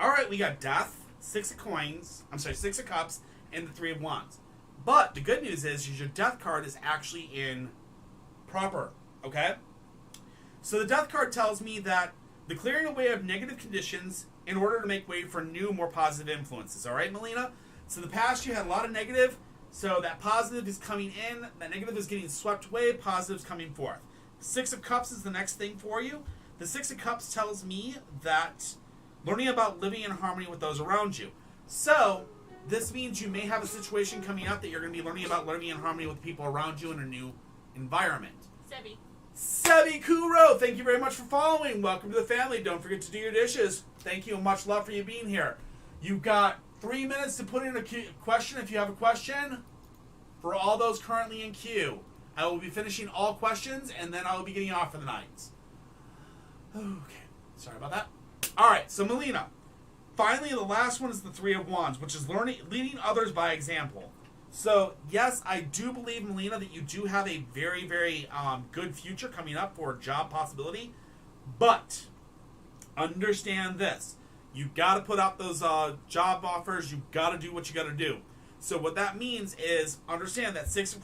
Alright, we got Death, 6 of coins, 6 of cups, and the 3 of wands. But the good news is your Death card is actually in proper, okay? So the Death card tells me that the clearing away of negative conditions in order to make way for new, more positive influences. Alright, Melina? So in the past you had a lot of negative, so that positive is coming in, that negative is getting swept away, positive's coming forth. 6 of Cups is the next thing for you. The 6 of Cups tells me that learning about living in harmony with those around you. So, this means you may have a situation coming up that you're going to be learning about living in harmony with people around you in a new environment. Sebi Kuro, thank you very much for following. Welcome to the family. Don't forget to do your dishes. Thank you and much love for you being here. You've got 3 minutes to put in a question if you have a question for all those currently in queue. I will be finishing all questions and then I will be getting off for the night. Okay, sorry about that. Alright, so Melina. Finally, the last one is the 3 of Wands, which is leading others by example. So, yes, I do believe, Melina, that you do have a very, very good future coming up for a job possibility. But, understand this. You've got to put out those job offers. You've got to do what you got to do. So what that means is, understand that 6 of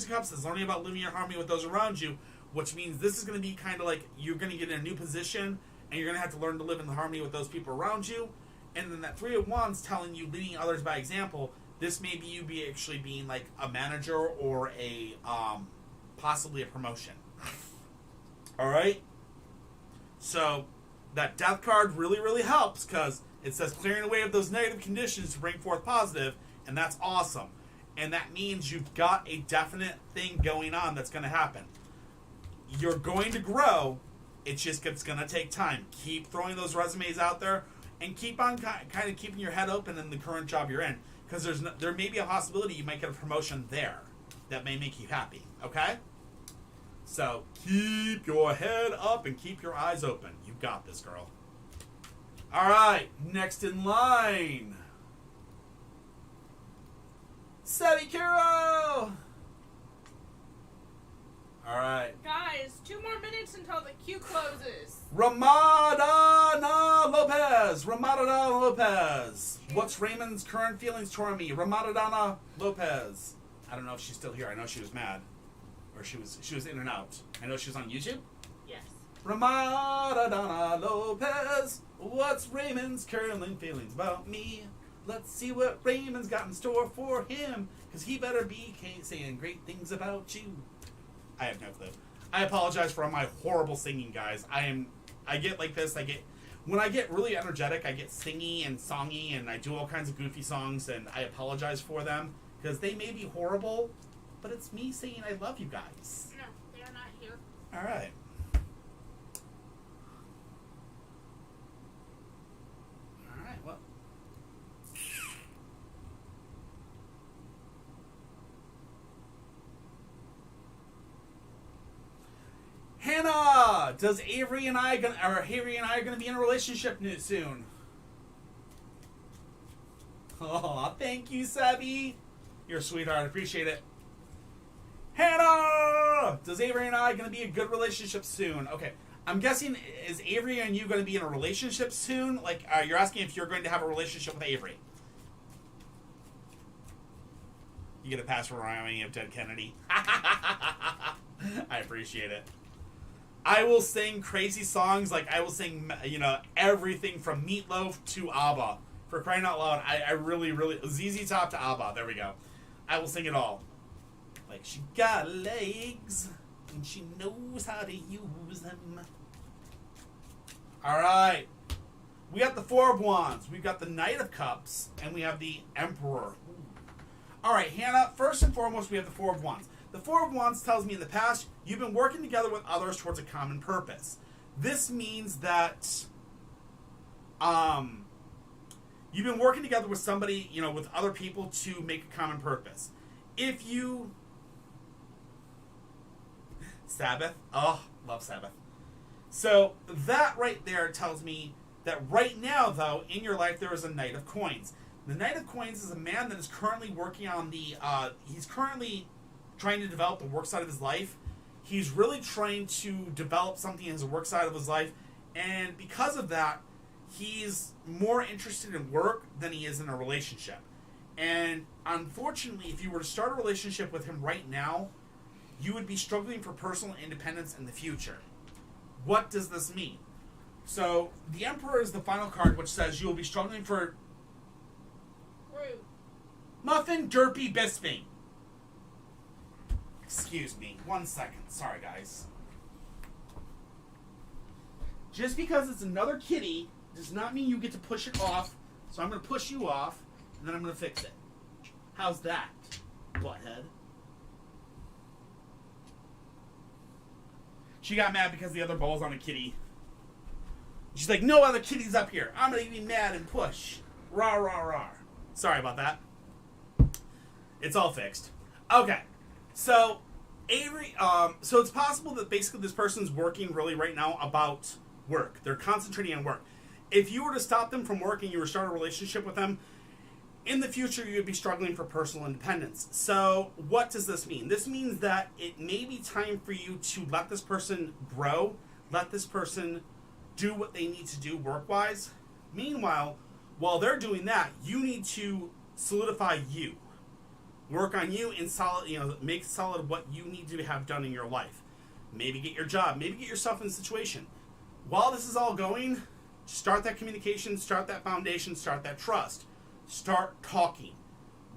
Cups is learning about living in harmony with those around you, which means this is going to be kind of like you're going to get in a new position, and you're going to have to learn to live in harmony with those people around you. And then that 3 of Wands telling you leading others by example. This may be you actually being like a manager or a possibly a promotion. All right. So that Death card really, really helps because it says clearing away of those negative conditions to bring forth positive, and that's awesome. And that means you've got a definite thing going on that's going to happen. You're going to grow. It's going to take time. Keep throwing those resumes out there and keep on kind of keeping your head open in the current job you're in. Because there may be a possibility you might get a promotion there that may make you happy, okay? So, keep your head up and keep your eyes open. You got this, girl. All right, next in line. Sadikuro! All right. Guys, 2 more minutes until the queue closes. Ramadana Lopez. What's Raymond's current feelings toward me? Ramadana Lopez. I don't know if she's still here. I know she was mad. Or she was in and out. I know she was on YouTube. Yes. Ramadana Lopez. What's Raymond's current feelings about me? Let's see what Raymond's got in store for him. Because he better be saying great things about you. I have no clue. I apologize for all my horrible singing, guys. I get like this. When I get really energetic, I get singy and songy, and I do all kinds of goofy songs, and I apologize for them because they may be horrible, but it's me saying I love you guys. No, they're not here. All right. All right. Well. Hannah, does Avery and I gonna be in a relationship soon? Oh, thank you, Sebby. You're a sweetheart. Appreciate it. Hannah, does Avery and I gonna be a good relationship soon? Okay, I'm guessing is Avery and you gonna be in a relationship soon? Like, you're asking if you're going to have a relationship with Avery. You get a pass for rhyming of Dead Kennedy. I appreciate it. I will sing crazy songs, like I will sing, everything from Meatloaf to ABBA For crying out loud, I really, really... ZZ Top to ABBA. There we go. I will sing it all. Like, she got legs, and she knows how to use them. All right. We got the Four of Wands. We've got the Knight of Cups, and we have the Emperor. All right, Hannah, first and foremost, we have the Four of Wands. The Four of Wands tells me in the past, you've been working together with others towards a common purpose. This means that you've been working together with somebody, with other people to make a common purpose. If you... Sabbath. Oh, love Sabbath. So that right there tells me that right now, though, in your life, there is a Knight of Coins. The Knight of Coins is a man that is currently working on the... he's currently trying to develop the work side of his life. He's really trying to develop something as a work side of his life. And because of that, he's more interested in work than he is in a relationship. And unfortunately, if you were to start a relationship with him right now, you would be struggling for personal independence in the future. What does this mean? So, the Emperor is the final card, which says you will be struggling for... Rude. Muffin Derpy Bisping. Excuse me. 1 second. Sorry, guys. Just because it's another kitty does not mean you get to push it off. So I'm going to push you off, and then I'm going to fix it. How's that, butthead? She got mad because the other ball's on a kitty. She's like, no other kitties up here. I'm going to be mad and push. Rah, rah, rah. Sorry about that. It's all fixed. Okay. So, Avery, so it's possible that basically this person's working really right now about work. They're concentrating on work. If you were to stop them from work and you were to start a relationship with them, in the future you would be struggling for personal independence. So what does this mean? This means that it may be time for you to let this person grow, let this person do what they need to do work-wise. Meanwhile, while they're doing that, you need to solidify you. Work on you and make solid what you need to have done in your life. Maybe get your job. Maybe get yourself in a situation. While this is all going, start that communication, start that foundation, start that trust. Start talking.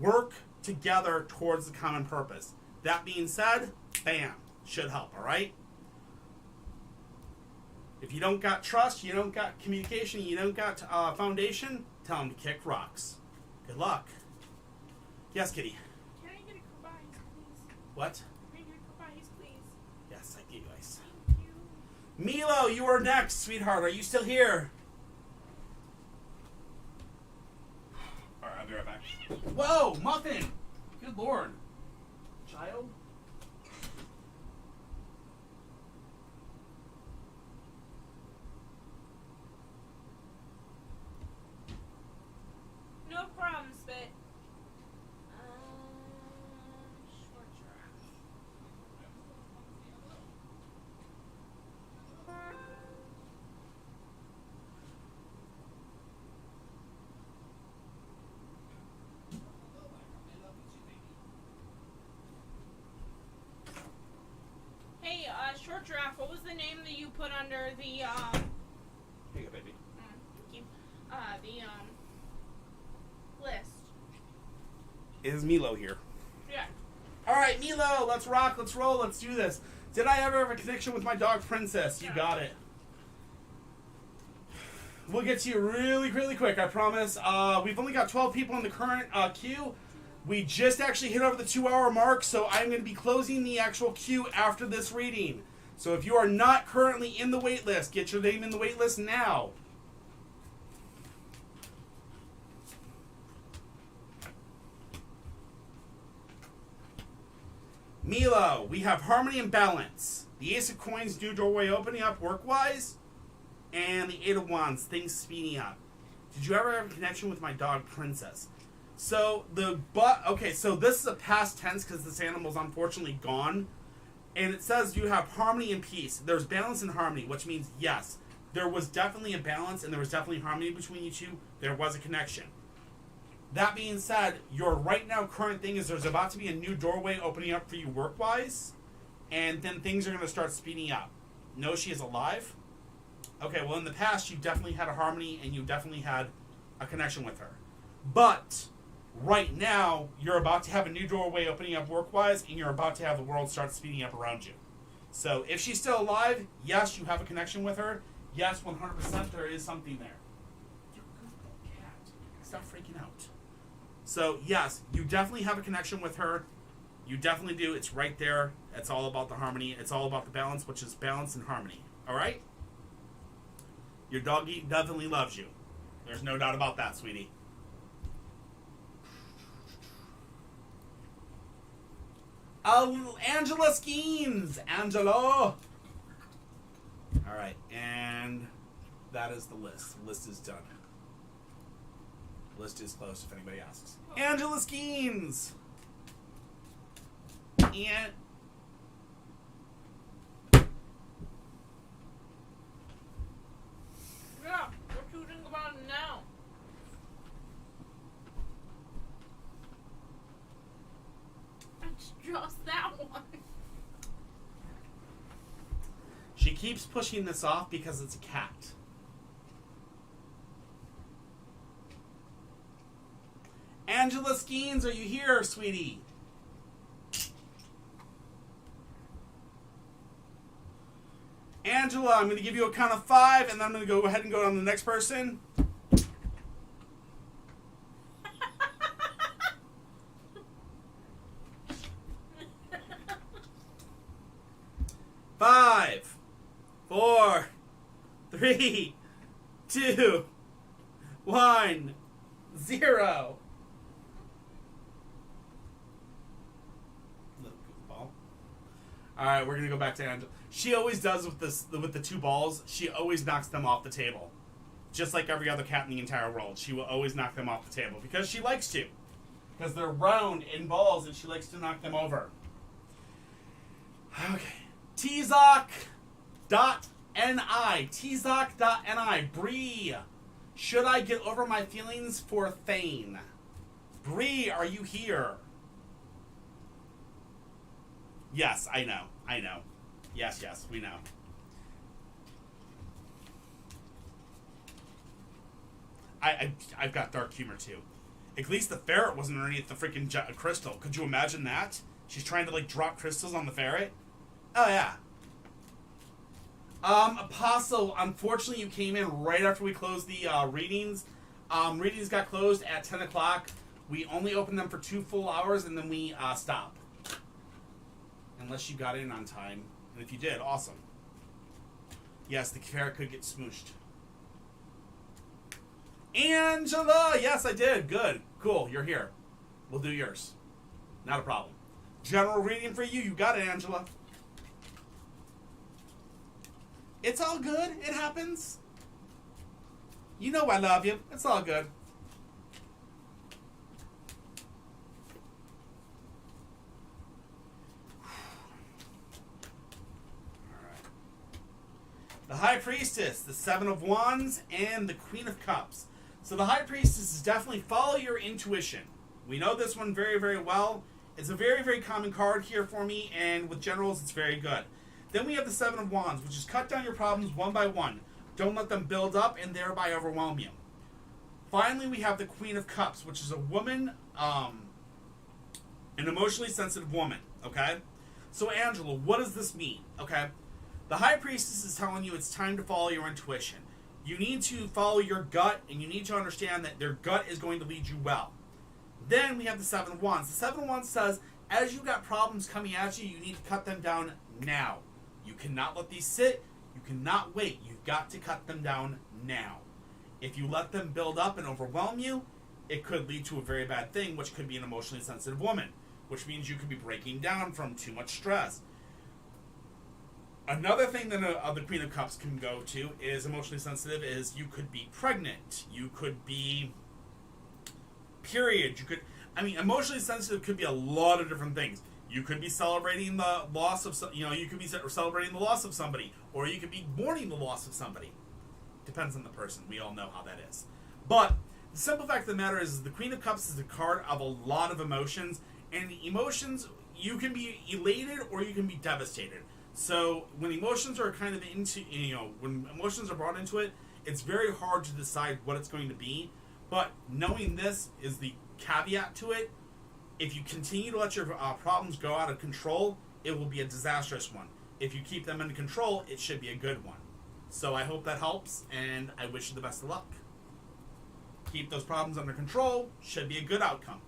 Work together towards the common purpose. That being said, bam, should help, all right? If you don't got trust, you don't got communication, you don't got foundation, tell them to kick rocks. Good luck. Yes, kitty. Can I get a cup of ice, please? What? Can I get a cup of ice, please? Yes, I give you ice. Thank you. Milo, you are next, sweetheart. Are you still here? All right, I'll be right back. Whoa, Muffin! Good Lord. Child? No problem, Spit. Short giraffe. Hey, short giraffe, what was the name that you put under the, Here you go, baby. thank you, list? Is Milo here? Yeah. All right, Milo, let's rock, let's roll, let's do this. Did I ever have a connection with my dog, Princess? You got it. We'll get to you really, really quick, I promise. We've only got 12 people in the current queue. We just actually hit over the 2-hour mark, so I'm going to be closing the actual queue after this reading. So if you are not currently in the wait list, get your name in the wait list now. Milo, we have harmony and balance. The Ace of Coins, new doorway opening up work-wise. And the Eight of Wands, things speeding up. Did you ever have a connection with my dog, Princess? So, so this is a past tense because this animal's unfortunately gone. And it says you have harmony and peace. There's balance and harmony, which means, yes, there was definitely a balance and there was definitely harmony between you two. There was a connection. That being said, your right now current thing is there's about to be a new doorway opening up for you work-wise. And then things are going to start speeding up. No, she is alive. Okay, well, in the past, you definitely had a harmony and you definitely had a connection with her. But right now, you're about to have a new doorway opening up work-wise, and you're about to have the world start speeding up around you. So if she's still alive, yes, you have a connection with her. Yes, 100% there is something there. You good cat. Stop freaking out. So yes, you definitely have a connection with her. You definitely do. It's right there. It's all about the harmony. It's all about the balance, which is balance and harmony. All right? Your doggy definitely loves you. There's no doubt about that, sweetie. Angela Skeens. Angelo. All right, and that is the list. The list is done. The list is closed if anybody asks. Angela Skeens. And Yeah, what do you think about it now? It's just that one. she keeps pushing this off because it's a cat. Angela Skeens, are you here, sweetie? Angela, I'm going to give you a count of 5, and then I'm going to go ahead and go on to the next person. Five, 4, 3, 2, 1, 0. Little goofball. All right, we're gonna go back to Angela. She always does with the 2 balls. She always knocks them off the table, just like every other cat in the entire world. She will always knock them off the table because she likes to, because they're round in balls and she likes to knock them over. Okay. Tzok.ni. Tzok.ni. Bree. Should I get over my feelings for Thane? Bree, are you here? Yes, I know. I know. Yes, we know. I've got dark humor too. At least the ferret wasn't underneath the freaking crystal. Could you imagine that? She's trying to like drop crystals on the ferret. Oh yeah. Apostle, unfortunately you came in right after we closed the readings. Readings got closed at 10 o'clock. We only opened them for 2 full hours and then we stop. Unless you got in on time. And if you did, awesome. Yes, the ferret could get smooshed. Angela! Yes, I did. Good. Cool. You're here. We'll do yours. Not a problem. General reading for you. You got it, Angela. It's all good. It happens. You know I love you. It's all good. The High Priestess, the 7 of Wands, and the Queen of Cups. So the High Priestess is definitely follow your intuition. We know this one very, very well. It's a very, very common card here for me, and with generals, it's very good. Then we have the 7 of Wands, which is cut down your problems one by one. Don't let them build up and thereby overwhelm you. Finally, we have the Queen of Cups, which is a woman, an emotionally sensitive woman, okay? So, Angela, what does this mean, okay? The High Priestess is telling you it's time to follow your intuition. You need to follow your gut, and you need to understand that their gut is going to lead you well. Then we have the 7 of Wands. The 7 of Wands says, as you got problems coming at you, you need to cut them down now. You cannot let these sit. You cannot wait. You've got to cut them down now. If you let them build up and overwhelm you, it could lead to a very bad thing, which could be an emotionally sensitive woman, which means you could be breaking down from too much stress. Another thing that the Queen of Cups can go to is emotionally sensitive is you could be pregnant. You could be period. Emotionally sensitive could be a lot of different things. You could be celebrating the loss of, you could be celebrating the loss of somebody, or you could be mourning the loss of somebody. Depends on the person. We all know how that is. But the simple fact of the matter is the Queen of Cups is a card of a lot of emotions, and emotions, you can be elated or you can be devastated. So when emotions are kind of when emotions are brought into it, it's very hard to decide what it's going to be. But knowing this is the caveat to it. If you continue to let your problems go out of control, it will be a disastrous one. If you keep them under control, it should be a good one. So I hope that helps, and I wish you the best of luck. Keep those problems under control, should be a good outcome.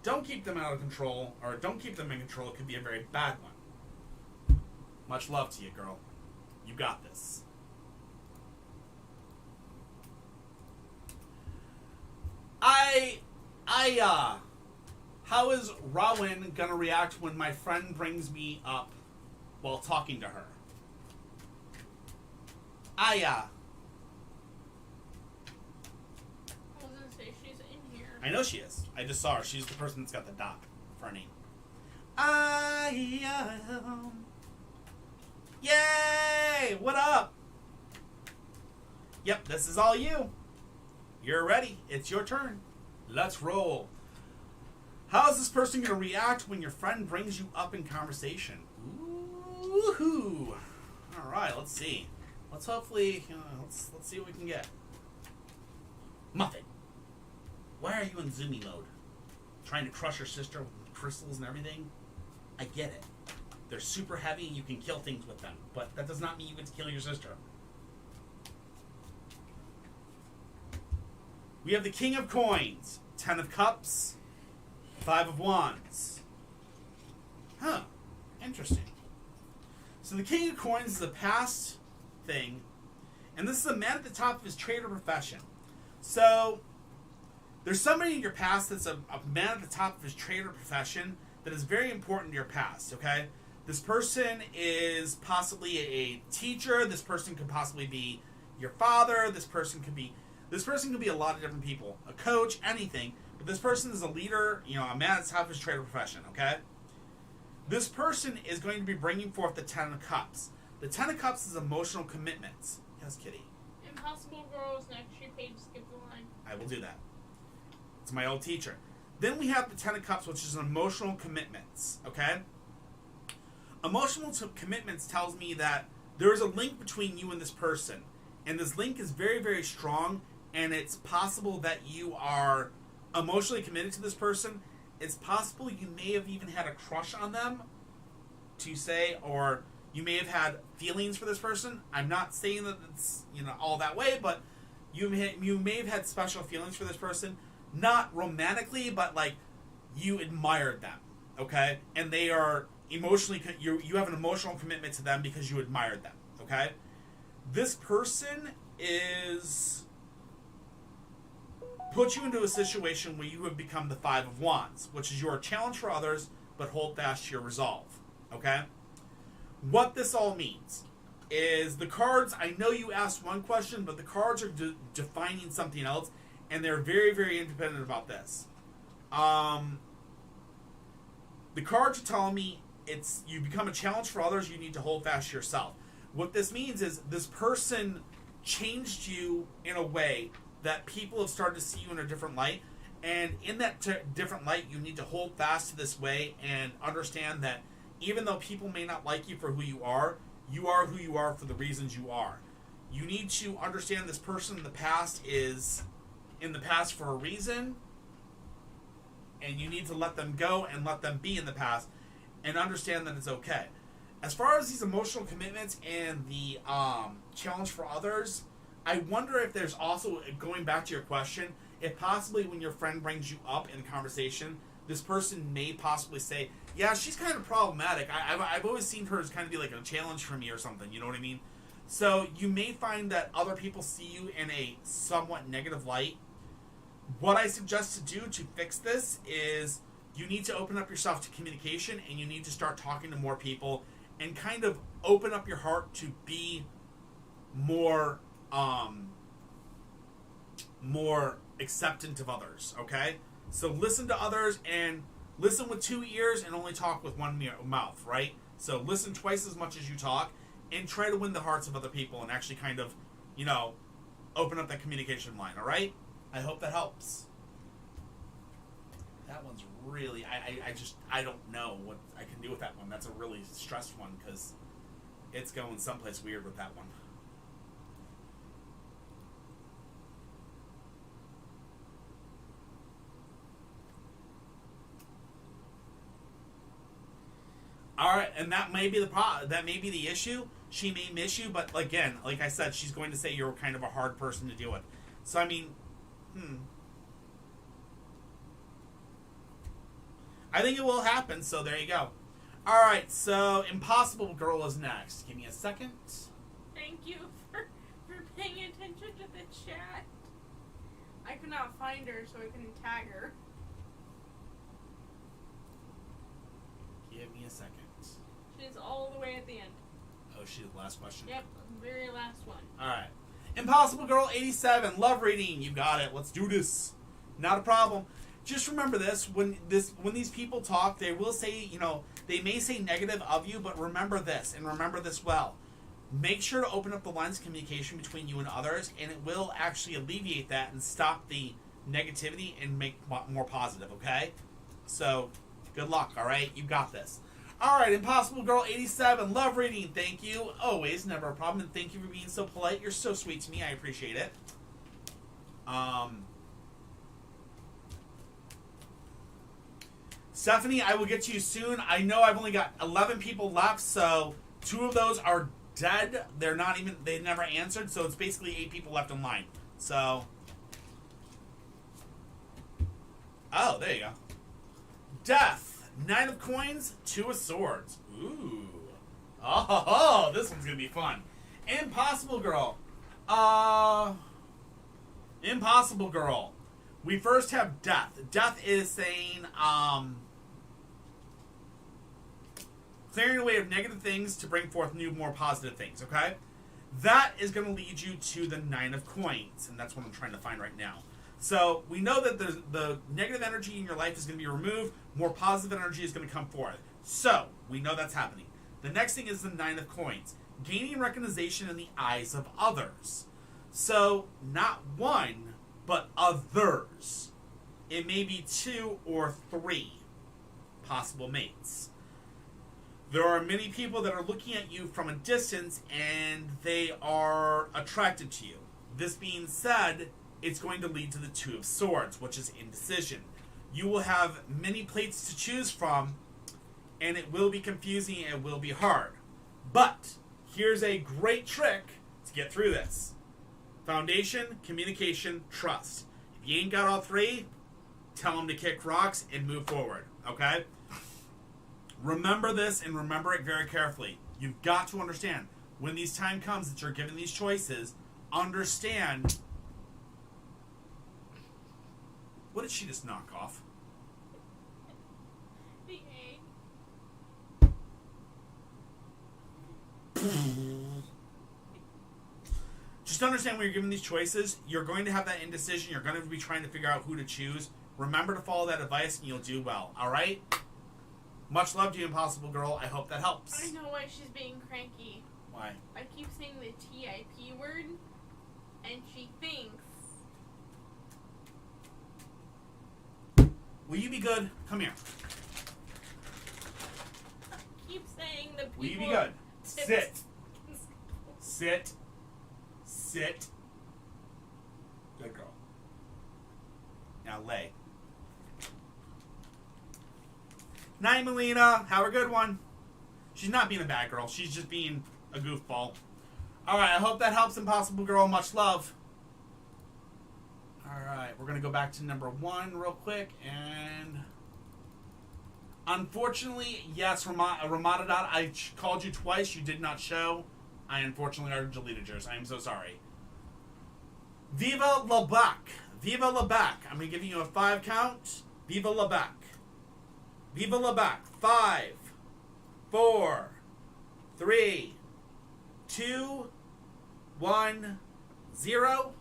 Don't keep them out of control, or don't keep them in control, it could be a very bad one. Much love to you, girl. You got this. How is Rowan gonna react when my friend brings me up while talking to her? I was gonna say she's in here. I know she is. I just saw her. She's the person that's got the dot for her name. Yay! What up? Yep, this is all you. You're ready. It's your turn. Let's roll. How is this person going to react when your friend brings you up in conversation? Ooh. All right, let's see. Let's hopefully let's see what we can get. Muffet, why are you in zoomy mode? Trying to crush your sister with crystals and everything? I get it. They're super heavy and you can kill things with them, but that does not mean you get to kill your sister. We have the King of Coins, 10 of Cups, 5 of Wands. Huh. Interesting. So the King of Coins is a past thing, and this is a man at the top of his trade or profession. So there's somebody in your past that's a man at the top of his trade or profession that is very important to your past, okay? This person is possibly a teacher. This person could possibly be your father. This person could be a lot of different people. A coach, anything. But this person is a leader, a man at the top of his trade or profession, okay? This person is going to be bringing forth the 10 of Cups. The 10 of Cups is emotional commitments. Yes, Kitty. Impossible Girls next. She paid to skip the line. I will do that. It's my old teacher. Then we have the 10 of Cups, which is emotional commitments, okay? Emotional commitments tells me that there is a link between you and this person. And this link is very, very strong, and it's possible that you are emotionally committed to this person. It's possible you may have even had a crush on them, to say, or you may have had feelings for this person. I'm not saying that it's all that way, but you may have had special feelings for this person, not romantically, but like you admired them, okay? And they are emotionally you have an emotional commitment to them because you admired them, okay? This person is put you into a situation where you have become the 5 of Wands, which is your challenge for others, but hold fast to your resolve, okay? What this all means is the cards, I know you asked one question, but the cards are defining something else, and they're very, very independent about this. The cards are telling me you become a challenge for others, you need to hold fast to yourself. What this means is this person changed you in a way that people have started to see you in a different light, and in that different light, you need to hold fast to this way and understand that even though people may not like you for who you are who you are for the reasons you are. You need to understand this person in the past is in the past for a reason, and you need to let them go and let them be in the past and understand that it's okay. As far as these emotional commitments and the challenge for others, I wonder if there's also, going back to your question, if possibly when your friend brings you up in conversation, this person may possibly say, yeah, she's kind of problematic. I've always seen her as kind of be like a challenge for me or something, you know what I mean? So you may find that other people see you in a somewhat negative light. What I suggest to do to fix this is you need to open up yourself to communication, and you need to start talking to more people and kind of open up your heart to be more acceptant of others, okay? So listen to others, and listen with 2 ears and only talk with one mouth, right? So listen twice as much as you talk, and try to win the hearts of other people and actually kind of, open up that communication line, all right? I hope that helps. That one's really, I don't know what I can do with that one. That's a really stressed one because it's going someplace weird with that one. All right, and that may be that may be the issue. She may miss you, but again, like I said, she's going to say you're kind of a hard person to deal with. So I mean, I think it will happen. So there you go. All right, so Impossible Girl is next. Give me a second. Thank you for paying attention to the chat. I could not find her, so I couldn't tag her. Give me a second. She's all the way at the end. Oh, she's the last question? Yep, very last one. All right. Impossible Girl 87, love reading. You got it. Let's do this. Not a problem. Just remember this. When these people talk, they will say, they may say negative of you, but remember this, and remember this well. Make sure to open up the lines of communication between you and others, and it will actually alleviate that and stop the negativity and make more positive, okay? So, good luck, all right? You got this. All right, Impossible Girl 87, love reading. Thank you. Always, never a problem. And thank you for being so polite. You're so sweet to me. I appreciate it. Stephanie, I will get to you soon. I know I've only got 11 people left, so 2 of those are dead. They never answered, so it's basically 8 people left in line. So, oh, there you go. Death, 9 of coins, 2 of swords. Ooh. Oh, this one's going to be fun. Impossible Girl. Impossible Girl. We first have Death. Death is saying, clearing away of negative things to bring forth new, more positive things, okay? That is going to lead you to the 9 of coins, and that's what I'm trying to find right now. So we know that the negative energy in your life is going to be removed, more positive energy is going to come forth. So we know that's happening. The next thing is the 9 of coins, gaining recognition in the eyes of others. So not one, but others. It may be 2 or 3 possible mates. There are many people that are looking at you from a distance and they are attracted to you. This being said, it's going to lead to the 2 of swords, which is indecision. You will have many plates to choose from, and it will be confusing and it will be hard. But here's a great trick to get through this. Foundation, communication, trust. If you ain't got all 3, tell them to kick rocks and move forward, okay? Remember this and remember it very carefully. You've got to understand, when these time comes that you're given these choices, understand... What did she just knock off? The egg. Just understand when you're given these choices, you're going to have that indecision. You're going to be trying to figure out who to choose. Remember to follow that advice and you'll do well. All right? Much love to you, Impossible Girl. I hope that helps. I know why she's being cranky. Why? I keep saying the TIP word, and she thinks. Will you be good? Come here. I keep saying the people. Will you be good? Sit. Sit. Sit. Good girl. Now lay. Night, Melina. Have a good one. She's not being a bad girl. She's just being a goofball. Alright, I hope that helps, Impossible Girl. Much love. Alright, we're going to go back to number 1 real quick. And unfortunately, yes, Ramadadad, I called you twice. You did not show. I unfortunately already deleted yours. I am so sorry. Viva la Bac. Viva la Bac. I'm going to give you a 5 count. Viva la Bac. Viva la Bac. 5, 4, 3, 2, 1, 0.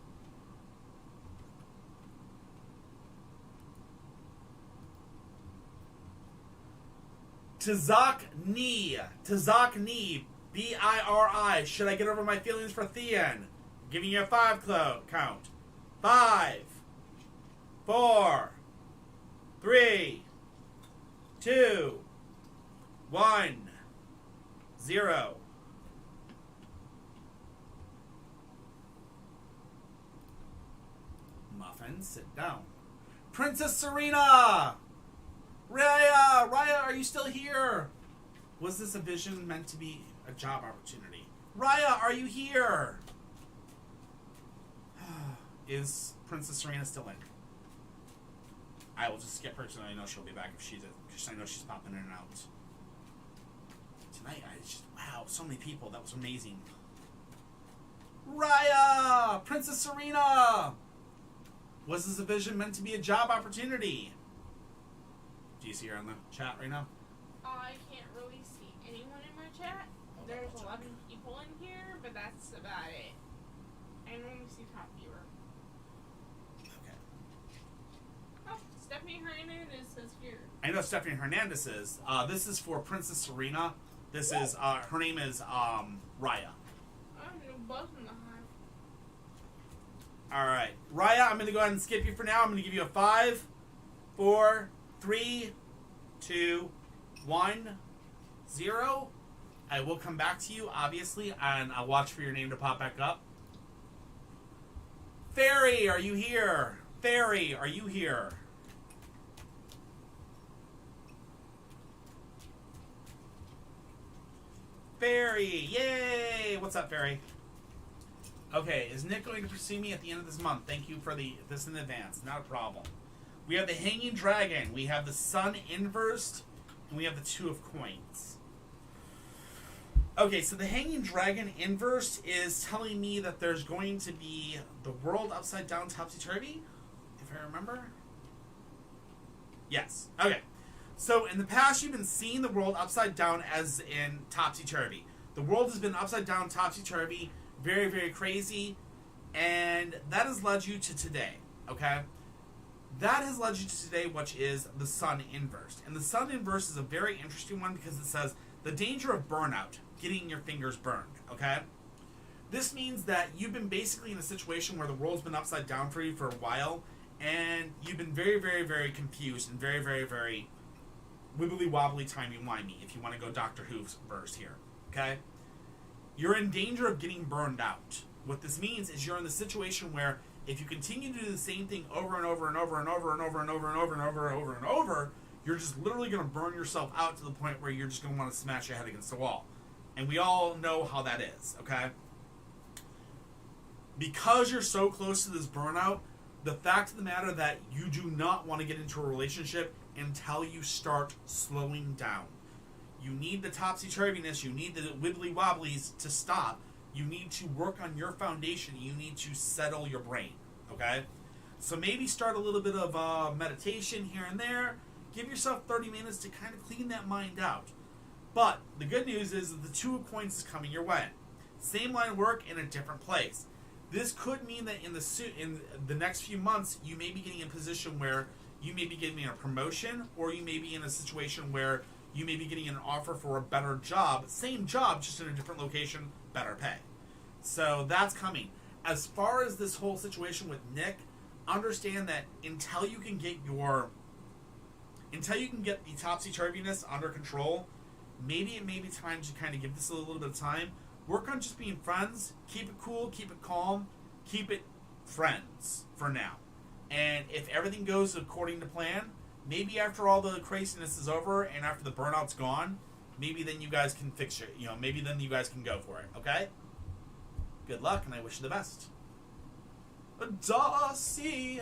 Tazak Ni. B-I-R-I. Should I get over my feelings for Thean? Giving you a 5 count. 5, 4, 3, 2, 1, 0. Muffin, sit down. Princess Serena! Raya, are you still here? Was this a vision meant to be a job opportunity? Raya, are you here? Is Princess Serena still in? I will just skip her tonight. I know she'll be back if she's because I know she's popping in and out. Tonight, wow, so many people. That was amazing. Raya! Princess Serena! Was this a vision meant to be a job opportunity? Do you see her in the chat right now? I can't really see anyone in my chat. There's 11 people in here, but that's about it. I can only see top viewer. Okay. Oh, Stephanie Hernandez is here. I know Stephanie Hernandez is. This is for Princess Serena. This is, her name is, Raya. I'm no buzz in the hive. Alright. Raya, I'm going to go ahead and skip you for now. I'm going to give you a 5, 4, 3, 2, 1, 0. I will come back to you, obviously, and I'll watch for your name to pop back up. Fairy, are you here? Fairy, are you here? Fairy, yay! What's up, Fairy? Okay, is Nick going to pursue me at the end of this month? Thank you for this in advance. Not a problem. We have the Hanging Dragon. We have the Sun Inversed. And we have the Two of Coins. Okay, so the Hanging Dragon Inversed is telling me that there's going to be the world upside down topsy-turvy, if I remember. Yes. Okay. So in the past, you've been seeing the world upside down as in topsy-turvy. The world has been upside down, topsy-turvy, very, very crazy, and that has led you to today, okay? That has led you to today, which is the Sun Inversed. And the Sun Inversed is a very interesting one because it says the danger of burnout, getting your fingers burned, okay? This means that you've been basically in a situation where the world's been upside down for you for a while, and you've been very, very, very confused and very, very, very wibbly-wobbly, timey-wimey, if you want to go Doctor Who's verse here, okay? You're in danger of getting burned out. What this means is you're in the situation where if you continue to do the same thing over and over and over and over and over and over and over and over and over and over, you're just literally going to burn yourself out to the point where you're just going to want to smash your head against the wall. And we all know how that is, okay? Because you're so close to this burnout, the fact of the matter that you do not want to get into a relationship until you start slowing down. You need the topsy-turviness, you need the wibbly-wobblies to stop. You need to work on your foundation. You need to settle your brain, okay? So maybe start a little bit of meditation here and there. Give yourself 30 minutes to kind of clean that mind out. But the good news is that the Two of Coins is coming your way. Same line of work in a different place. This could mean that in the next few months, you may be getting in a position where you may be getting a promotion, or you may be in a situation where you may be getting an offer for a better job. Same job, just in a different location, better pay. So that's coming. As far as this whole situation with Nick, understand that until you can get the topsy-turviness under control, maybe it may be time to kind of give this a little bit of time. Work on just being friends. Keep it cool. Keep it calm. Keep it friends for now. And if everything goes according to plan, maybe after all the craziness is over and after the burnout's gone, maybe then you guys can fix it. Maybe then you guys can go for it. Okay? Good luck, and I wish you the best. Darcy,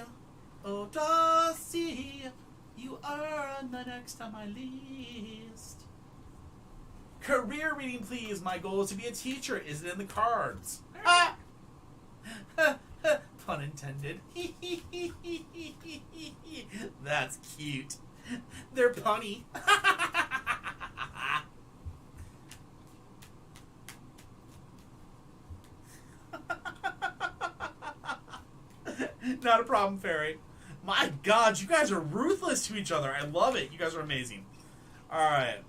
oh Darcy, you are the next on my list. Career reading, please. My goal is to be a teacher. Is it in the cards? Ah! Pun intended. That's cute. They're punny. Not a problem, Fairy. My God, you guys are ruthless to each other. I love it. You guys are amazing. Alright.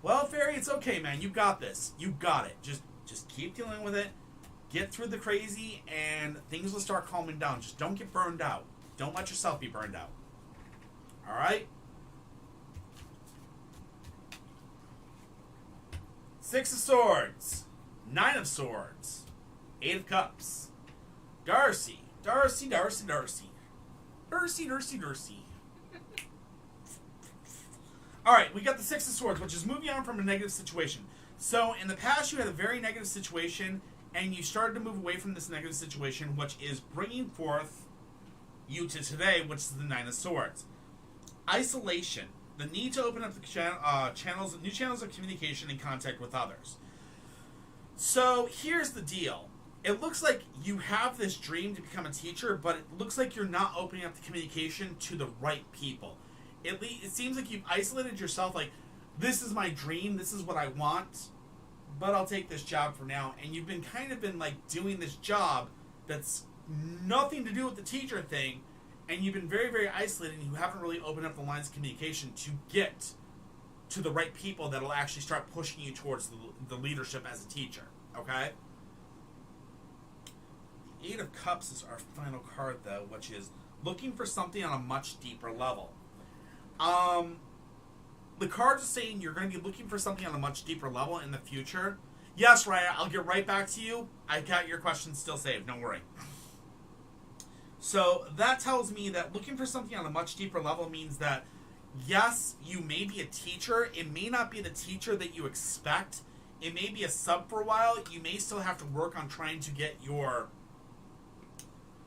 Well, Fairy, it's okay, man. You got this. You got it. Just keep dealing with it. Get through the crazy, and things will start calming down. Just don't get burned out. Don't let yourself be burned out. Alright? 6 of Swords. 9 of Swords. 8 of Cups. Darcy. Darcy, Darcy, Darcy. Darcy, Darcy, Darcy. Alright, we got the Six of Swords, which is moving on from a negative situation. So, in the past, you had a very negative situation, and you started to move away from this negative situation, which is bringing forth you to today, which is the Nine of Swords. Isolation. The need to open up the new channels of communication and contact with others. So, here's the deal. It looks like you have this dream to become a teacher, but it looks like you're not opening up the communication to the right people. It seems like you've isolated yourself, like, this is my dream, this is what I want, but I'll take this job for now. And you've been doing this job that's nothing to do with the teacher thing, and you've been very, very isolated, and you haven't really opened up the lines of communication to get to the right people that'll actually start pushing you towards the leadership as a teacher, okay? The Eight of Cups is our final card, though, which is looking for something on a much deeper level. The cards are saying you're going to be looking for something on a much deeper level in the future. Yes, Raya, I'll get right back to you. I got your questions still saved, don't worry. So that tells me that looking for something on a much deeper level means that, yes, you may be a teacher. It may not be the teacher that you expect. It may be a sub for a while. You may still have to work on trying to get your...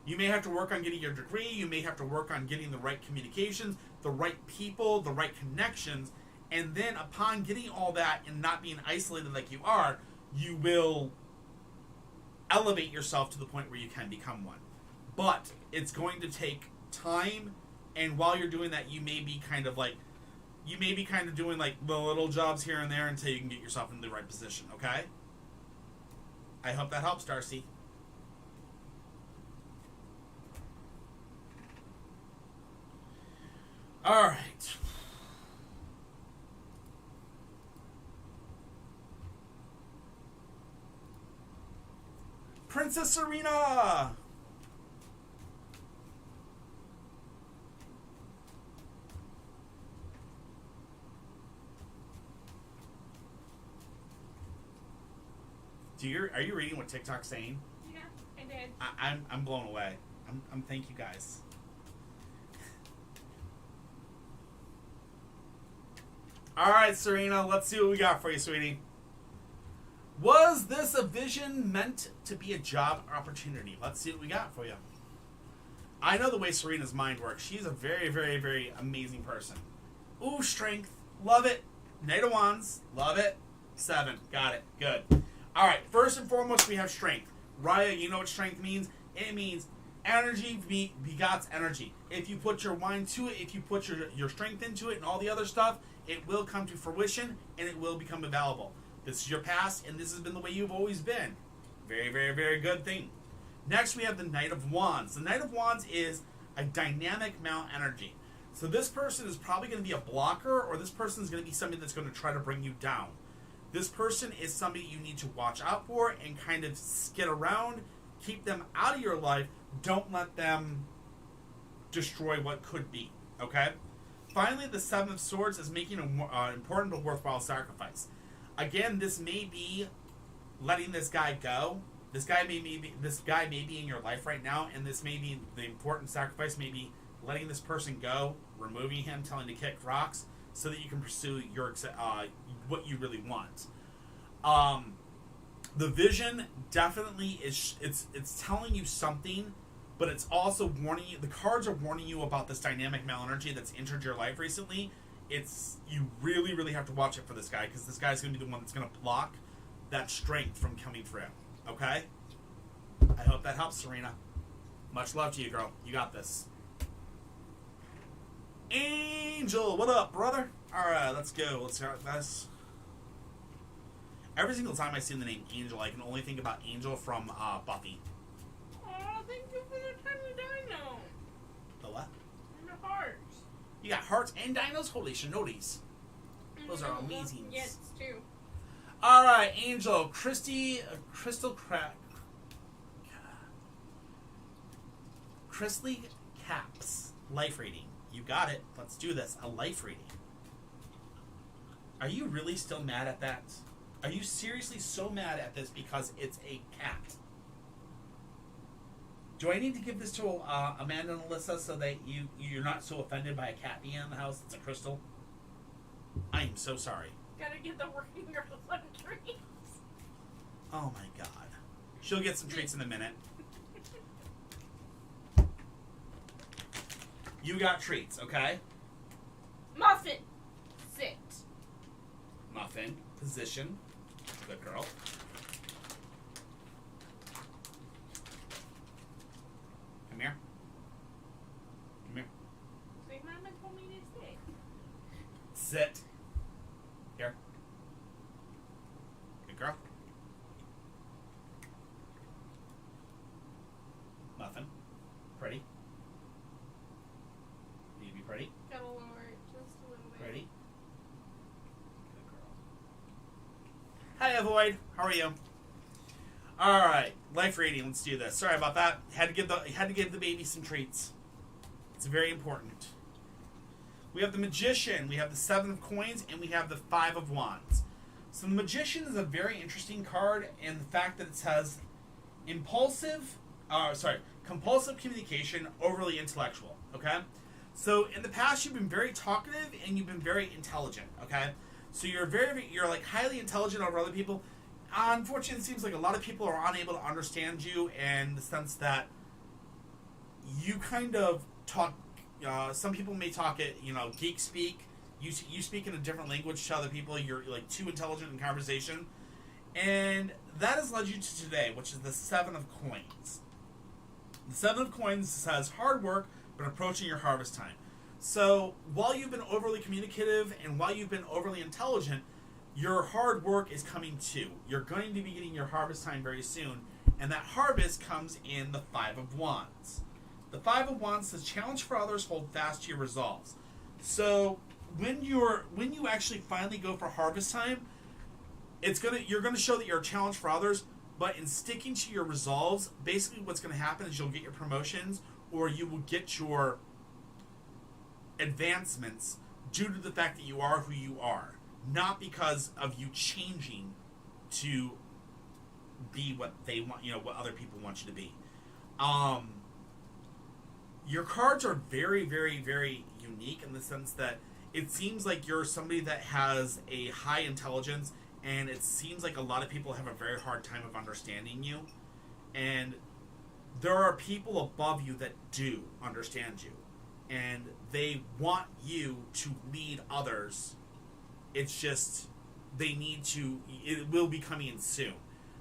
You may have to work on getting your degree. You may have to work on getting the right communications, the right people, the right connections. And then upon getting all that and not being isolated like you are, you will elevate yourself to the point where you can become one. But it's going to take time, and while you're doing that, you may be kind of doing like the little jobs here and there until you can get yourself in the right position, okay? I hope that helps, Darcy. All right. Princess Serena! Are you reading what TikTok's saying? Yeah, I did. I'm blown away. I'm thank you guys. All right, Serena, let's see what we got for you, sweetie. Was this a vision meant to be a job opportunity? Let's see what we got for you. I know the way Serena's mind works. She's a very, very, very amazing person. Ooh, strength. Love it. Knight of Wands. Love it. 7. Got it. Good. All right, first and foremost, we have strength. Raya, you know what strength means? It means energy begots energy. If you put your mind to it, if you put your strength into it and all the other stuff, it will come to fruition and it will become available. This is your past, and this has been the way you've always been. Very, very, very good thing. Next, we have the Knight of Wands. The Knight of Wands is a dynamic male energy. So this person is probably going to be a blocker, or this person is going to be somebody that's going to try to bring you down. This person is somebody you need to watch out for and kind of skid around, keep them out of your life. Don't let them destroy what could be, okay? Finally, the Seven of Swords is making an important but worthwhile sacrifice. Again, this may be letting this guy go. This guy may be in your life right now, and this may be the important sacrifice. May be letting this person go, removing him, telling him to kick rocks, so that you can pursue your what you really want. The vision definitely is it's telling you something, but it's also warning you. The cards are warning you about this dynamic male energy that's entered your life recently. You really, really have to watch it for this guy, because this guy's going to be the one that's going to block that strength from coming through. Okay? I hope that helps, Serena. Much love to you, girl. You got this. Angel, what up, brother? Alright, let's go. Let's start with this. Every single time I see the name Angel, I can only think about Angel from Buffy. Oh, thank you for the tiny dino. The what? And the hearts. You got hearts and dinos? Holy shinotis. Those are amazing. Yes, too. Alright, Angel. Crystal Crack. Chrisley Caps. Life reading. You got it. Let's do this. A life reading. Are you really still mad at that? Are you seriously so mad at this because it's a cat? Do I need to give this to Amanda and Alyssa so that you're not so offended by a cat being in the house? It's a crystal. I am so sorry. Gotta get the working girl some treats. Oh my god. She'll get some treats in a minute. You got treats, okay? Muffin. Sit. Muffin. Position. Good girl. Come here. Come here. Sweet mama told me to sit. Sit. Here. Good girl. Muffin. Pretty. Need to be pretty. Gotta lower it just a little bit. Pretty. Good girl. Hi, Avoid. How are you? All right, life reading. Let's do this. Sorry about that. Had to give the baby some treats. It's very important. We have the Magician. We have the Seven of Coins, and we have the Five of Wands. So the Magician is a very interesting card, and the fact that it says compulsive communication, overly intellectual. Okay. So in the past, you've been very talkative and you've been very intelligent. Okay. So you're like highly intelligent over other people. Unfortunately, it seems like a lot of people are unable to understand you in the sense that you kind of talk. Some people may talk it, geek speak. You speak in a different language to other people. You're like too intelligent in conversation, and that has led you to today, which is the Seven of Coins. The Seven of Coins says hard work, but approaching your harvest time. So while you've been overly communicative and while you've been overly intelligent, your hard work is coming too. You're going to be getting your harvest time very soon, and that harvest comes in the Five of Wands. The Five of Wands says challenge for others, hold fast to your resolves. So when you actually finally go for harvest time, you're gonna show that you're a challenge for others, but in sticking to your resolves, basically what's gonna happen is you'll get your promotions or you will get your advancements due to the fact that you are who you are. Not because of you changing to be what they want, what other people want you to be. Your cards are very, very, very unique in the sense that it seems like you're somebody that has a high intelligence, and it seems like a lot of people have a very hard time of understanding you. And there are people above you that do understand you, and they want you to lead others. It's just they need to. It will be coming in soon.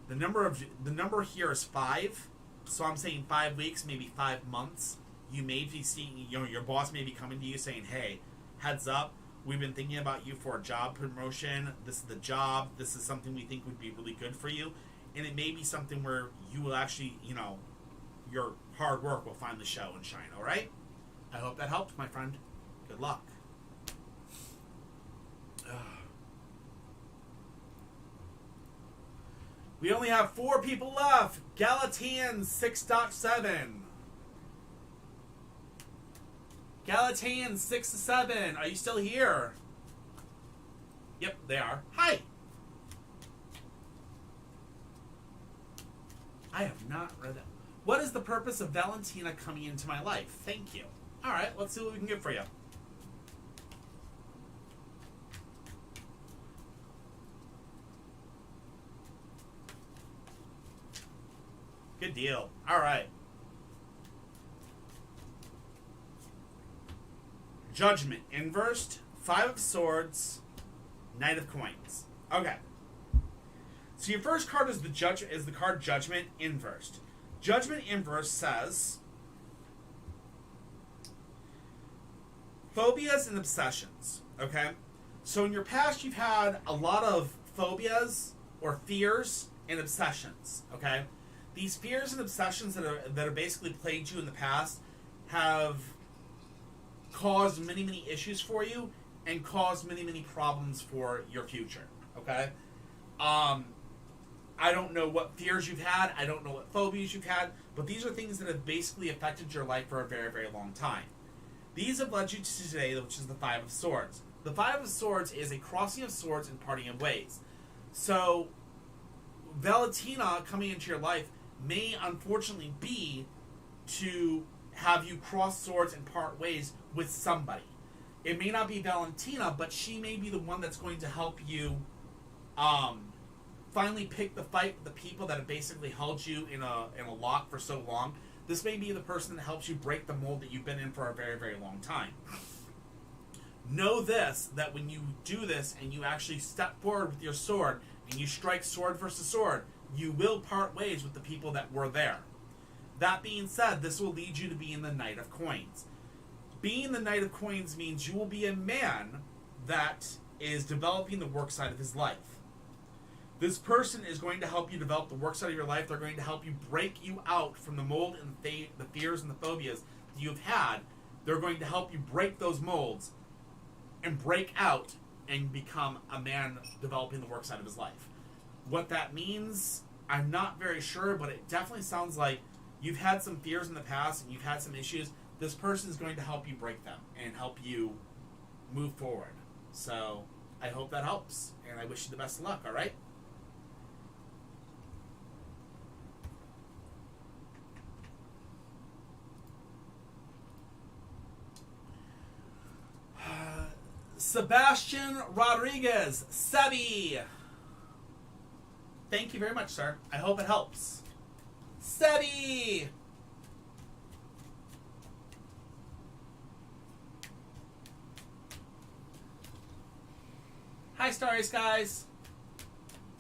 The number here is 5, so I'm saying 5 weeks, maybe 5 months. You may be seeing, your boss may be coming to you saying, "Hey, heads up, we've been thinking about you for a job promotion. This is the job. This is something we think would be really good for you," and it may be something where you will actually, your hard work will finally show and shine. All right. I hope that helped, my friend. Good luck. We only have 4 people left. Galatians 6.7. Galatians 6-7. Are you still here? Yep, they are. Hi. I have not read that. What is the purpose of Valentina coming into my life? Thank you. All right, let's see what we can get for you. Good deal. All right. Judgment inversed, 5 of Swords, Knight of Coins. Okay. So your first card is the card Judgment inversed. Judgment inverse says phobias and obsessions. Okay. So in your past, you've had a lot of phobias or fears and obsessions. Okay. These fears and obsessions that are basically plagued you in the past have caused many, many issues for you and caused many, many problems for your future. Okay? I don't know what fears you've had. I don't know what phobias you've had. But these are things that have basically affected your life for a very, very long time. These have led you to today, which is the 5 of Swords. The 5 of Swords is a crossing of swords and parting of ways. So, Valentina coming into your life may unfortunately be to have you cross swords and part ways with somebody. It may not be Valentina, but she may be the one that's going to help you finally pick the fight with the people that have basically held you in a lock for so long. This may be the person that helps you break the mold that you've been in for a very, very long time. Know this, that when you do this and you actually step forward with your sword and you strike sword versus sword, you will part ways with the people that were there. That being said, this will lead you to being the Knight of Coins. Being the Knight of Coins means you will be a man that is developing the work side of his life. This person is going to help you develop the work side of your life. They're going to help you break you out from the mold and the fears and the phobias that you've had. They're going to help you break those molds and break out and become a man developing the work side of his life. What that means, I'm not very sure, but it definitely sounds like you've had some fears in the past and you've had some issues. This person is going to help you break them and help you move forward. So I hope that helps, and I wish you the best of luck, all right? Sebastian Rodriguez, Sebi. Thank you very much, sir. I hope it helps. Sebi! Hi, Starry Skies.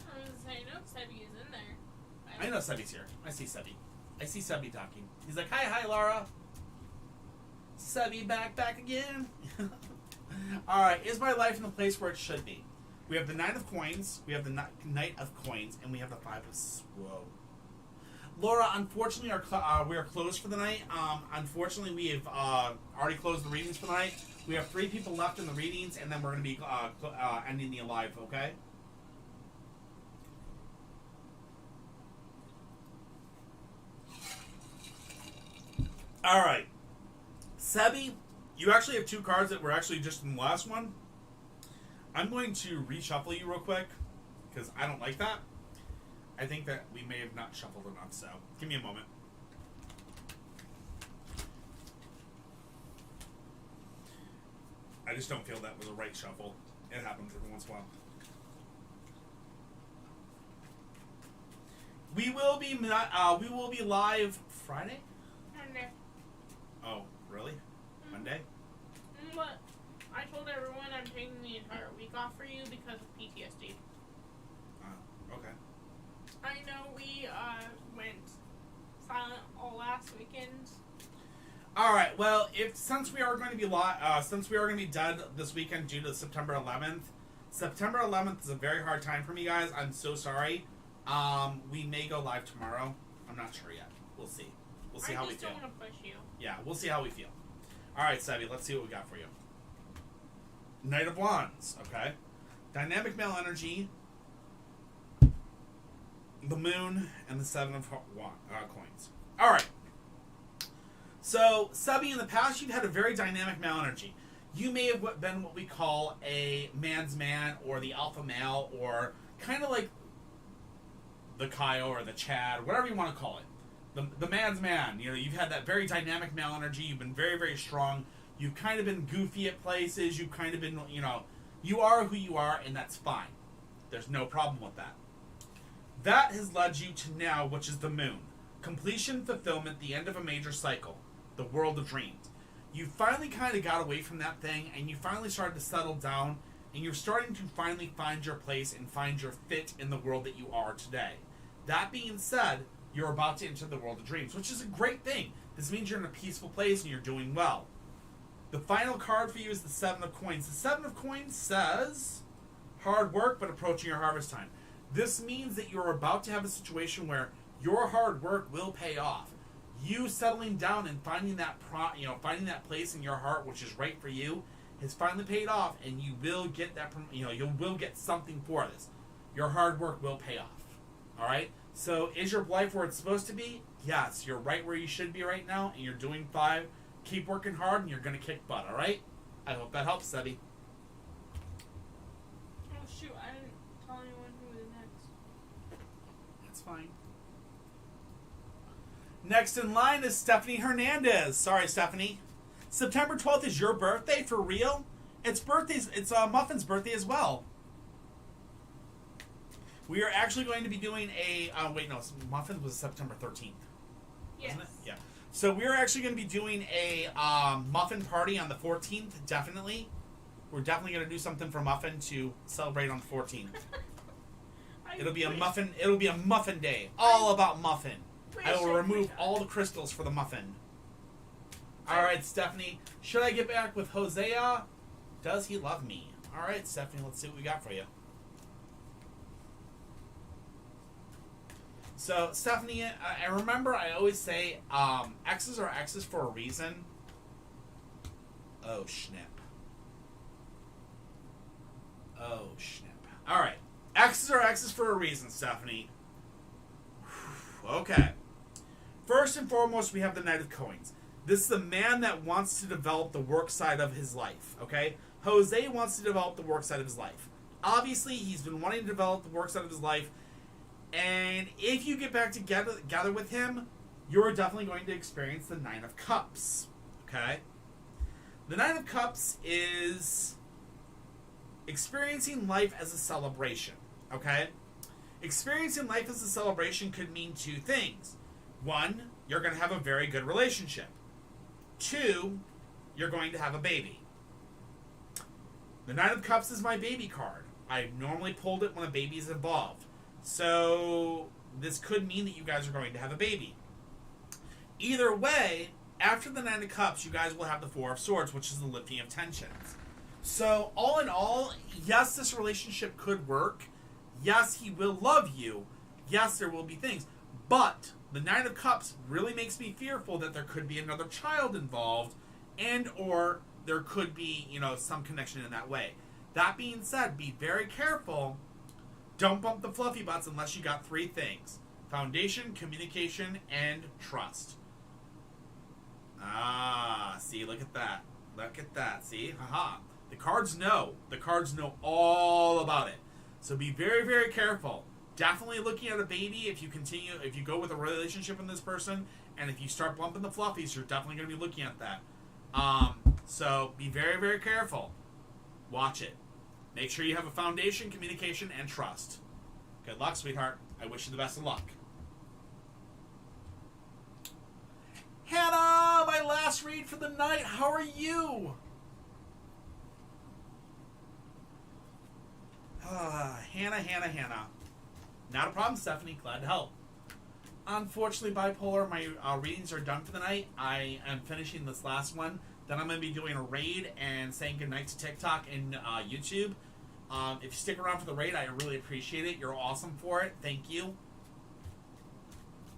I was gonna say, I know Sebi is in there. I know Sebi's here. I see Sebi. I see Sebi talking. He's like, hi, Laura. Sebi back again. Alright, is my life in the place where it should be? We have the Knight of Coins, we have the Knight of Coins, and we have the Five of Whoa. Laura, unfortunately, we are closed for the night. Unfortunately, we have already closed the readings for the night. We have 3 people left in the readings, and then we're going to be ending the live, okay? Alright. Sebi, you actually have 2 cards that were actually just in the last one. I'm going to reshuffle you real quick, because I don't like that. I think that we may have not shuffled enough, so give me a moment. I just don't feel that was a right shuffle. It happens every once in a while. We will be live Friday? Monday. Oh, really? Monday? But I told everyone I'm taking the entire week off for you because of PTSD. Okay. I know we went silent all last weekend. All right. Well, since we are going to be dead this weekend due to September 11th. September 11th is a very hard time for me, guys. I'm so sorry. We may go live tomorrow. I'm not sure yet. We'll see. We'll see how we feel. I just don't want to push you. Yeah, we'll see how we feel. All right, Sebi, let's see what we got for you. Knight of Wands, okay. Dynamic male energy, the moon, and the 7 of coins. All right. So, Sebi, in the past, you've had a very dynamic male energy. You may have been what we call a man's man, or the alpha male, or kind of like the Kyle or the Chad, whatever you want to call it. The man's man. You know, you've had that very dynamic male energy. You've been very, very strong. You've kind of been goofy at places. You've kind of been, you are who you are, and that's fine. There's no problem with that. That has led you to now, which is the moon. Completion, fulfillment, the end of a major cycle. The world of dreams. You finally kind of got away from that thing, and you finally started to settle down, and you're starting to finally find your place and find your fit in the world that you are today. That being said, you're about to enter the world of dreams, which is a great thing. This means you're in a peaceful place and you're doing well. The final card for you is the 7 of Coins. The 7 of Coins says hard work, but approaching your harvest time. This means that you're about to have a situation where your hard work will pay off. You settling down and finding that finding that place in your heart which is right for you has finally paid off, and you will get that. You will get something for this. Your hard work will pay off. All right. So, is your life where it's supposed to be? Yes, you're right where you should be right now, and you're doing fine. Keep working hard, and you're gonna kick butt. All right. I hope that helps, Sebi. Oh shoot! I didn't tell anyone who was next. That's fine. Next in line is Stephanie Hernandez. Sorry, Stephanie. September 12th is your birthday, for real? It's Muffin's birthday as well. We are actually going to be doing a... Muffin was September 13th. Yes. Wasn't it? Yeah. So we're actually going to be doing a Muffin party on the 14th, definitely. We're definitely going to do something for Muffin to celebrate on the 14th. It'll be a muffin day. All about Muffin. I will remove all the crystals for the Muffin. Alright, Stephanie. Should I get back with Hosea? Does he love me? Alright, Stephanie, let's see what we got for you. So, Stephanie, I remember I always say, X's are X's for a reason. Oh, snap. Oh, snap. Alright. X's are X's for a reason, Stephanie. Okay. First and foremost, we have the Knight of Coins. This is the man that wants to develop the work side of his life, okay? Jose wants to develop the work side of his life. Obviously, he's been wanting to develop the work side of his life, and if you get back together with him, you're definitely going to experience the Nine of Cups, okay? The Nine of Cups is experiencing life as a celebration, okay? Experiencing life as a celebration could mean two things. One, you're going to have a very good relationship. Two, you're going to have a baby. The Nine of Cups is my baby card. I normally pulled it when a baby is involved. So this could mean that you guys are going to have a baby. Either way, after the Nine of Cups, you guys will have the Four of Swords, which is the lifting of tensions. So all in all, yes, this relationship could work. Yes, he will love you. Yes, there will be things. But the Nine of Cups really makes me fearful that there could be another child involved, and or there could be, some connection in that way. That being said, be very careful. Don't bump the fluffy butts unless you got three things. Foundation, communication, and trust. Ah, see, look at that. Look at that, see? Haha. The cards know. The cards know all about it. So be very, very careful. Definitely looking at a baby if you go with a relationship with this person, and if you start bumping the fluffies, you're definitely going to be looking at that. So be very, very careful. Watch it. Make sure you have a foundation, communication, and trust. Good luck, sweetheart. I wish you the best of luck. Hannah, my last read for the night. How are you? Hannah. Not a problem, Stephanie. Glad to help. Unfortunately, bipolar, my readings are done for the night. I am finishing this last one. Then I'm going to be doing a raid and saying goodnight to TikTok and YouTube. If you stick around for the raid, I really appreciate it. You're awesome for it. Thank you.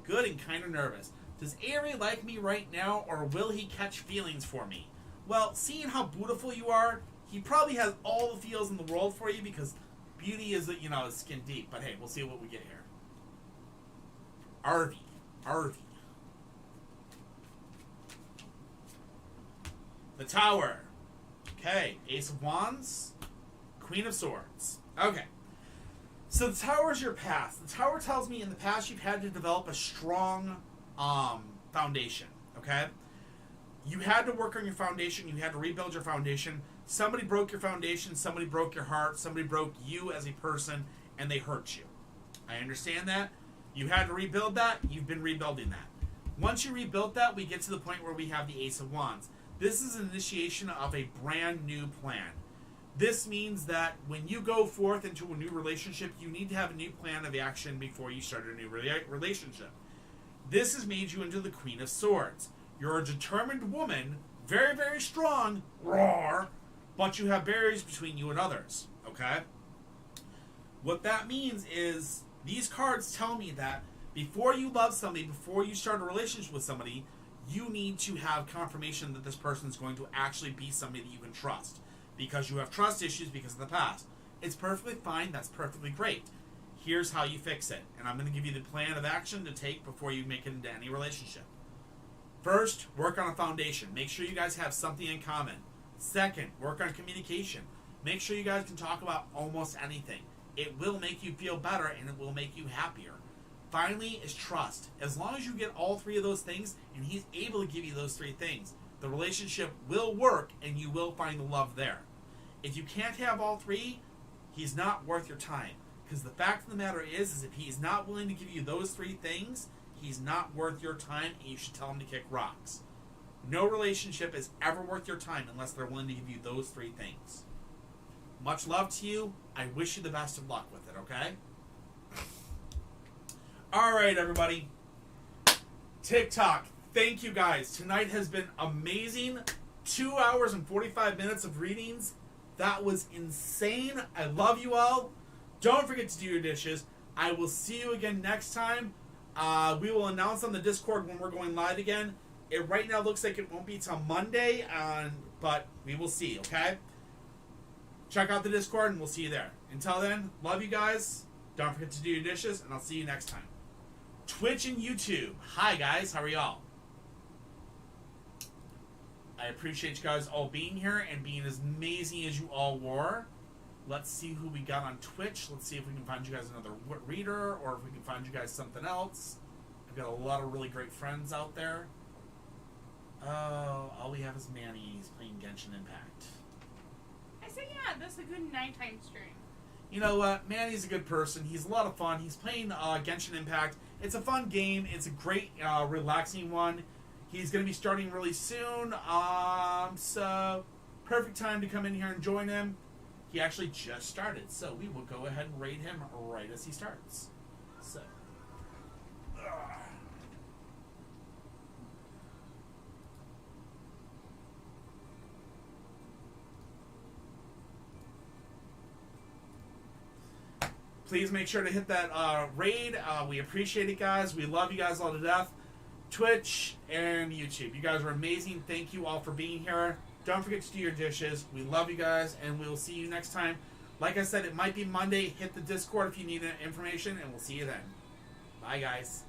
Good and kind of nervous. Does Avery like me right now, or will he catch feelings for me? Well, seeing how beautiful you are, he probably has all the feels in the world for you, because beauty is, is skin deep. But hey, we'll see what we get here. Arvy. The Tower. Okay, Ace of Wands. Queen of Swords. Okay. So the Tower is your past. The Tower tells me in the past you've had to develop a strong foundation. Okay? You had to work on your foundation. You had to rebuild your foundation. Somebody broke your foundation. Somebody broke your heart. Somebody broke you as a person, and they hurt you. I understand that. You had to rebuild that. You've been rebuilding that. Once you rebuilt that, we get to the point where we have the Ace of Wands. This is an initiation of a brand new plan. This means that when you go forth into a new relationship, you need to have a new plan of action before you start a new relationship. This has made you into the Queen of Swords. You're a determined woman, very, very strong, roar, but you have barriers between you and others, okay? What that means is these cards tell me that before you love somebody, before you start a relationship with somebody, you need to have confirmation that this person is going to actually be somebody that you can trust. Because you have trust issues because of the past. It's perfectly fine. That's perfectly great. Here's how you fix it. And I'm going to give you the plan of action to take before you make it into any relationship. First, work on a foundation. Make sure you guys have something in common. Second, work on communication. Make sure you guys can talk about almost anything. It will make you feel better and it will make you happier. Finally is trust. As long as you get all three of those things, and he's able to give you those three things, the relationship will work and you will find the love there. If you can't have all three, he's not worth your time. Because the fact of the matter is if he is not willing to give you those three things, he's not worth your time, and you should tell him to kick rocks. No relationship is ever worth your time unless they're willing to give you those three things. Much love to you. I wish you the best of luck with it, okay? Alright, everybody. TikTok. Thank you, guys. Tonight has been amazing. 2 hours and 45 minutes of readings. That was insane. I love you all. Don't forget to do your dishes. I will see you again next time. We will announce on the Discord when we're going live again. It right now looks like it won't be till Monday, but we will see, okay? Check out the Discord, and we'll see you there. Until then, love you guys. Don't forget to do your dishes, and I'll see you next time. Twitch and YouTube. Hi, guys. How are y'all? I appreciate you guys all being here and being as amazing as you all were. Let's see who we got on Twitch. Let's see if we can find you guys another reader or if we can find you guys something else. I've got a lot of really great friends out there. Oh, all we have is Manny. He's playing Genshin Impact. I said, yeah, that's a good nighttime stream. You know what? Manny's a good person. He's a lot of fun. He's playing Genshin Impact. It's a fun game. It's a great, relaxing one. He's going to be starting really soon. So, perfect time to come in here and join him. He actually just started, so we will go ahead and raid him right as he starts. So, please make sure to hit that raid. We appreciate it, guys. We love you guys all to death. Twitch and YouTube. You guys are amazing. Thank you all for being here. Don't forget to do your dishes. We love you guys, and we'll see you next time. Like I said, it might be Monday. Hit the Discord if you need information, and we'll see you then. Bye, guys.